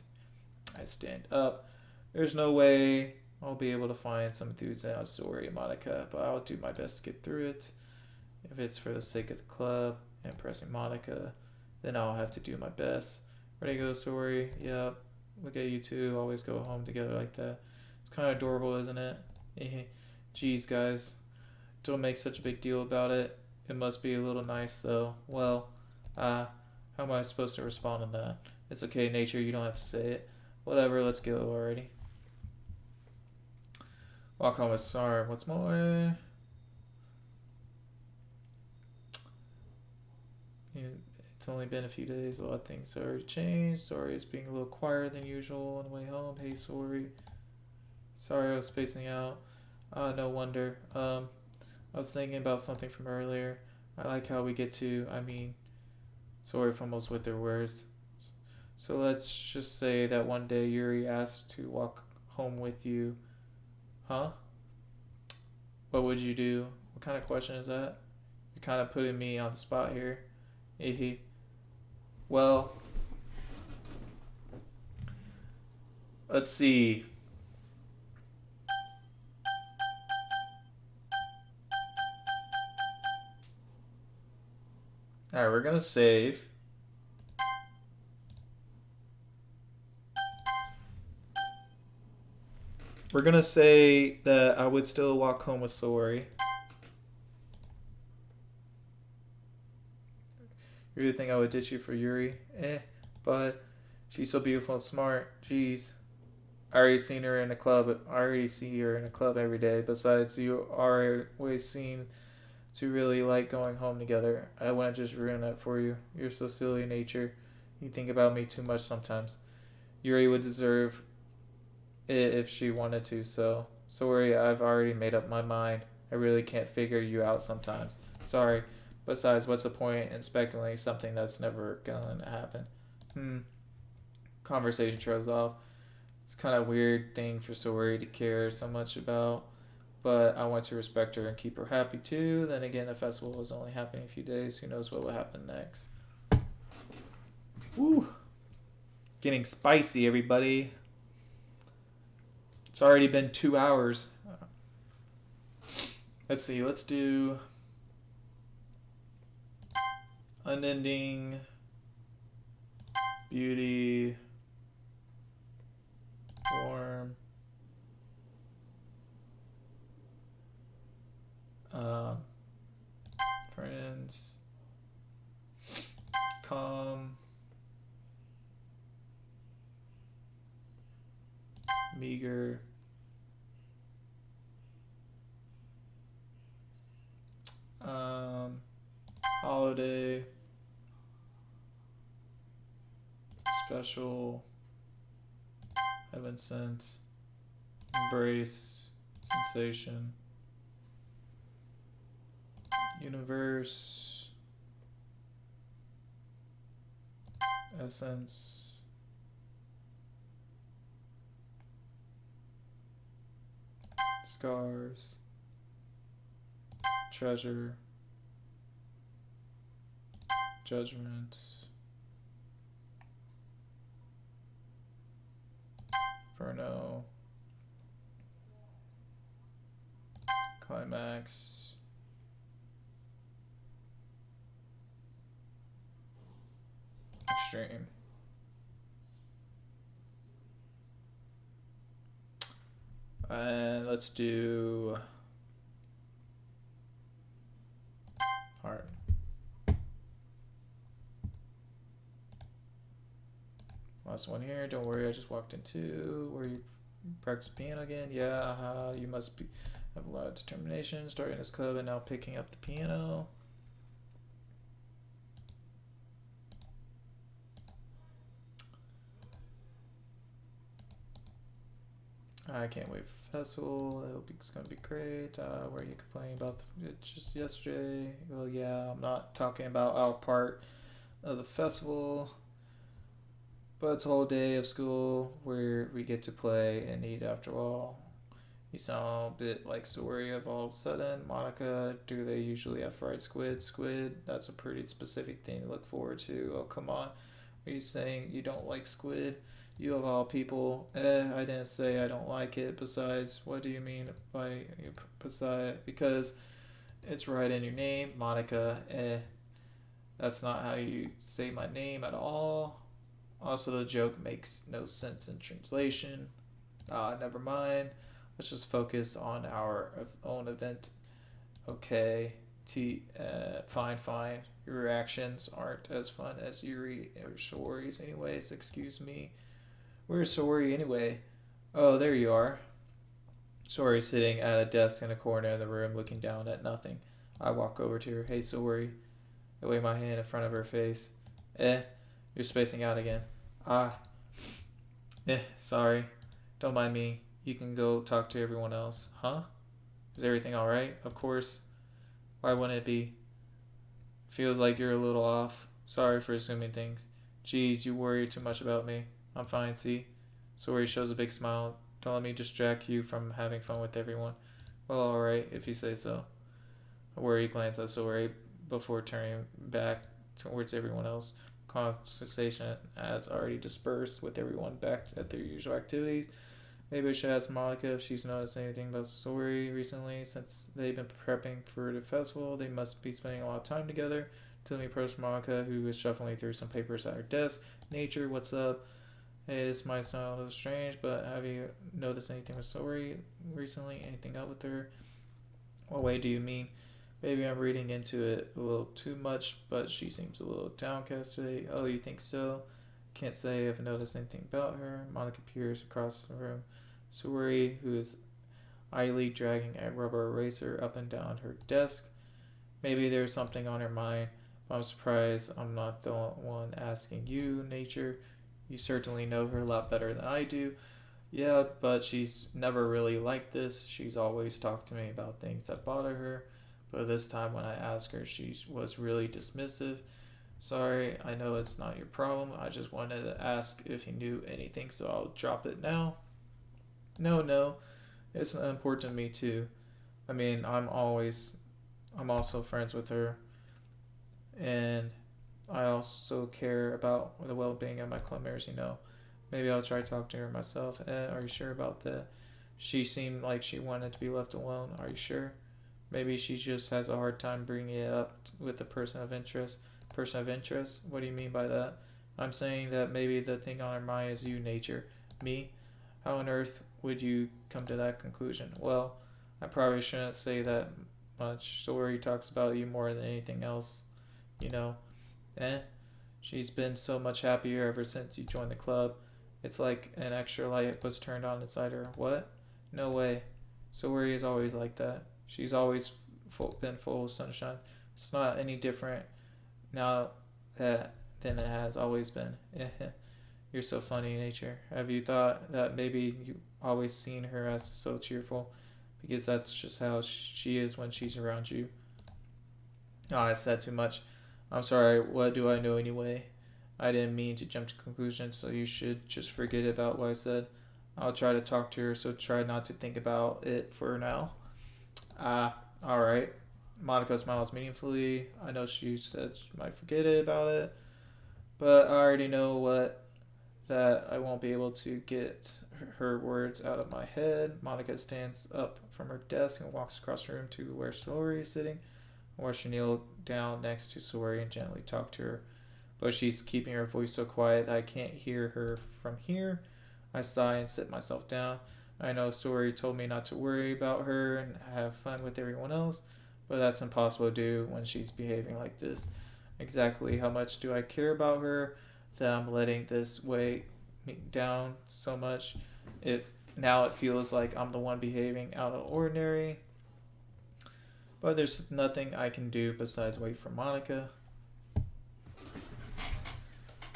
S3: I stand up. There's no way I'll be able to find some enthusiasm story in Monica, but I'll do my best to get through it. If it's for the sake of the club and impressing Monica, then I'll have to do my best. Ready to go, story? Yep. Look at you two. Always go home together like that. It's kind of adorable, isn't it? Jeez, guys. Don't make such a big deal about it. It must be a little nice, though. Well, how am I supposed to respond to that? It's okay, nature. You don't have to say it. Whatever, let's go already. Walk home with sorry. What's more? It's only been a few days. A lot of things have already changed. Sorry, it's being a little quieter than usual on the way home. Hey, sorry. Sorry, I was spacing out. No wonder. I was thinking about something from earlier. I like how we get to, sorry if almost with their words. So let's just say that one day Yuri asked to walk home with you. Huh? What would you do? What kind of question is that? You're kind of putting me on the spot here. Well, let's see. Alright, we're gonna save. We're gonna say that I would still walk home with Sori. You really think I would ditch you for Yuri? But she's so beautiful and smart. Jeez. I already seen her in the club. I already see her in the club every day. Besides, you always seem to really like going home together. I wouldn't just ruin that for you. You're so silly in nature. You think about me too much sometimes. Yuri would deserve it if she wanted to, so sorry, I've already made up my mind. I really can't figure you out sometimes. Sorry. Besides, what's the point in speculating something that's never gonna happen? Conversation trails off. It's kind of weird thing for Sori to care so much about, but I want to respect her and keep her happy too. Then again, the festival is only happening a few days. Who knows what will happen next? Woo! Getting spicy, everybody. It's already been 2 hours. Let's see. Let's do unending beauty, warm, friends, calm, meager, holiday, special, heaven sent, embrace, sensation, universe, essence, Scars. Treasure. Judgment. Inferno. Climax. Extreme. And let's do hard. Last one here. Don't worry, I just walked into where you practice piano again. Yeah, you must have a lot of determination starting this club and now picking up the piano. I can't wait for the festival. I hope it's gonna be great. Were you complaining about it just yesterday? Well, yeah, I'm not talking about our part of the festival, but it's a whole day of school where we get to play and eat after all. You sound a bit like Sori of all of a sudden. Monica, do they usually have fried squid? Squid, that's a pretty specific thing to look forward to. Oh, come on. Are you saying you don't like squid? You of all people. I didn't say I don't like it. Besides, what do you mean by besides? Because it's right in your name, Monica. That's not how you say my name at all. Also, the joke makes no sense in translation. Never mind. Let's just focus on our own event. Okay. Fine. Your reactions aren't as fun as Yuri or Sori's anyways. Excuse me. Where's Sori anyway? Oh, there you are. Sori's sitting at a desk in a corner of the room looking down at nothing. I walk over to her. Hey, Sori. I wave my hand in front of her face. You're spacing out again. Sorry. Don't mind me. You can go talk to everyone else. Huh? Is everything alright? Of course. Why wouldn't it be? Feels like you're a little off. Sorry for assuming things. Geez, you worry too much about me. I'm fine, see? Sori shows a big smile. Don't let me distract you from having fun with everyone. Well, alright, if you say so. A worried glance at Sori before turning back towards everyone else. Conversation has already dispersed with everyone back at their usual activities. Maybe I should ask Monica if she's noticed anything about Sori recently. Since they've been prepping for the festival, they must be spending a lot of time together. Till me approached Monica, who was shuffling through some papers at her desk. Nature, what's up? Hey, this might sound a little strange, but have you noticed anything with Sori recently? Anything up with her? What way do you mean? Maybe I'm reading into it a little too much, but she seems a little downcast today. Oh, you think so? Can't say I've noticed anything about her. Monica peers across the room. Sori, who is idly dragging a rubber eraser up and down her desk. Maybe there's something on her mind, but I'm surprised I'm not the one asking you, Nature. You certainly know her a lot better than I do. Yeah, but she's never really like this. She's always talked to me about things that bother her. But this time when I asked her, she was really dismissive. Sorry, I know it's not your problem. I just wanted to ask if he knew anything, so I'll drop it now. No, it's important to me too. I mean, I'm also friends with her, and I also care about the well-being of my clubbers, you know. Maybe I'll try to talk to her myself. Are you sure about that? She seemed like she wanted to be left alone. Are you sure? Maybe she just has a hard time bringing it up with the person of interest. Person of interest? What do you mean by that? I'm saying that maybe the thing on her mind is you, Nature. Me? How on earth would you come to that conclusion? Well, I probably shouldn't say that much. Sori talks about you more than anything else, you know. She's been so much happier ever since you joined the club. It's like an extra light was turned on inside her. What? No way. Sori is always like that. She's always been full of sunshine. It's not any different now than it has always been. You're so funny, Nature. Have you thought that maybe you always seen her as so cheerful? Because that's just how she is when she's around you. Oh, I said too much. I'm sorry, what do I know anyway? I didn't mean to jump to conclusions, so you should just forget about what I said. I'll try to talk to her, so try not to think about it for now. Alright. Monica smiles meaningfully. I know she said she might forget about it, but I already know that I won't be able to get her words out of my head. Monica stands up from her desk and walks across the room to where Sori is sitting. I watch her kneel down next to Sori and gently talk to her, but she's keeping her voice so quiet that I can't hear her from here. I sigh and sit myself down. I know Sori told me not to worry about her and have fun with everyone else, but that's impossible to do when she's behaving like this. Exactly how much do I care about her that I'm letting this weigh me down so much? Now it feels like I'm the one behaving out of ordinary, but there's nothing I can do besides wait for Monica.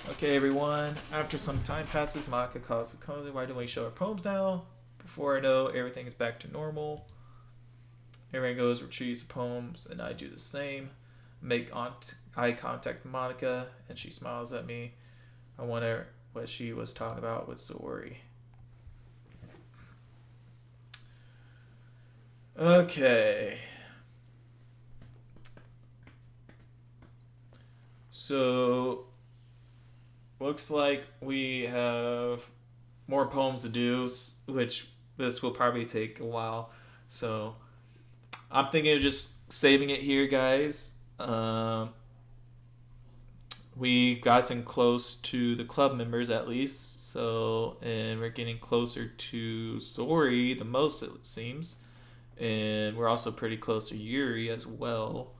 S3: Okay, everyone. After some time passes, Monica calls the cozy. Why don't we show our poems now? Before I know, everything is back to normal. Everyone goes, retrieves the poems, and I do the same. Make eye contact with Monica, and she smiles at me. I wonder what she was talking about with Sori. Okay. So, looks like we have more poems to do, which this will probably take a while. So, I'm thinking of just saving it here, guys. We gotten close to the club members at least, so, and we're getting closer to Sori the most, it seems, and we're also pretty close to Yuri as well.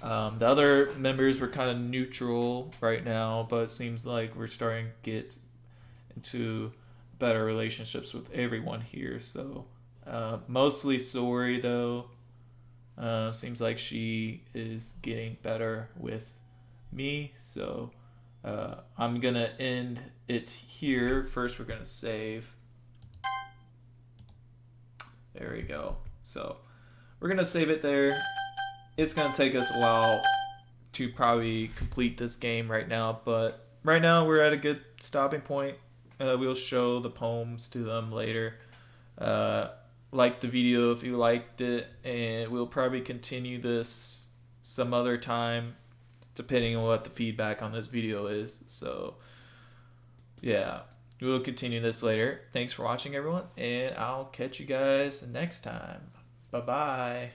S3: The other members were kind of neutral right now, but it seems like we're starting to get into better relationships with everyone here. So mostly Sori though. Seems like she is getting better with me. So I'm gonna end it here. First, we're gonna save. There we go. So we're gonna save it there. It's gonna take us a while to probably complete this game right now, but right now we're at a good stopping point. We'll show the poems to them later. Like the video if you liked it, and we'll probably continue this some other time depending on what the feedback on this video is. So yeah, we'll continue this later. Thanks for watching, everyone, and I'll catch you guys next time. Bye bye.